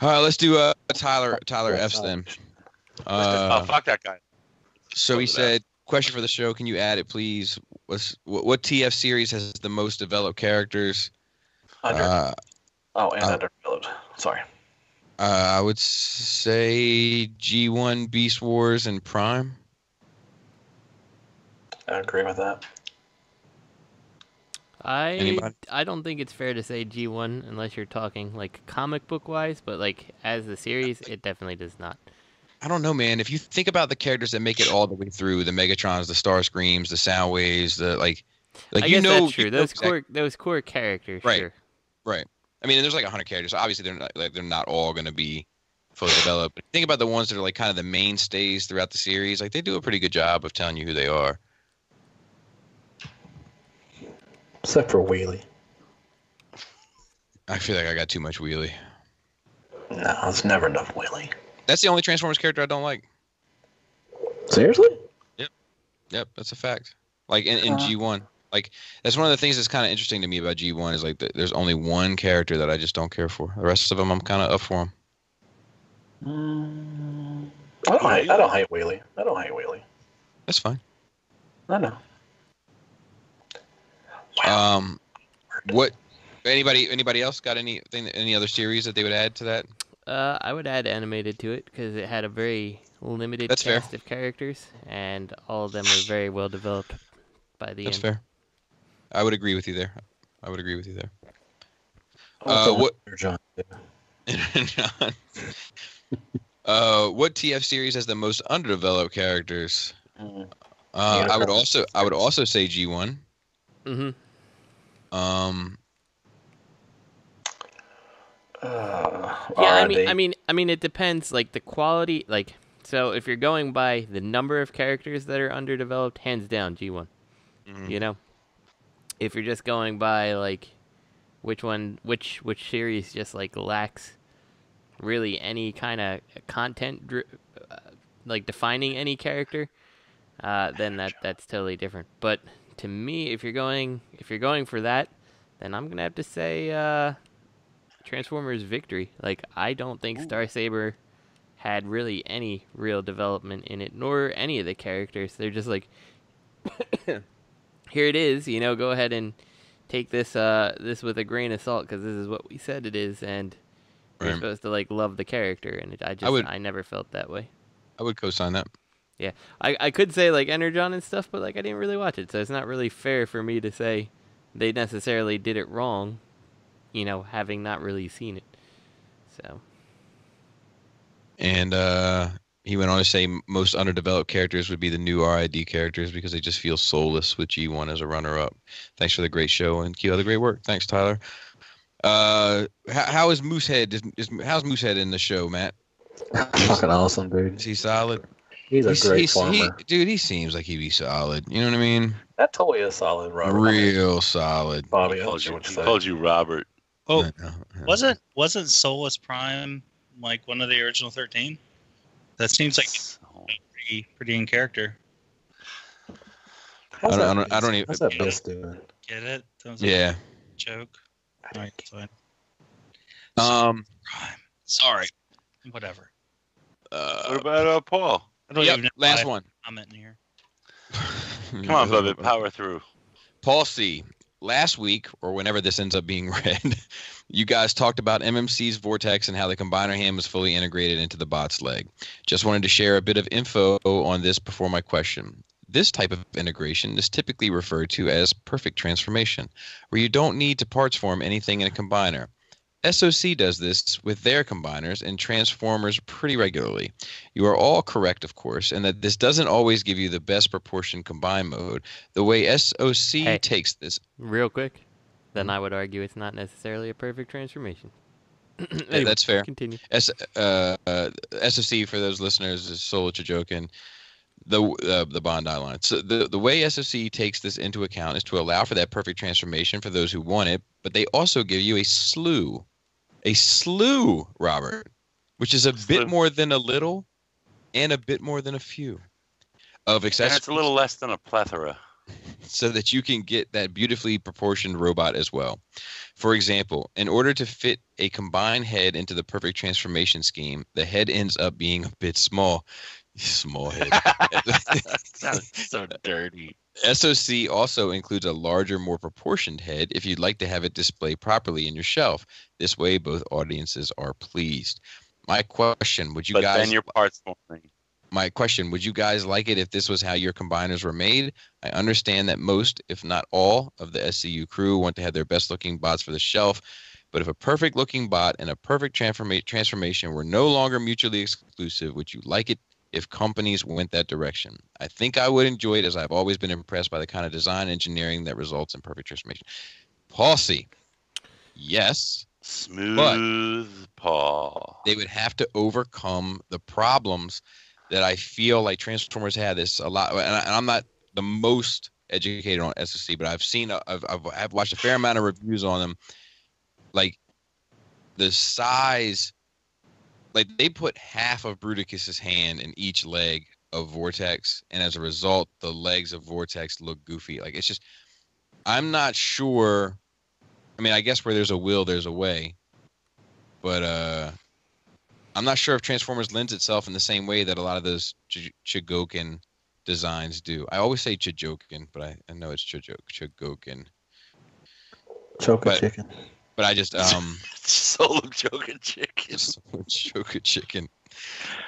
All right, let's do Tyler F's then. Fuck that guy. So he said, question for the show, can you add it, please? What TF series has the most developed characters? Underdeveloped. Sorry. I would say G1, Beast Wars, and Prime. I agree with that. I don't think it's fair to say G1 unless you're talking like comic book wise, but like as the series, it definitely does not. I don't know, man. If you think about the characters that make it all the way through, the Megatrons, the Starscreams, the Soundwaves, I guess that's true. Those core characters, right? Sure. Right. I mean, there's like 100 characters. So obviously, they're not all going to be fully developed. But think about the ones that are like kind of the mainstays throughout the series. Like they do a pretty good job of telling you who they are. Except for Wheelie. I feel like I got too much Wheelie. No, it's never enough Wheelie. That's the only Transformers character I don't like. Seriously? Yep, that's a fact. Like in G1. Like, that's one of the things that's kind of interesting to me about G1 is like there's only one character that I just don't care for. The rest of them, I'm kind of up for them. I don't hate Wheelie. That's fine. I know. What? Anybody else got any other series that they would add to that? I would add animated to it because it had a very limited cast of characters, and all of them were very well developed by the end. That's fair. I would agree with you there. What? John. What TF series has the most underdeveloped characters? I would also say G1. Mm-hmm. I mean, it depends. Like the quality, like so. If you're going by the number of characters that are underdeveloped, hands down, G1. Mm-hmm. You know, if you're just going by like which series just like lacks really any kind of content, like defining any character, then that's totally different. But to me, if you're going for that, then I'm gonna have to say Transformers Victory. Like, I don't think Starsaber had really any real development in it, nor any of the characters. They're just like, here it is, you know, go ahead and take this with a grain of salt because this is what we said it is, and you're supposed to like love the character, and I never felt that way. I would co-sign that. Yeah, I could say like Energon and stuff, but like I didn't really watch it, so it's not really fair for me to say they necessarily did it wrong. having not really seen it. So. And he went on to say most underdeveloped characters would be the new RID characters because they just feel soulless with G1 as a runner-up. Thanks for the great show and keep up the great work. Thanks, Tyler. How is Moosehead? How's Moosehead in the show, Matt? Fucking awesome, dude. Is he solid? He's a great farmer. Dude, he seems like he'd be solid. You know what I mean? That totally is solid, Robert. Real solid. Bobby, he called you Robert. Oh, wasn't Solus Prime like one of the original 13? That seems like pretty in character. I don't even. How's that best doing? Get it? Yeah. Joke. All right, fine. Sorry. Whatever. What about Paul? I don't even know last one. I'm in here. Come on, Bubba, power through. Paul C. Last week, or whenever this ends up being read, you guys talked about MMC's Vortex and how the combiner hand was fully integrated into the bot's leg. Just wanted to share a bit of info on this before my question. This type of integration is typically referred to as perfect transformation, where you don't need to parts form anything in a combiner. SOC does this with their combiners and transformers pretty regularly. You are all correct, of course, and that this doesn't always give you the best proportioned combine mode. The way SOC takes this... Real quick, then I would argue it's not necessarily a perfect transformation. Anyway, that's fair. Continue. SOC, for those listeners, is Solo Chijokin, the Bandai line. So the way SOC takes this into account is to allow for that perfect transformation for those who want it, but they also give you a slew, Robert, which is a bit more than a little and a bit more than a few of accessories. It's a little less than a plethora. So that you can get that beautifully proportioned robot as well. For example, in order to fit a combined head into the perfect transformation scheme, the head ends up being a bit small. Small head. Sounds so dirty. SOC also includes a larger, more proportioned head if you'd like to have it displayed properly in your shelf. This way, both audiences are pleased. My question, would you guys... But then your parts forming. My question, would you guys like it if this was how your combiners were made? I understand that most, if not all, of the SCU crew want to have their best-looking bots for the shelf, but if a perfect-looking bot and a perfect transformation were no longer mutually exclusive, would you like it if companies went that direction? I think I would enjoy it, as I've always been impressed by the kind of design engineering that results in perfect transformation. Paul C. Yes. Smooth Paul. They would have to overcome the problems that I feel like Transformers had this a lot. And I'm not the most educated on SOC, but I've watched a fair amount of reviews on them. Like the size, like they put half of Bruticus's hand in each leg of Vortex, and as a result, the legs of Vortex look goofy. Like it's just, I'm not sure. I mean, I guess where there's a will, there's a way, but I'm not sure if Transformers lends itself in the same way that a lot of those Chigokin designs do. I always say Chijokin, but I know it's Chigokin. Choka chicken. But I just Solo Choka chicken. Choka chicken.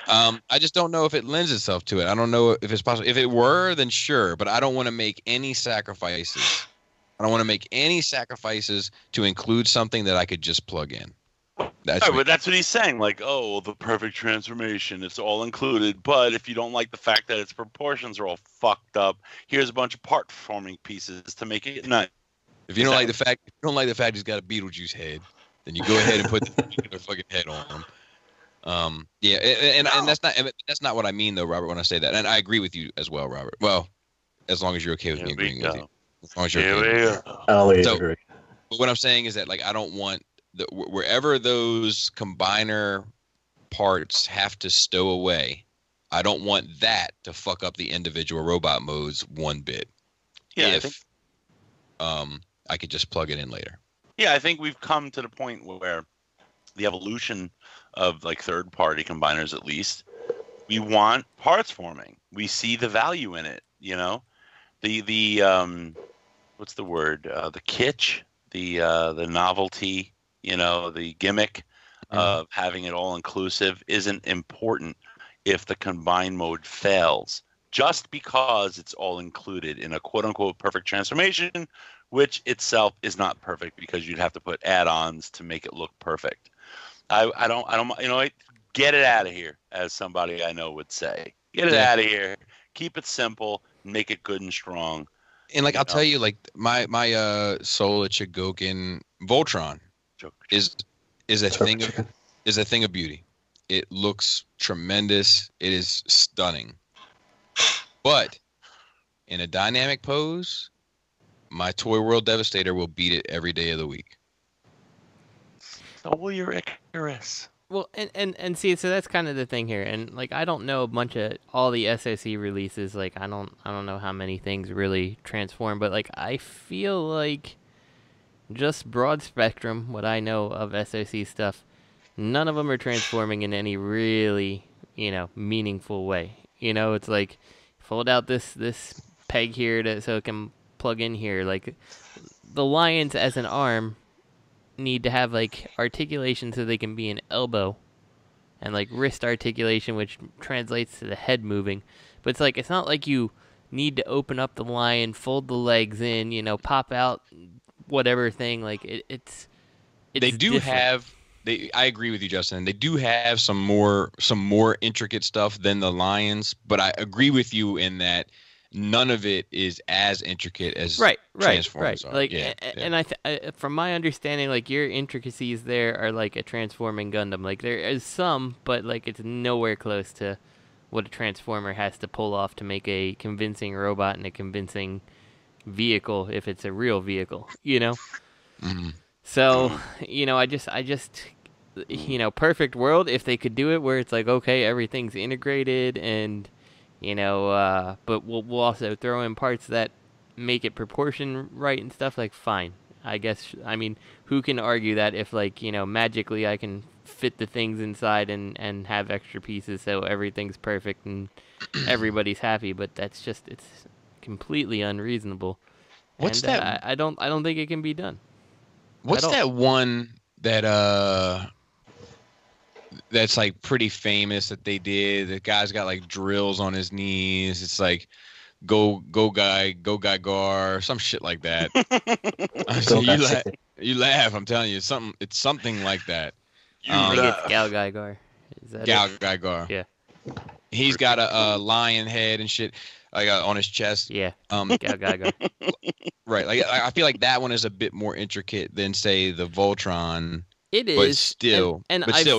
I just don't know if it lends itself to it. I don't know if it's possible. If it were, then sure. But I don't want to make any sacrifices. I don't want to make any sacrifices to include something that I could just plug in. That's what he's saying. Like, oh, the perfect transformation, it's all included. But if you don't like the fact that its proportions are all fucked up, here's a bunch of part forming pieces to make it nice. If you don't like the fact he's got a Beetlejuice head, then you go ahead and put the fucking head on him. Yeah, and that's not what I mean though, Robert, when I say that. And I agree with you as well, Robert. Well, as long as you're okay with me agreeing with you. As long as you're okay. I'll agree. But what I'm saying is that like I don't want wherever those combiner parts have to stow away, I don't want that to fuck up the individual robot modes one bit. Yeah, if I could just plug it in later. Yeah, I think we've come to the point where the evolution of like third-party combiners, at least, we want parts forming. We see the value in it. You know, the what's the word? The kitsch, the novelty. You know, the gimmick of having it all inclusive isn't important if the combine mode fails. Just because it's all included in a quote-unquote perfect transformation which itself is not perfect because you'd have to put add-ons to make it look perfect. I don't, you know, get it out of here, as somebody I know would say. Get it out of here. Keep it simple. Make it good and strong. And like I'll tell you, like my Solar Chigokin Voltron is a thing of beauty. It looks tremendous. It is stunning. But in a dynamic pose, my Toy World Devastator will beat it every day of the week. So will your Icarus. Well, and see, so that's kind of the thing here, and like I don't know a bunch of all the SOC releases. Like I don't know how many things really transform, but like I feel like just broad spectrum, what I know of SOC stuff, none of them are transforming in any really meaningful way. It's like fold out this peg here so it can plug in here. Like the lions as an arm need to have like articulation so they can be an elbow, and like wrist articulation, which translates to the head moving. But it's like it's not like you need to open up the lion, fold the legs in, pop out whatever thing. Like it's they do different. Have. I agree with you, Justin. They do have some more intricate stuff than the lions, but I agree with you in that none of it is as intricate as Transformers are. Like, and I from my understanding, like your intricacies there are like a transforming Gundam. Like there is some, but like it's nowhere close to what a Transformer has to pull off to make a convincing robot and a convincing vehicle, if it's a real vehicle. Mm-hmm. So I just perfect world if they could do it where it's like, okay, everything's integrated and but we'll also throw in parts that make it proportion right and stuff. Like, fine, I guess. I mean, who can argue that if like magically I can fit the things inside and have extra pieces so everything's perfect and everybody's happy? But that's it's completely unreasonable. What's and, that? I don't think it can be done. What's that one that that's like pretty famous that they did? The guy's got like drills on his knees. It's like go guy gar, some shit like that. You laugh. I'm telling you, it's something like that. I think it's Gal Guy Gar. Is that Gal Guy Gar? Yeah. He's got a lion head and shit like on his chest. Yeah. Gal Guy Gar. Right. Like I feel like that one is a bit more intricate than say the Voltron. It is, but still,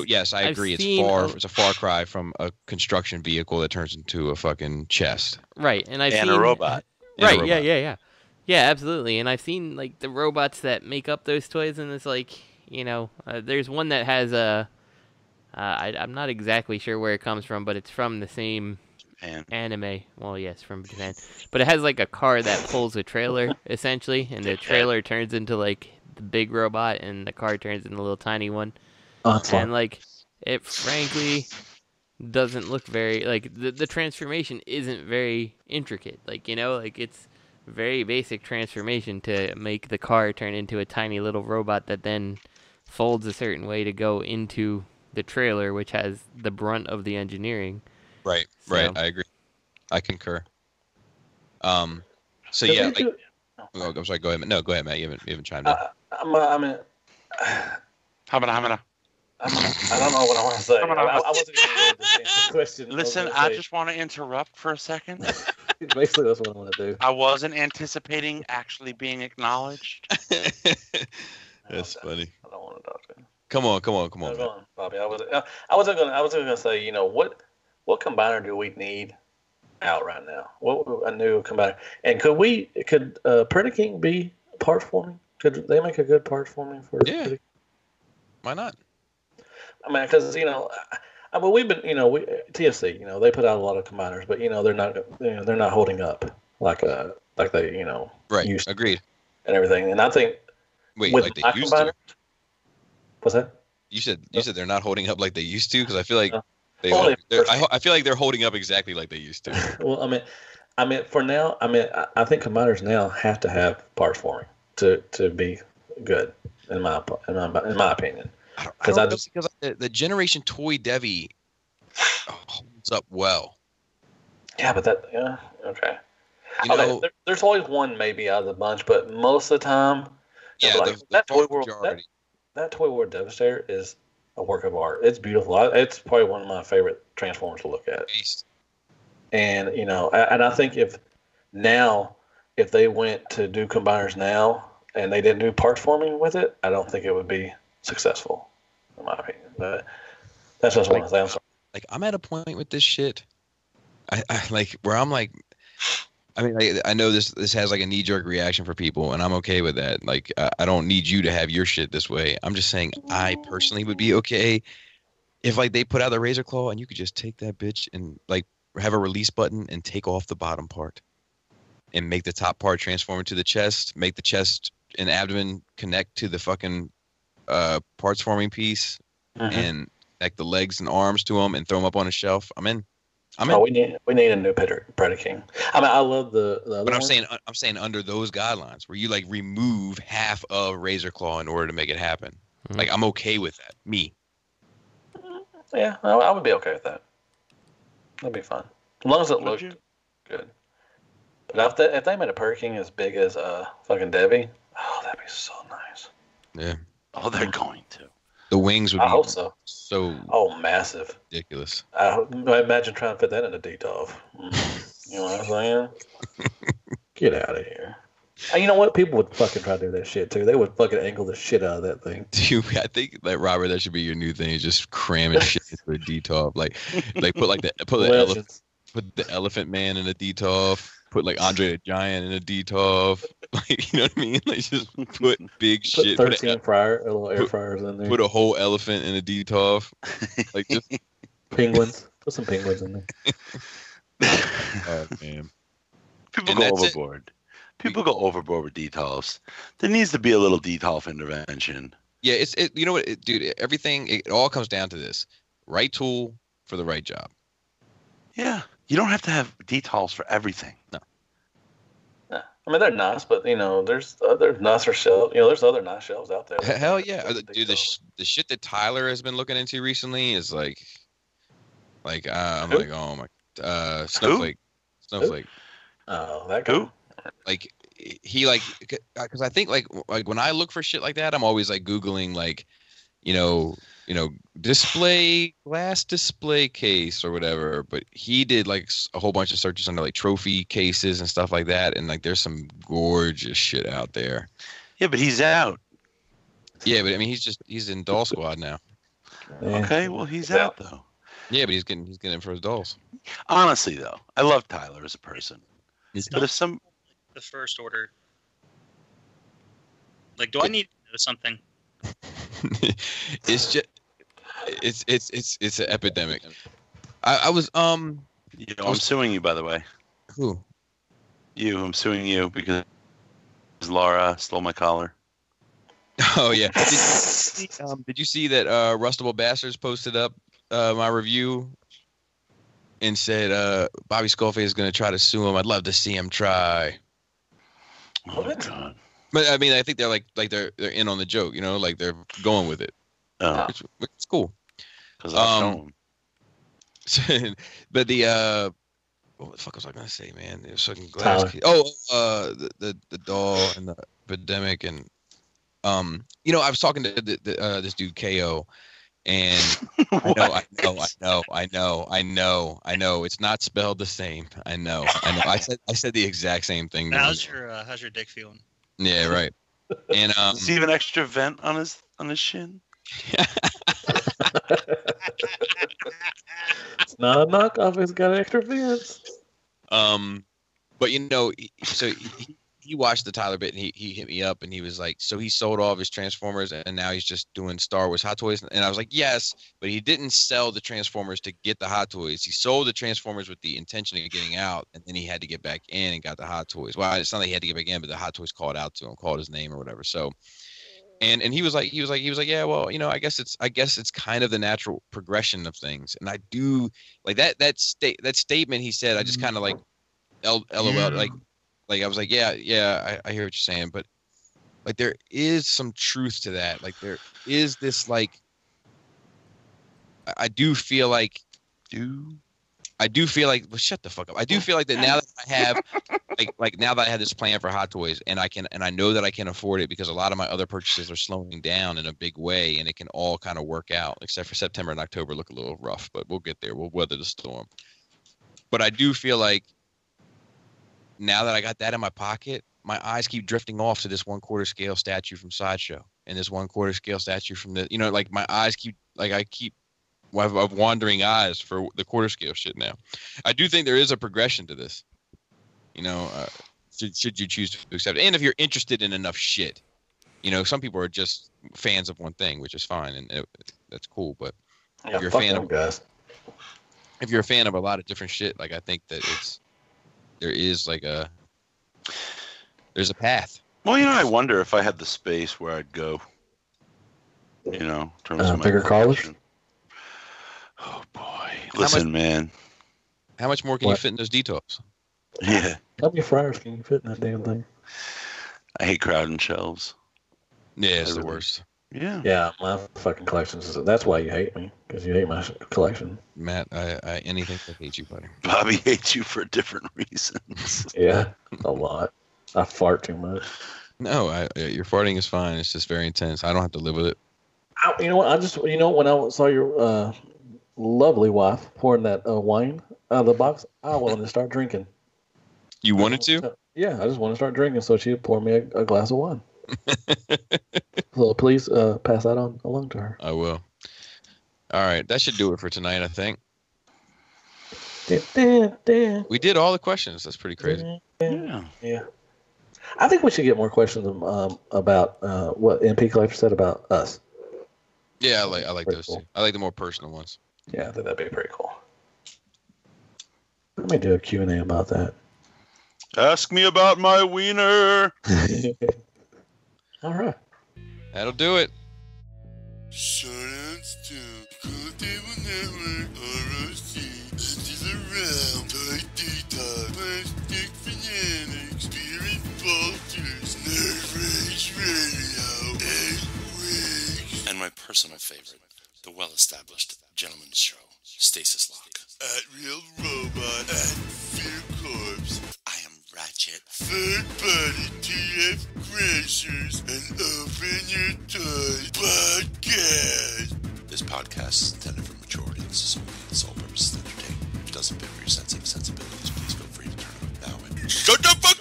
yes, I agree. It's a far cry from a construction vehicle that turns into a fucking chest. Right, and a robot. Right, yeah, absolutely. And I've seen like the robots that make up those toys, and it's like there's one that has I'm not exactly sure where it comes from, but it's from the same anime. Well, yes, from Japan, but it has like a car that pulls a trailer essentially, and the trailer turns into like the big robot and the car turns into a little tiny one. And like it frankly doesn't look very like the transformation isn't very intricate. Like like it's very basic transformation to make the car turn into a tiny little robot that then folds a certain way to go into the trailer, which has the brunt of the engineering. Right. I agree. I concur. So yeah, like, I'm sorry. Go ahead. No, go ahead, Matt. You haven't chimed in. I don't know what I want to say. I wasn't going to answer the question. Listen, I just want to interrupt for a second. Basically, that's what I want to do. I wasn't anticipating actually being acknowledged. That's funny. I don't want to talk to him. Come on, Bobby. I wasn't going to say. What combiner do we need out right now? What a new combiner? And could Predaking be part forming? Could they make a good part forming for? Yeah. Why not? I mean, because we've been TFC. They put out a lot of combiners, but they're not holding up like they right. Used to. Agreed. And everything, and I think with like they used to. What's that? You said they're not holding up like they used to, because I feel like I feel like they're holding up exactly like they used to. Well, I mean, for now, I think combiners now have to have part forming to be good in my opinion. Because the Generation Toy Devi holds up well. Yeah, but okay. You know, there's always one maybe out of the bunch, but most of the time, yeah, like, the that Toy vast World, majority. that Toy World Devastator is a work of art. It's beautiful. It's probably one of my favorite Transformers to look at. And and I think if they went to do combiners now and they didn't do parts forming with it, I don't think it would be successful, in my opinion. But that's just one thing. I'm sorry. Like, I'm at a point with this shit. I like where I'm like, I mean, like, I know this has like a knee jerk reaction for people, and I'm okay with that. Like, I don't need you to have your shit this way. I'm just saying, I personally would be okay if like they put out the Razor Claw and you could just take that bitch and like have a release button and take off the bottom part and make the top part transform into the chest, make the chest and abdomen connect to the fucking parts forming piece, and connect the legs and arms to them and throw them up on a shelf. I'm in. We need a new Predaking. I mean, I love the other But one. I'm saying under those guidelines where you like remove half of Razor Claw in order to make it happen. Like, I'm okay with that. Me. Yeah, I would be okay with that. That'd be fun, as long as it looked good. But if they made a Predaking as big as fucking Debbie, oh, that'd be so nice. Yeah. Oh, they're going to. The wings would I be hope so. Massive. Ridiculous. I imagine trying to fit that in a Detox. You know what I'm saying? Get out of here. And you know what? People would fucking try to do that shit too. They would fucking angle the shit out of that thing. Dude, I think that Robert, that should be your new thing. Is just cramming shit into a Detox. Like put the Elephant Man in a Detox. Put like Andre the Giant in a Detox. Like, you know what I mean? Like, just put big shit. 13 little air fryers in there. Put a whole elephant in a Detox. Like, just penguins. Put some penguins in there. Oh man. People go overboard. People go overboard with Detox. There needs to be a little Detox intervention. Yeah, you know what, dude? Everything, it all comes down to this: right tool for the right job. Yeah, you don't have to have Detox for everything. No. Yeah. I mean, they're nice, but there's other nicer shelves. There's other nice shelves out there. Hell yeah, dude! The shit that Tyler has been looking into recently is like I'm like, oh my, Snowflake. Who? Oh, that guy. Who? Like, he like, because I think like when I look for shit like that, I'm always like Googling like, glass display case or whatever. But he did like a whole bunch of searches under like trophy cases and stuff like that, and like there's some gorgeous shit out there. Yeah, but he's out. Yeah, but I mean he's in Doll Squad now. Yeah. Okay, well he's out though. Yeah, but he's getting in for his dolls. Honestly though, I love Tyler as a person. But if the first order, like, do I need to know something? It's just it's an epidemic. I was I'm suing you, by the way. Who? You. I'm suing you because Laura stole my collar. Oh yeah. Did you see that Rustable Bastards posted up my review and said Bobby Skullface is going to try to sue him? I'd love to see him try. Oh God. But I mean, I think they're in on the joke, like they're going with it. Oh, it's cool. Because I've shown. But what the fuck was I gonna say, man? It was fucking glass. The doll and the epidemic, and I was talking to this dude KO, and I know it's not spelled the same. I know. I said the exact same thing. How's your dick feeling? Yeah, right. And does he have an extra vent on his shin? It's not a knockoff. It's got extra vents. But so he watched the Tyler bit, and he hit me up, and he was like, so he sold all of his Transformers, and now he's just doing Star Wars Hot Toys. And I was like, yes, but he didn't sell the Transformers to get the Hot Toys. He sold the Transformers with the intention of getting out, and then he had to get back in and got the Hot Toys. Well, it's not like he had to get back in, but the Hot Toys called out to him, called his name or whatever. So, and he was like, yeah, well, I guess it's kind of the natural progression of things. And I do like that statement he said. I just kind of like LOL, like I was like, yeah, I hear what you're saying, but like there is some truth to that. Like there is this, like, I do feel like, I do feel like, well, shut the fuck up. I do feel like that now that I have, like now that I have this plan for Hot Toys, and I know that I can afford it because a lot of my other purchases are slowing down in a big way, and it can all kind of work out, except for September and October look a little rough, but we'll get there. We'll weather the storm. But I do feel like now that I got that in my pocket, my eyes keep drifting off to this 1/4 scale statue from Sideshow and this 1/4 scale statue from the, like my eyes keep, like I keep. I have wandering eyes for the 1/4 scale shit now. I do think there is a progression to this. Should you choose to accept it. And if you're interested in enough shit. Some people are just fans of one thing, which is fine, and that's cool. But if you're a fan of guys. If you're a fan of a lot of different shit, like I think that there's a path. Well, I wonder if I had the space where I'd go. In terms of my bigger college. Oh boy! Listen, man. How much more can you fit in those Detox? Yeah. How many fryers can you fit in that damn thing? I hate crowding shelves. Yeah, it's the worst. Yeah. Yeah, my fucking collection. That's why you hate me, because you hate my collection. Matt, I anything but hate you, buddy. Bobby hates you for different reasons. Yeah, a lot. I fart too much. No, your farting is fine. It's just very intense. I don't have to live with it. You know what? When I saw your lovely wife pouring that wine out of the box, I wanted to start drinking. You wanted to? Yeah, I just want to start drinking, so she would pour me a glass of wine. So please pass that on along to her. I will. All right, that should do it for tonight, I think. We did all the questions. That's pretty crazy. Yeah. I think we should get more questions about what MP Collector said about us. Yeah, I like those too. I like the more personal ones. Yeah, I think that'd be pretty cool. Let me do a Q&A about that. Ask me about my wiener. All right. That'll do it. Shardouts to Cool Table Network, ROC, Edges Around, Toy Detox, Plastic Fanatics, Spirit Vultures, Nerd Rage Radio, 8 Weeks. And my personal favorite, the well-established Gentleman's Show, Stasis Lock. At Real Robot, at Fear Corpse. I am Ratchet. Third Party TF Crashers and Open Your Toys Podcast. This podcast is intended for mature audiences only and sole purpose is entertainment. If it doesn't fit for your sensitive sensibilities, please feel free to turn it off now. Shut the fuck